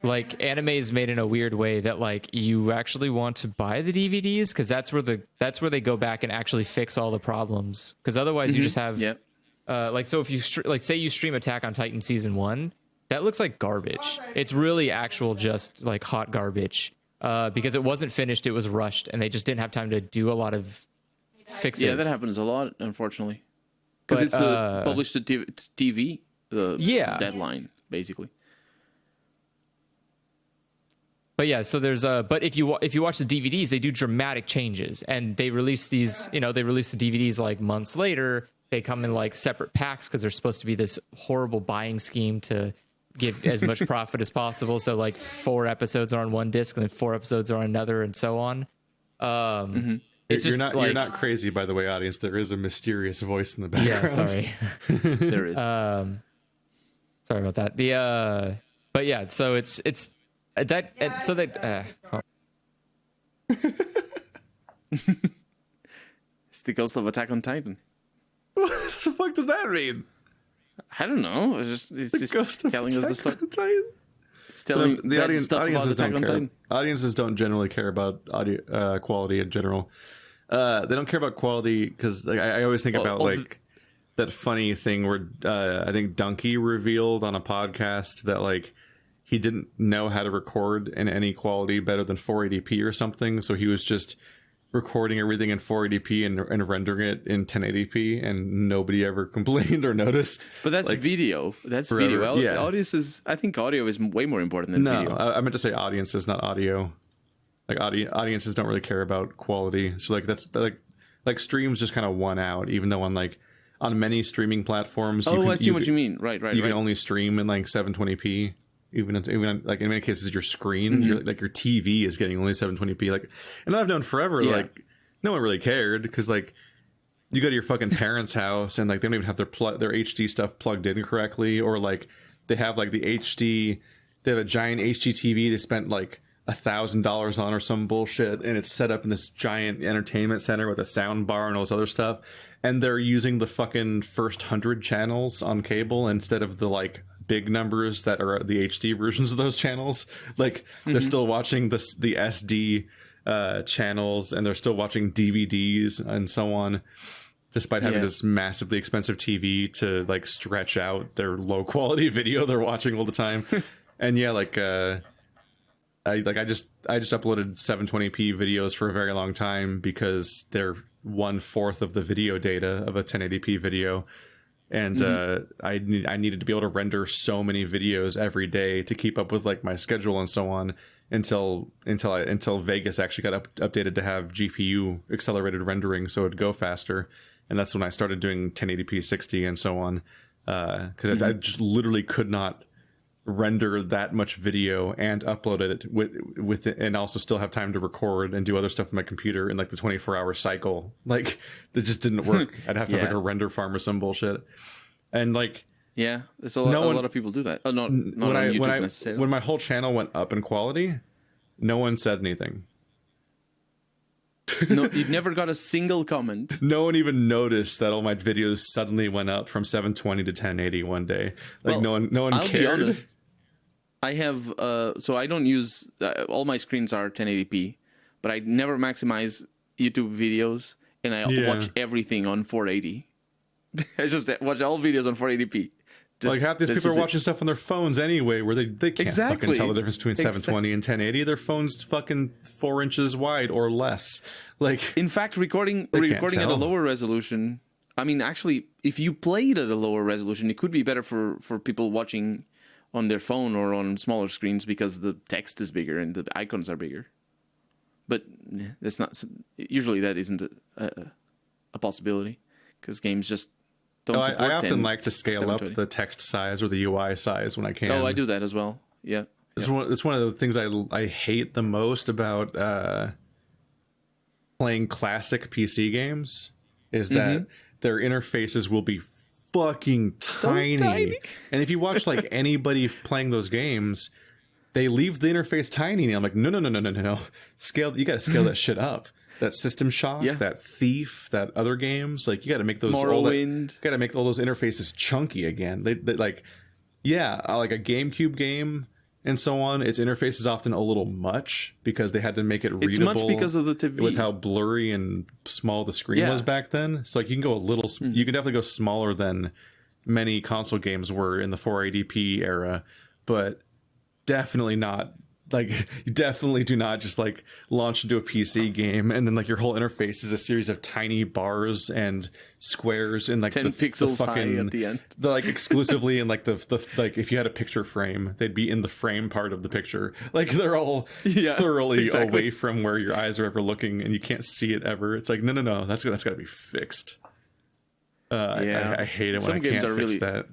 Like anime is made in a weird way that like you actually want to buy the DVDs because that's where they go back and actually fix all the problems. Because otherwise you just have so if you say you stream Attack on Titan season 1, that looks like garbage. It's really actual just like hot garbage. because it wasn't finished, it was rushed, and they just didn't have time to do a lot of fixes. Yeah, that happens a lot, unfortunately, because it's the published to TV deadline, basically. But yeah, so there's but if you watch the DVDs, they do dramatic changes, and they release these, they release the DVDs like months later. They come in like separate packs because they're supposed to be this horrible buying scheme to give as much profit as possible. So like 4 episodes are on one disc, and then 4 episodes are on another, and so on. It's you're not crazy, by the way, audience. There is a mysterious voice in the background. Yeah, sorry. There is. Sorry about that. But yeah, so it's that so that It's the ghost of Attack on Titan. What the fuck does that mean? I don't know. It's just telling us the story. It's telling the audiences don't care. Audiences don't generally care about audio quality in general. They don't care about quality because I always think about that funny thing where I think Donkey revealed on a podcast that like he didn't know how to record in any quality better than 480p or something, so he was just recording everything in 480p and rendering it in 1080p, and nobody ever complained or noticed. But that's like, video. That's forever. Video. Yeah. I think audio is way more important than video. I meant to say audiences, not audio. Like audiences don't really care about quality. So like that's like streams just kind of won out, even though on many streaming platforms. I see what you mean. Right. You can only stream in like 720p. Even like in many cases, your screen, your TV is getting only 720p. Like, and I've known forever, like no one really cared because like you go to your fucking parents' house and like they don't even have their HD stuff plugged in correctly, or like they have like the HD, they have a giant HD TV they spent like $1,000 on or some bullshit, and it's set up in this giant entertainment center with a sound bar and all this other stuff, and they're using the fucking first 100 channels on cable instead of the like big numbers that are the HD versions of those channels. Like they're still watching the SD channels, and they're still watching DVDs and so on, despite having this massively expensive TV to like stretch out their low quality video they're watching all the time. And I just uploaded 720p videos for a very long time because they're 1/4 of the video data of a 1080p video, and I needed to be able to render so many videos every day to keep up with like my schedule and so on until Vegas actually got updated to have GPU accelerated rendering so it'd go faster, and that's when I started doing 1080p 60 and so on, because I just literally could not render that much video and upload it with it, and also still have time to record and do other stuff with my computer in like the 24-hour cycle. Like that just didn't work. I'd have to have like a render farm or some bullshit. And like there's a lot of people do that. Oh, not on YouTube necessarily. When my whole channel went up in quality, no one said anything. No, you never got a single comment. No one even noticed that all my videos suddenly went up from 720 to 1080 one day. Like no one I'll cared. Be honest, I have so I don't use all my screens are 1080p, but I never maximize YouTube videos, and I watch everything on 480. I just watch all videos on 480p. Like half these people are watching stuff on their phones anyway, where they can't fucking tell the difference between 720 and 1080. Their phone's fucking 4 inches wide or less. Like, in fact, recording at a lower resolution. I mean, actually, if you played at a lower resolution, it could be better for people watching on their phone or on smaller screens because the text is bigger and the icons are bigger. But that's not usually that isn't a possibility because games just. I often like to scale up the text size or the UI size when I can. Oh, I do that as well. Yeah. It's one of the things I hate the most about playing classic PC games is that their interfaces will be fucking tiny. So tiny. And if you watch like anybody playing those games, they leave the interface tiny. And I'm like, no. Scale. You got to scale that shit up. That System Shock, that Thief, that other games, like you got to make those Morrowind. Got to make all those interfaces chunky again. They like, like a GameCube game and so on. Its interface is often a little much because they had to make it readable. It's much because of the TV. With how blurry and small the screen was back then. So like you can go a little, you can definitely go smaller than many console games were in the 480p era, but definitely not like you definitely do not just like launch into a PC game and then like your whole interface is a series of tiny bars and squares and like 10 pixels the fucking, high at the end. The like exclusively in like the like if you had a picture frame, they'd be in the frame part of the picture. Like they're all thoroughly away from where your eyes are ever looking and you can't see it ever. It's like no, that's got to be fixed. I hate it when I can't fix that.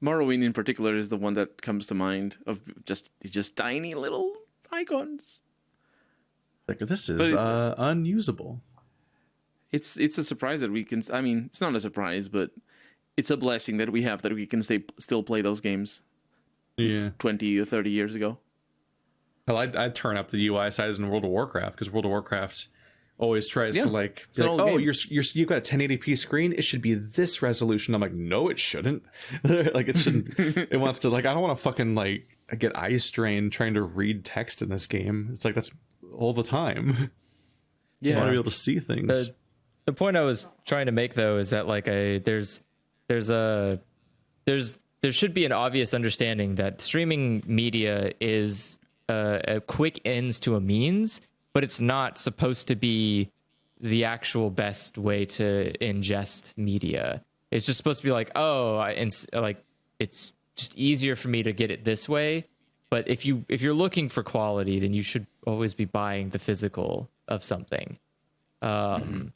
Morrowind in particular is the one that comes to mind of just tiny little icons. Like this is unusable. It's a surprise that we can. I mean, it's not a surprise, but it's a blessing that we have that we can still play those games. Yeah, 20 or 30 years ago. Well, I'd turn up the UI size in World of Warcraft because World of Warcraft always tries to like, oh, you've got a 1080p screen. It should be this resolution. I'm like, no, it shouldn't. Like it shouldn't. It wants to like, I don't want to fucking like get eye strain trying to read text in this game. It's like that's all the time. Yeah, I want to be able to see things. The point I was trying to make though is that like there should be an obvious understanding that streaming media is a quick ends to a means. But it's not supposed to be the actual best way to ingest media. It's just supposed to be like, it's just easier for me to get it this way. But if you're looking for quality, then you should always be buying the physical of something. And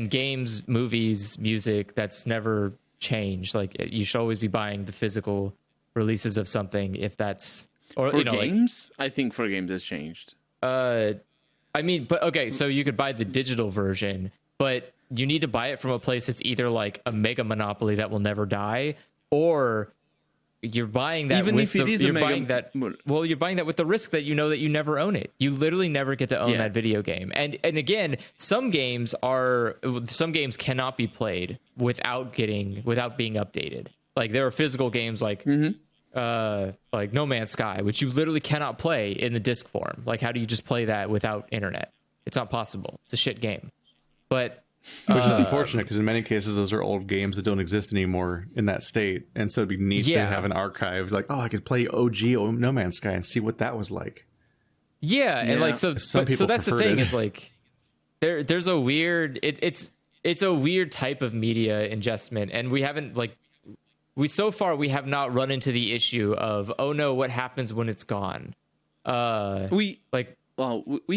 games, movies, music, that's never changed. Like you should always be buying the physical releases of something. If that's for games, I think for games has changed. I mean, but okay, so you could buy the digital version, but you need to buy it from a place that's either like a mega monopoly that will never die, or you're buying that even if it is you're buying that with the risk that you know that you never own it. You literally never get to own that video game. And again, some games cannot be played without being updated. Like there are physical games like No Man's Sky, which you literally cannot play in the disc form. Like, how do you just play that without internet? It's not possible. It's a shit game. But which is unfortunate because in many cases those are old games that don't exist anymore in that state, and so it'd be neat to have an archive. Like, oh, I could play OG No Man's Sky and see what that was like. Yeah, and like so that's the thing is like there's a weird it's a weird type of media ingestment, and we haven't like. We have not run into the issue of, oh no, what happens when it's gone? We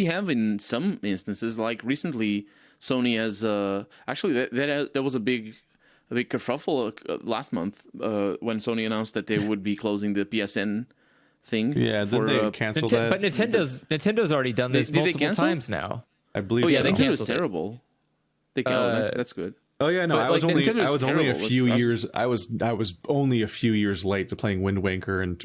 have in some instances, like recently, Sony has actually that was a big kerfuffle last month when Sony announced that they would be closing the PSN thing. Yeah, then they canceled that. But Nintend's already done this multiple times now. I believe. Oh yeah, so. Nintendo was terrible. That's good. Oh yeah, no, I was only a few years. I was only a few years late to playing Wind Waker and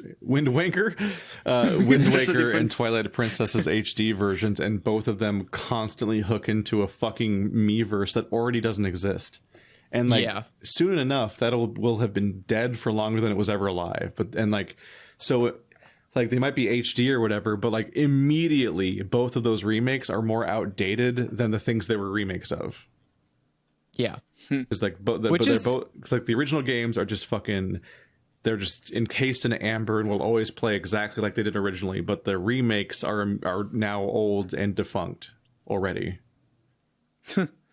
Twilight Princess's HD versions, and both of them constantly hook into a fucking Miiverse that already doesn't exist. And like soon enough, will have been dead for longer than it was ever alive. But like they might be HD or whatever, but like immediately both of those remakes are more outdated than the things they were remakes of. Yeah, it's like, it's like the original games are just fucking. They're just encased in amber and will always play exactly like they did originally. But the remakes are now old and defunct already.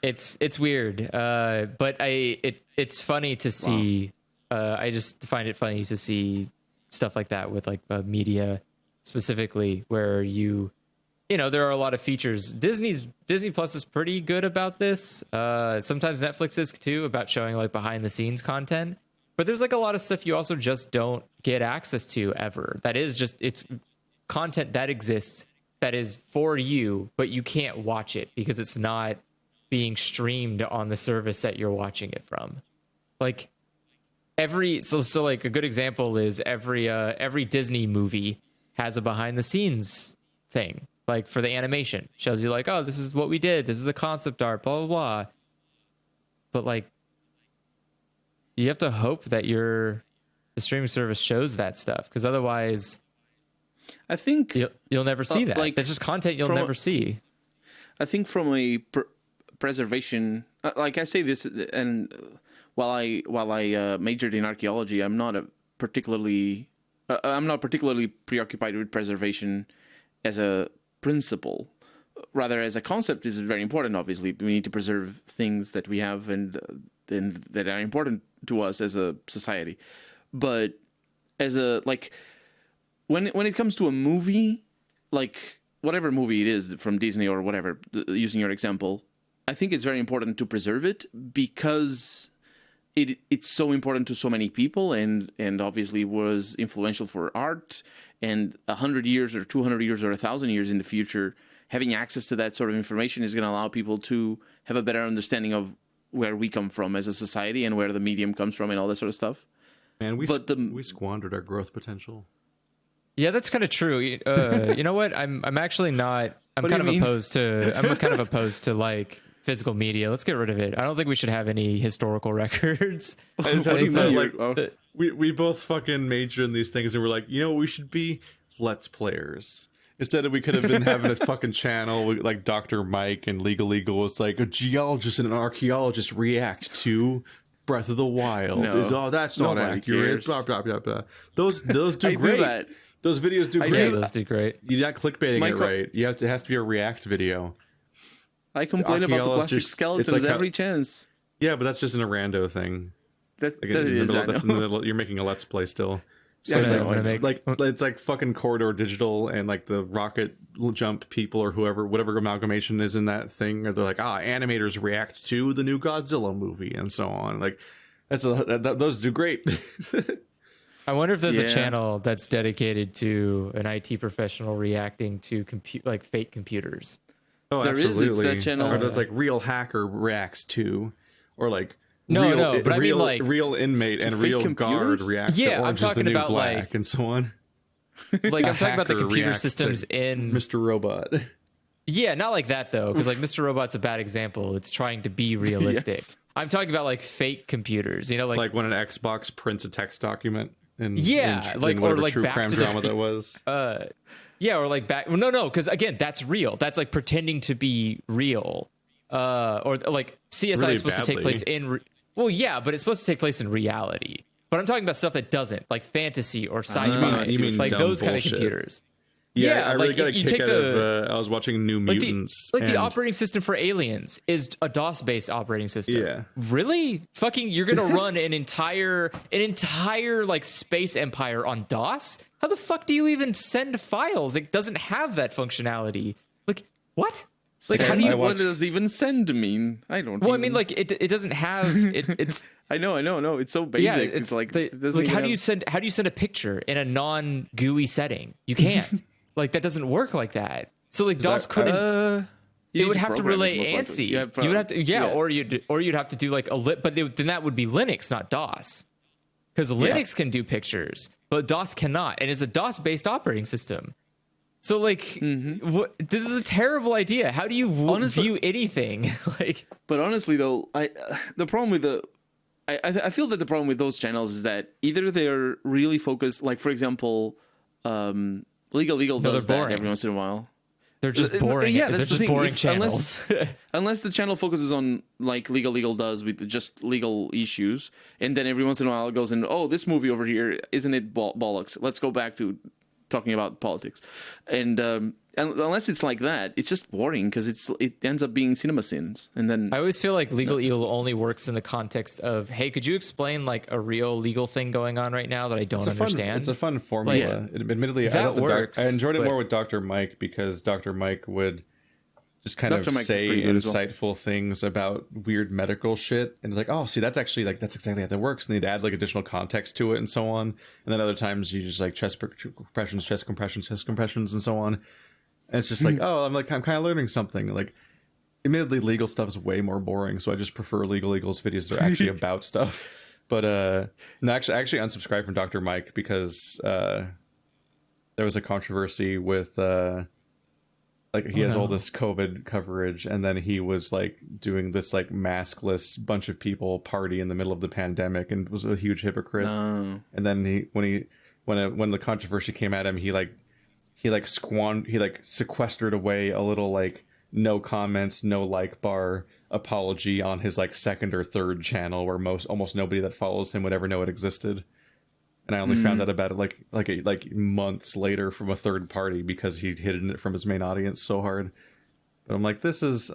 It's weird, but it's funny to see. Wow. I just find it funny to see stuff like that with like media specifically, where there are a lot of features. Disney Plus is pretty good about this. Sometimes Netflix is too, about showing like behind the scenes content. But there's like a lot of stuff you also just don't get access to ever. That is just, it's content that exists that is for you, but you can't watch it because it's not being streamed on the service that you're watching it from. Like so like a good example is every Disney movie has a behind the scenes thing. Like for the animation, shows you like, oh, this is what we did. This is the concept art, blah, blah, blah. But like, you have to hope that the streaming service shows that stuff, because otherwise, I think you'll never see that. Like, that's just content you'll never see. I think from a preservation, like I say this, and while I majored in archaeology, I'm not a particularly I'm not particularly preoccupied with preservation as a principle. Rather, as a concept, is very important. Obviously, we need to preserve things that we have and that are important to us as a society. But as a when it comes to a movie, like whatever movie it is from Disney or whatever, using your example, I think it's very important to preserve it because it's so important to so many people and obviously was influential for art. And 100 years or 200 years or 1,000 years in the future, having access to that sort of information is going to allow people to have a better understanding of where we come from as a society and where the medium comes from and all that sort of stuff. And we squandered our growth potential. Yeah, that's kind of true. You know what? I'm actually not. I'm kind of opposed to like physical media. Let's get rid of it. I don't think we should have any historical records. We both fucking major in these things, and we're like, you know what we should be? Let's players. Instead of we could have been having a fucking channel like Dr. Mike and Legal Eagle. It's like a geologist and an archaeologist react to Breath of the Wild. That's not accurate. Blah, blah, blah, blah. Those do great. Do that. Those videos do great. Yeah, those do great. You're not clickbaiting it right. It has to be a react video. I complain about the plastic skeletons every chance. Yeah, but that's just an rando thing. That's in the middle. You're making a let's play still. So it's like fucking Corridor Digital and like the Rocket Jump people or whatever amalgamation is in that thing. Or they're like, animators react to the new Godzilla movie and so on. Like those do great. I wonder if there's a channel that's dedicated to an IT professional reacting to fake computers. Oh, there absolutely. It's that channel. Or there's like Real Hacker reacts to, or like real inmate and real computers? Guard react to Orange is the New Black and so on. Like I'm talking about the computer systems in Mr. Robot. Yeah, not like that though, because like Mr. Robot's a bad example. It's trying to be realistic. Yes. I'm talking about like fake computers. Like when an Xbox prints a text document. In or true crime drama that was. Yeah, or like because again, that's real. That's like pretending to be real. Or like CSI really is supposed to take place in. Well, yeah, but it's supposed to take place in reality. But I'm talking about stuff that doesn't, like fantasy or sci-fi, you mean like those kind of bullshit. computers. Yeah, I really got a kick out of. I was watching New Mutants. The operating system for Aliens is a DOS-based operating system. Yeah, really? Fucking, you're gonna run an entire like space empire on DOS? How the fuck do you even send files? It doesn't have that functionality. Like what? Like what does even send mean? I don't. Well, I mean, like it doesn't have it's. I know. It's so basic. Yeah, it's like how do you send a picture in a non-GUI setting? You can't. Like that doesn't work like that. So like DOS couldn't. It would have to relay ANSI. You would have to, or you'd have to do like then that would be Linux, not DOS, because Linux can do pictures, but DOS cannot, and it's a DOS-based operating system. So like, this is a terrible idea. How do you view anything? But honestly, though, I feel that the problem with those channels is that either they're really focused, like for example, Legal does that every once in a while. They're just boring. Yeah, they're just boring channels. Unless the channel focuses on like Legal does with just legal issues, and then every once in a while it goes in, this movie over here, isn't it bollocks? Let's go back to talking about politics. And unless it's like that, it's just boring because it ends up being cinema sins. And then I always feel like Legal Eagle only works in the context of, hey, could you explain like a real legal thing going on right now that I don't understand? It's a fun formula. Admittedly, I enjoyed it more with Dr. Mike because Dr. Mike would just kind of say insightful things about weird medical shit, and it's like, see, that's actually like that's exactly how that works, and they'd add like additional context to it and so on. And then other times you just like chest compressions, and so on. And it's just like, I'm kind of learning something. Like, admittedly, legal stuff is way more boring, so I just prefer Legal Eagle's videos that are actually about stuff. But no, actually, I unsubscribed from Dr. Mike because there was a controversy with he has all this COVID coverage, and then he was like doing this like maskless bunch of people party in the middle of the pandemic, and was a huge hypocrite. And then when the controversy came at him, he sequestered away a little like no comments, no like bar apology on his like second or third channel where almost nobody that follows him would ever know it existed. and I only found out about it like months later from a third party because he'd hidden it from his main audience so hard. But I'm like, I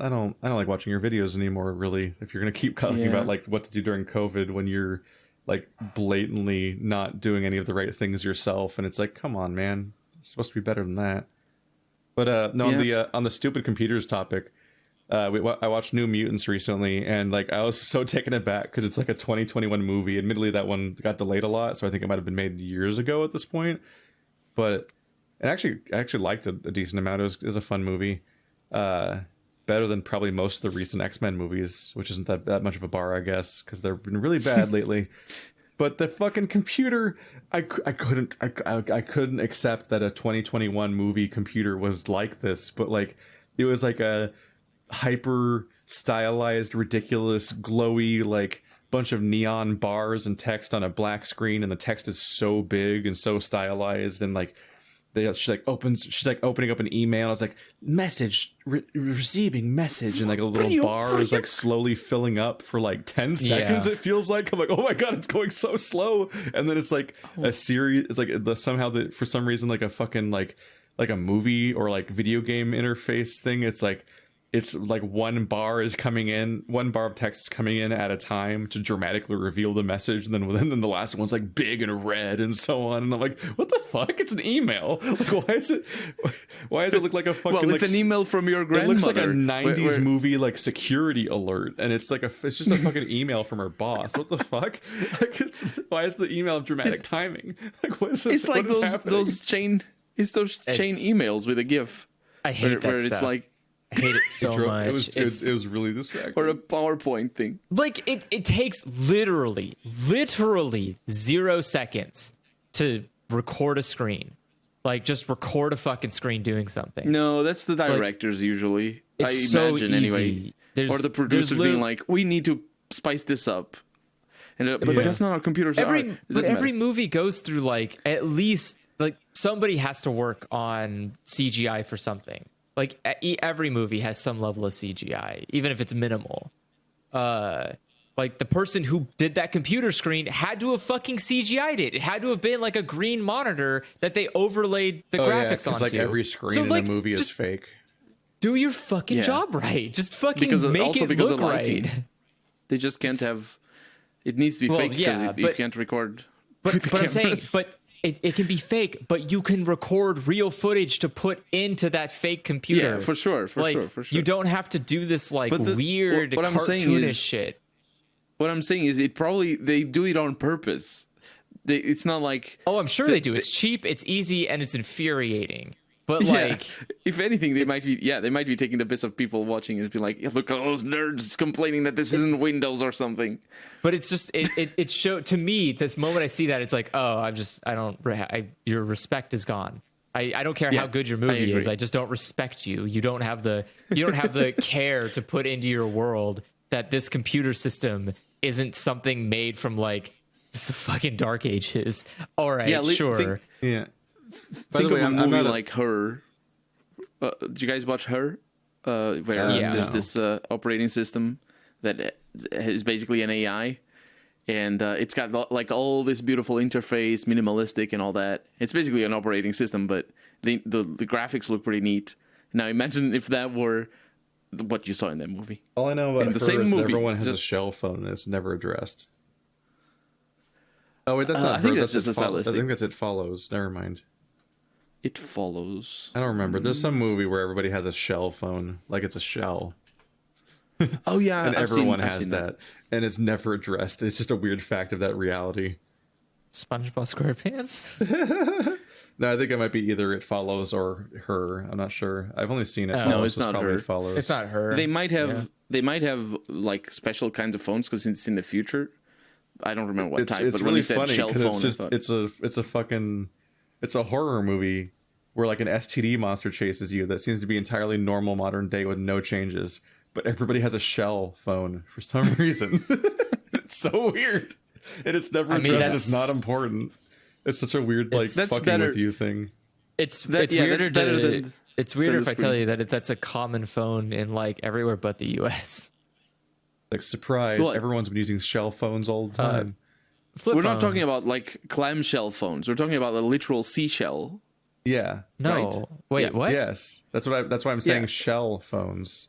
don't like watching your videos anymore, really. If you're gonna keep talking about like what to do during COVID when you're like blatantly not doing any of the right things yourself, and it's like, come on, man, you're supposed to be better than that. But on the stupid computers topic, I watched New Mutants recently, and like I was so taken aback because it's like a 2021 movie. Admittedly, that one got delayed a lot, so I think it might have been made years ago at this point. But I actually liked it a decent amount. It was a fun movie. Better than probably most of the recent X-Men movies, which isn't that much of a bar, I guess, because they've been really bad lately. But the fucking computer, I couldn't accept that a 2021 movie computer was like this. But like, it was like a hyper stylized, ridiculous, glowy, like bunch of neon bars and text on a black screen, and the text is so big and so stylized, and like she's like opening up an email. It's like receiving message, and like a little bar is like slowly filling up for like 10 seconds. It feels like I'm like, oh my god, it's going so slow. And then it's like a series. It's like for some reason like a fucking like a movie or like video game interface thing. It's like one bar of text is coming in at a time to dramatically reveal the message, and then the last one's like big and red and so on. And I'm like, what the fuck? It's an email. Like, why does it look like a fucking? Well, it's an email from your grandmother. It looks like a 90s movie like security alert, and it's just a fucking email from her boss. What the fuck? Like, why is the email of dramatic timing? Like, what is this? It's like those chain emails with a GIF. I hate that stuff. It's like. I hate it so much. It was really distracting. Or a PowerPoint thing. Like it takes literally 0 seconds to record a screen. Like just record a fucking screen doing something. No, that's the directors usually. I imagine so anyway. Or the producers being like, we need to spice this up. And but that's not how computers are. But every movie goes through like at least like somebody has to work on CGI for something. Like every movie has some level of CGI, even if it's minimal. Like the person who did that computer screen had to have fucking CGI'd it. It had to have been like a green monitor that they overlaid the graphics onto. Like every screen in a movie is fake. Do your fucking job right. Just fucking make it look right. They just can't have. It needs to be fake because you can't record. But I'm saying, It can be fake, but you can record real footage to put into that fake computer. Yeah, for sure. You don't have to do this like weird cartoonish shit. What I'm saying is, they do it on purpose. It's not like I'm sure they do. It's cheap, it's easy, and it's infuriating. But like, if anything, they might be taking the piss of people watching and be like, look at those nerds complaining that this isn't Windows or something. But it's just it showed to me this moment I see that it's like, your respect is gone. I don't care how good your movie is. I just don't respect you. You don't have the care to put into your world that this computer system isn't something made from like the fucking Dark Ages. All right, sure. Think of a movie like Her. Did you guys watch Her? Where there's this operating system that is basically an AI, and it's got like all this beautiful interface, minimalistic and all that. It's basically an operating system, but the graphics look pretty neat. Now imagine if that were what you saw in that movie. All I know about Her is that everyone has a shell phone and it's never addressed. Oh wait, that's not. I think that's just a stylistic. I think that's It Follows. Never mind. It Follows. I don't remember. There's some movie where everybody has a shell phone, like it's a shell. Oh yeah, and everyone has that, and it's never addressed. It's just a weird fact of that reality. SpongeBob SquarePants. No, I think it might be either It Follows or Her. I'm not sure. I've only seen It Follows. No, it's not Her. It Follows. It's not Her. They might have like special kinds of phones because it's in the future. I don't remember what type. It's but really when you said funny shell because phone, it's a horror movie where like an STD monster chases you that seems to be entirely normal modern day with no changes, but everybody has a shell phone for some reason. It's so weird, and it's never addressed. It's not important. It's such a weird like fucking with you thing. It's weirder if I tell you that that's a common phone in like everywhere but the US. Like surprise, everyone's been using shell phones all the time. We're not talking about like clamshell phones. We're talking about a literal seashell. Yeah. No. Right? Wait, Yeah. what? Yes. That's why I'm saying Yeah. shell phones.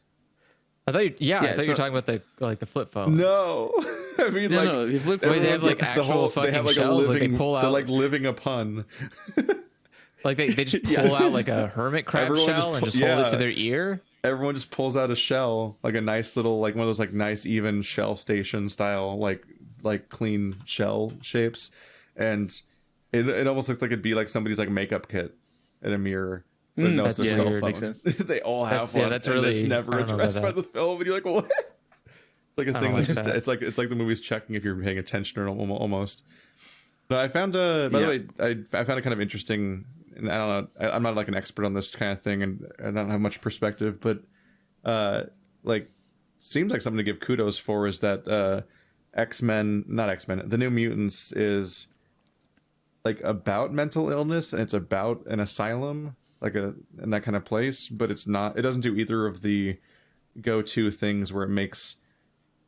I thought I it's thought you were not- talking about the flip phones. No. I mean, like, No, you flip Wait, they have phones, like actual fucking shells, like they pull out. They're like living a pun. Like they just pull out like a hermit crab Everyone just shell and pu- just hold it to yeah. their ear. Everyone just pulls out a shell, like a nice little, like one of those like nice even shell station style, like clean shell shapes, and it almost looks like it'd be like somebody's like makeup kit in a mirror. But no, it's that's their cell weird. phone. Makes sense. They all have That's- one. yeah, that's and really- it's I never don't know about addressed by that. the film, and you're like, what? It's like a I thing don't that's like just that. it's like the movie's checking if you're paying attention or almost. No, I found by the way, I found it kind of interesting, and I don't know, I'm not like an expert on this kind of thing, and I don't have much perspective, but like seems like something to give kudos for is that not X-Men, The New Mutants is like about mental illness, and it's about an asylum, like in that kind of place, but it doesn't do either of the go-to things where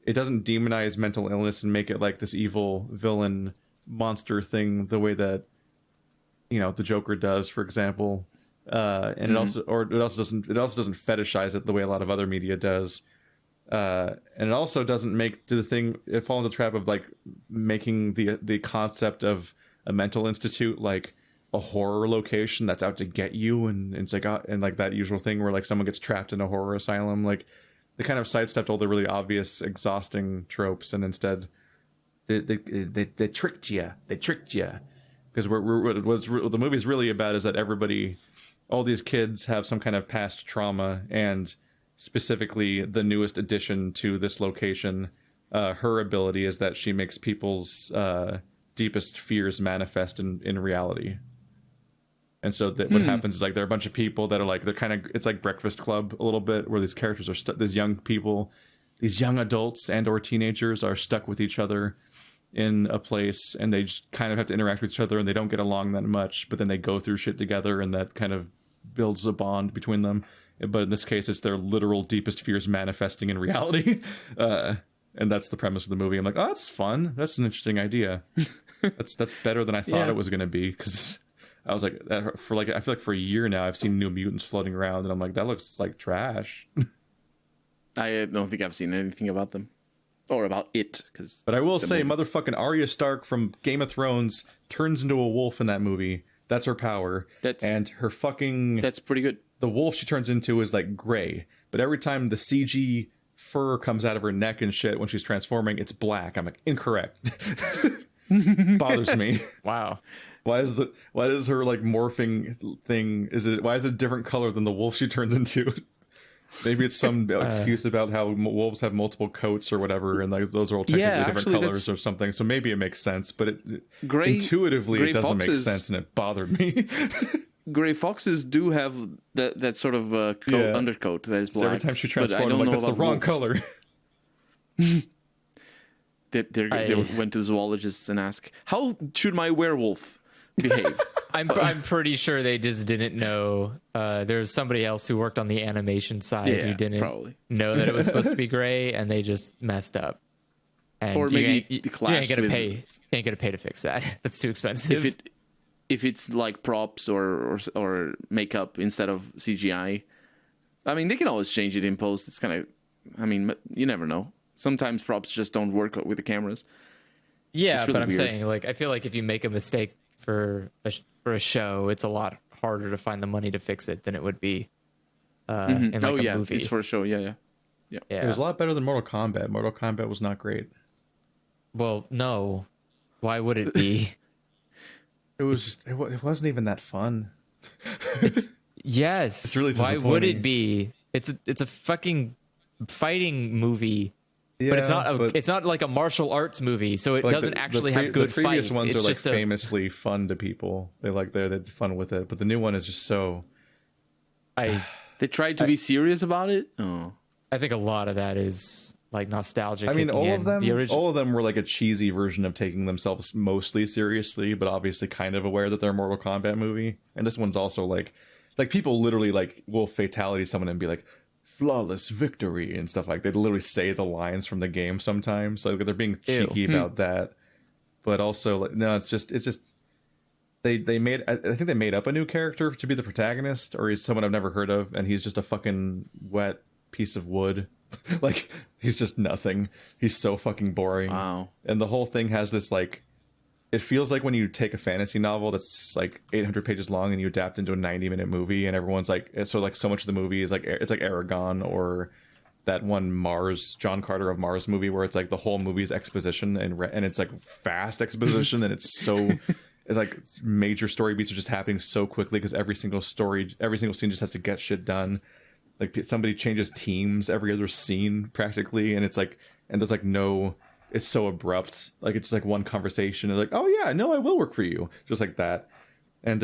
it doesn't demonize mental illness and make it like this evil villain monster thing the way that the Joker does, for example, and it also doesn't fetishize it the way a lot of other media does, and it also doesn't fall into the trap of like making the concept of a mental institute like a horror location that's out to get you, and it's like and like that usual thing where like someone gets trapped in a horror asylum. Like they kind of sidestepped all the really obvious exhausting tropes, and instead they tricked you. Because what the movie's really about is that all these kids have some kind of past trauma, and specifically the newest addition to this location, her ability is that she makes people's deepest fears manifest in reality. And so what happens is like there are a bunch of people that are like it's like Breakfast Club a little bit, where these characters are these young people, these young adults and or teenagers are stuck with each other in a place, and they just kind of have to interact with each other, and they don't get along that much, but then they go through shit together, and that kind of builds a bond between them. But in this case, it's their literal deepest fears manifesting in reality. And that's the premise of the movie. I'm like, oh, that's fun. That's an interesting idea. That's better than I thought it was going to be, because I was like, I feel like for a year now I've seen New Mutants floating around, and I'm like, that looks like trash. I don't think I've seen anything about them or about it. But I will say, motherfucking Arya Stark from Game of Thrones turns into a wolf in that movie. That's her power. And her fucking... That's pretty good. The wolf she turns into is like gray, but every time the CG fur comes out of her neck and shit when she's transforming, it's black. I'm like, incorrect. Bothers me. Wow. Why is her like morphing thing? Why is it a different color than the wolf she turns into? Maybe it's some excuse about how wolves have multiple coats or whatever, and like those are all technically different colors or something. So maybe it makes sense, but intuitively it doesn't make sense, and it bothered me. Gray foxes do have that sort of undercoat that is black. So every time she transforms, I'm like, that's the wrong color. They went to zoologists and asked, how should my werewolf behave? I'm pretty sure they just didn't know. There's somebody else who worked on the animation side who didn't know that it was supposed to be gray, and they just messed up. And or maybe you clashed ain't with... gonna pay to fix that. That's too expensive. If it's like props or makeup instead of CGI, I mean, they can always change it in post. It's kind of, I mean, you never know. Sometimes props just don't work with the cameras. Yeah, really but I'm weird. saying, like, I feel like if you make a mistake for a show, it's a lot harder to find the money to fix it than it would be in like a movie. It's for a show. Yeah. It was a lot better than Mortal Kombat. Mortal Kombat was not great. Well, no. Why would it be? It wasn't even that fun. Yes. It's really why would it be? It's a fucking fighting movie. Yeah, but it's not like a martial arts movie, so it like doesn't actually have good fights. The previous fights. ones It's are like just famously fun to people. They had fun with it, but the new one is just so. They tried to be serious about it. Oh, I think a lot of that is like nostalgia. I mean, all of them were like a cheesy version of taking themselves mostly seriously, but obviously kind of aware that they're a Mortal Kombat movie. And this one's also like people literally like will fatality someone and be like, flawless victory and stuff like they literally say the lines from the game sometimes. Like they're being cheeky about that. but also like, no, it's just they made, I think they made up a new character to be the protagonist, or he's someone I've never heard of, and he's just a fucking wet piece of wood. Like, he's just nothing. He's so fucking boring. Wow. And the whole thing has this like, it feels like when you take a fantasy novel that's like 800 pages long and you adapt into a 90-minute movie, and everyone's like, so like so much of the movie is like, it's like Aragon, or that one Mars, John Carter of Mars movie, where it's like the whole movie's exposition, and it's like fast exposition, and it's so it's like major story beats are just happening so quickly because every single scene just has to get shit done. Like, somebody changes teams every other scene practically, and it's like, and there's like no, it's so abrupt. Like, it's just like one conversation and like, oh yeah, no, I will work for you, just like that. And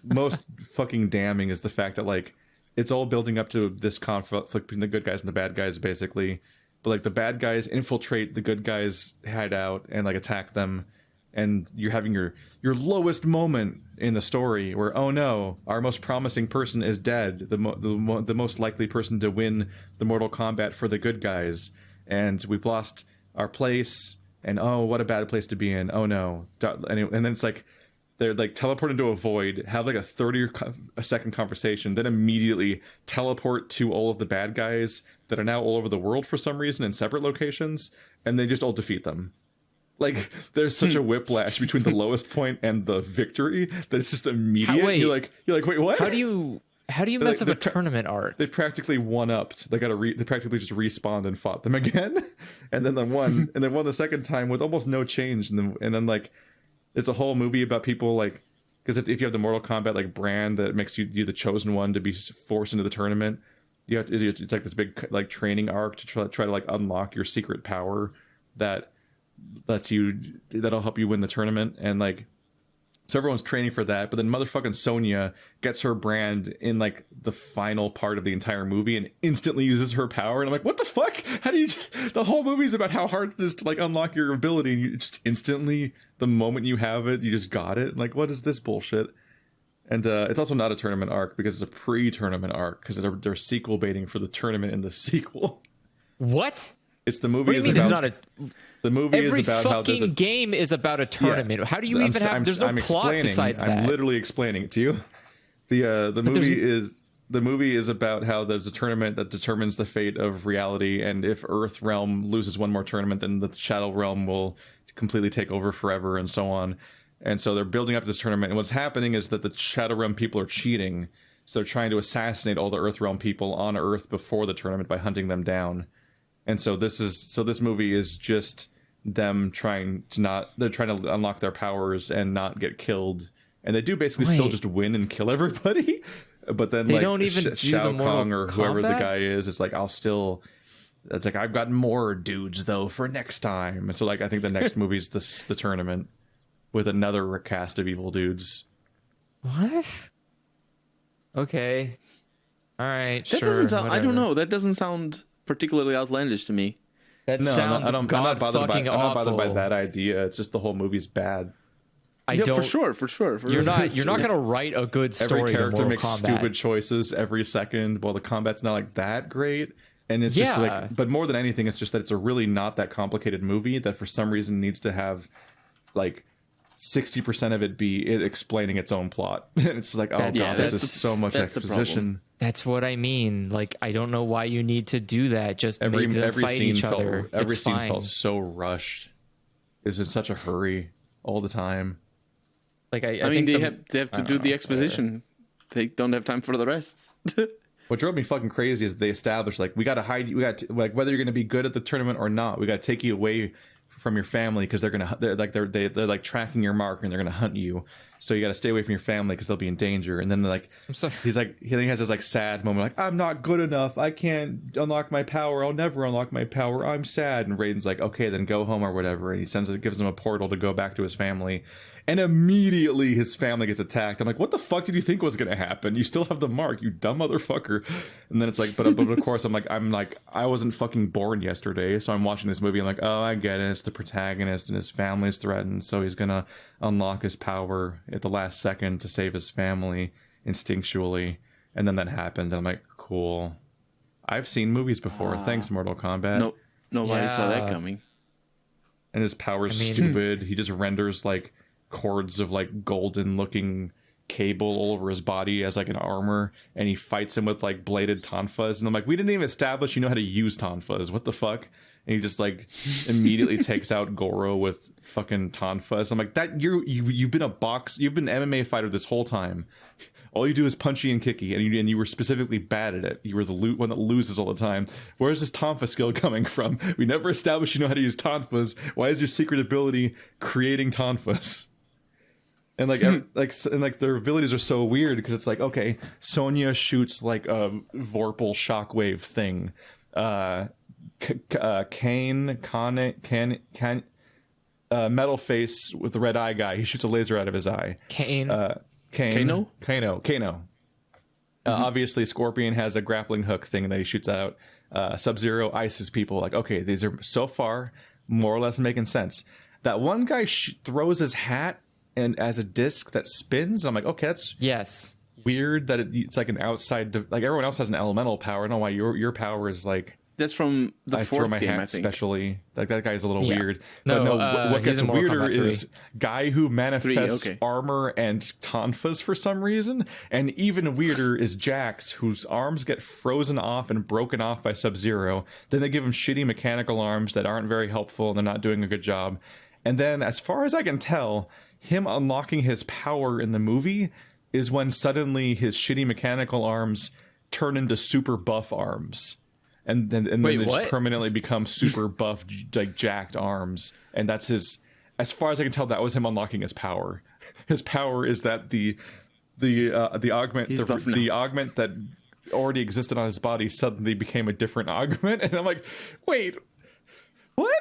most fucking damning is the fact that like it's all building up to this conflict between the good guys and the bad guys, basically. But like the bad guys infiltrate the good guys' hideout and like attack them, and you're having your lowest moment in the story where, oh no, our most promising person is dead, the most likely person to win the Mortal Kombat for the good guys, and we've lost our place, and oh, what a bad place to be in, oh no. And then it's like they're like teleported into a void, have like a 30-second conversation, then immediately teleport to all of the bad guys that are now all over the world for some reason in separate locations, and they just all defeat them. Like, there's such a whiplash between the lowest point and the victory that it's just immediate. You're like, wait, what? How do you mess up a tournament arc? They practically one-upped. They practically just respawned and fought them again, and then they won, and they won the second time with almost no change. And then like, it's a whole movie about people like, because if you have the Mortal Kombat like brand that makes you the chosen one to be forced into the tournament, you have to, it's like this big like training arc to try to like unlock your secret power that'll help you win the tournament. And like, so everyone's training for that, but then motherfucking Sonya gets her brand in like the final part of the entire movie and instantly uses her power, and I'm like, what the fuck? How do you the whole movie's about how hard it is to like unlock your ability, and you just instantly, the moment you have it, you just got it. Like, what is this bullshit? And it's also not a tournament arc because it's a pre-tournament arc, because they're sequel baiting for the tournament in the sequel. What? It's the movie. What do you mean it's not a... The movie is about how there's a game is about a tournament. Yeah. How do you even have? There's no plot besides that. I'm literally explaining it to you. The movie is about how there's a tournament that determines the fate of reality, and if Earth Realm loses one more tournament, then the Shadow Realm will completely take over forever, and so on. And so they're building up this tournament, and what's happening is that the Shadow Realm people are cheating, so they're trying to assassinate all the Earth Realm people on Earth before the tournament by hunting them down. And so this movie is just them trying to unlock their powers and not get killed. And they do basically still just win and kill everybody. But then they don't even Shao Kahn or whoever the guy is, it's like, it's like, I've got more dudes though for next time. And so like, I think the next movie's the tournament with another cast of evil dudes. What? Okay. All right. That doesn't sound, I don't know. That doesn't sound particularly outlandish to me. That sounds I'm not bothered by that idea. It's just the whole movie's bad. For sure. You're not going to write a good story. Every character makes stupid choices every second. Well, the combat's not like that great, and it's just like. But more than anything, it's just that it's a really not that complicated movie that for some reason needs to have like 60% of it be it explaining its own plot. And it's like, oh god, this is so much exposition. That's what I mean. Like, I don't know why you need to do that. Just every fight each other. Every scene felt so rushed. It's in such a hurry all the time. Like I mean, they have to do the exposition. They don't have time for the rest. What drove me fucking crazy is they established like, we got to hide you. We got like, whether you're going to be good at the tournament or not, we got to take you away from your family because they're like tracking your mark and they're gonna hunt you. So you got to stay away from your family because they'll be in danger. And then they're like, I'm sorry. He has this like sad moment, like, I'm not good enough. I can't unlock my power. I'll never unlock my power. I'm sad. And Raiden's like, okay, then go home or whatever. And he gives him a portal to go back to his family. And immediately his family gets attacked. I'm like, what the fuck did you think was going to happen? You still have the mark, you dumb motherfucker. And then it's like, but of course I'm like, I wasn't fucking born yesterday. So I'm watching this movie. I'm like, oh, I get it. It's the protagonist and his family's threatened. So he's going to unlock his power at the last second to save his family instinctually. And then that happened. And I'm like, cool. I've seen movies before. Thanks, Mortal Kombat. Nobody saw that coming. and his power's stupid. He just renders like cords of like golden looking cable all over his body as like an armor, and he fights him with like bladed tonfas, and I'm like, we didn't even establish you know how to use tonfas, what the fuck? And he just like immediately takes out Goro with fucking tonfas. I'm like, that you've been an MMA fighter this whole time. All you do is punchy and kicky, and you were specifically bad at it. You were the one that loses all the time. Where's this tonfa skill coming from? We never established you know how to use tonfas. Why is your secret ability creating tonfas? And like their abilities are so weird because it's like, okay, Sonya shoots like a Vorpal shockwave thing. Kane, metal face with the red eye guy. He shoots a laser out of his eye. Kano. Obviously, Scorpion has a grappling hook thing that he shoots out. Sub-Zero ices people. Like, okay, these are so far more or less making sense. That one guy throws his hat and as a disc that spins. I'm like, okay, that's weird that it's like an outside, like everyone else has an elemental power. I don't know why your power is like, that's from the fourth game, I think. Especially, like that guy's a little weird. But what gets weirder is guy who manifests armor and tonfas for some reason, and even weirder is Jax, whose arms get frozen off and broken off by Sub-Zero. Then they give him shitty mechanical arms that aren't very helpful, and they're not doing a good job. And then, as far as I can tell, him unlocking his power in the movie is when suddenly his shitty mechanical arms turn into super buff arms. And then they just permanently become super buff, like jacked arms. And that's his, as far as I can tell, that was him unlocking his power. His power is that the augment that already existed on his body suddenly became a different augment. And I'm like, wait, what?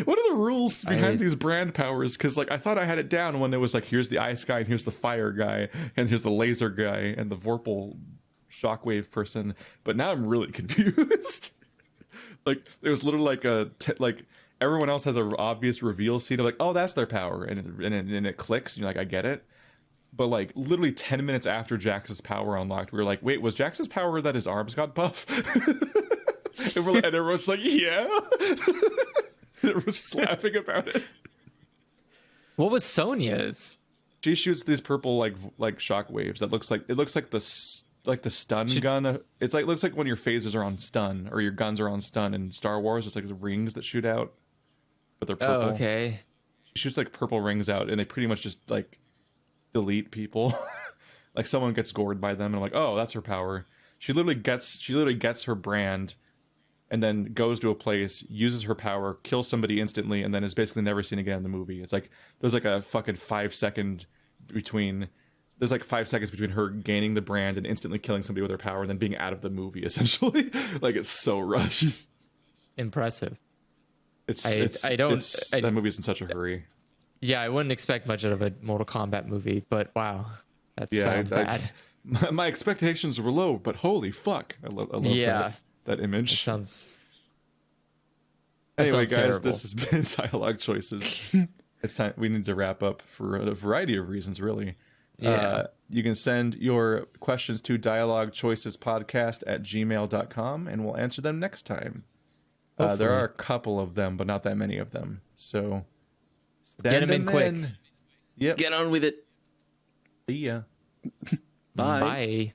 What are the rules behind these brand powers? Because like I thought I had it down when it was like, here's the ice guy and here's the fire guy and here's the laser guy and the Vorpal shockwave person, but now I'm really confused. Like it was literally like like everyone else has an obvious reveal scene of like, oh, that's their power, and it clicks, and you're like, I get it. But like literally 10 minutes after Jax's power unlocked, we were like, wait, was Jax's power that his arms got buff? and everyone's like, yeah. Everyone's just laughing about it. What was Sonya's? She shoots these purple like shock waves that looks like the stun gun. It's like, looks like when your phasers are on stun or your guns are on stun in Star Wars. It's like the rings that shoot out, but they're purple. Oh, okay. She shoots like purple rings out, and they pretty much just like delete people. Like someone gets gored by them, and I'm like, oh, that's her power. She literally gets her brand, and then goes to a place, uses her power, kills somebody instantly, and then is basically never seen again in the movie. It's like there's like a fucking 5 second between. There's like 5 seconds between her gaining the brand and instantly killing somebody with her power and then being out of the movie, essentially. Like, it's so rushed. Impressive. That movie's in such a hurry. Yeah, I wouldn't expect much of a Mortal Kombat movie, but wow. That sounds bad. My expectations were low, but holy fuck. I love that image. Anyway, guys, terrible. This has been Dialogue Choices. It's time. We need to wrap up for a variety of reasons, really. Yeah. You can send your questions to dialoguechoicespodcast@gmail.com, and we'll answer them next time. There are a couple of them, but not that many of them. So get them in quick. Yep. Get on with it. See ya. Bye. Bye.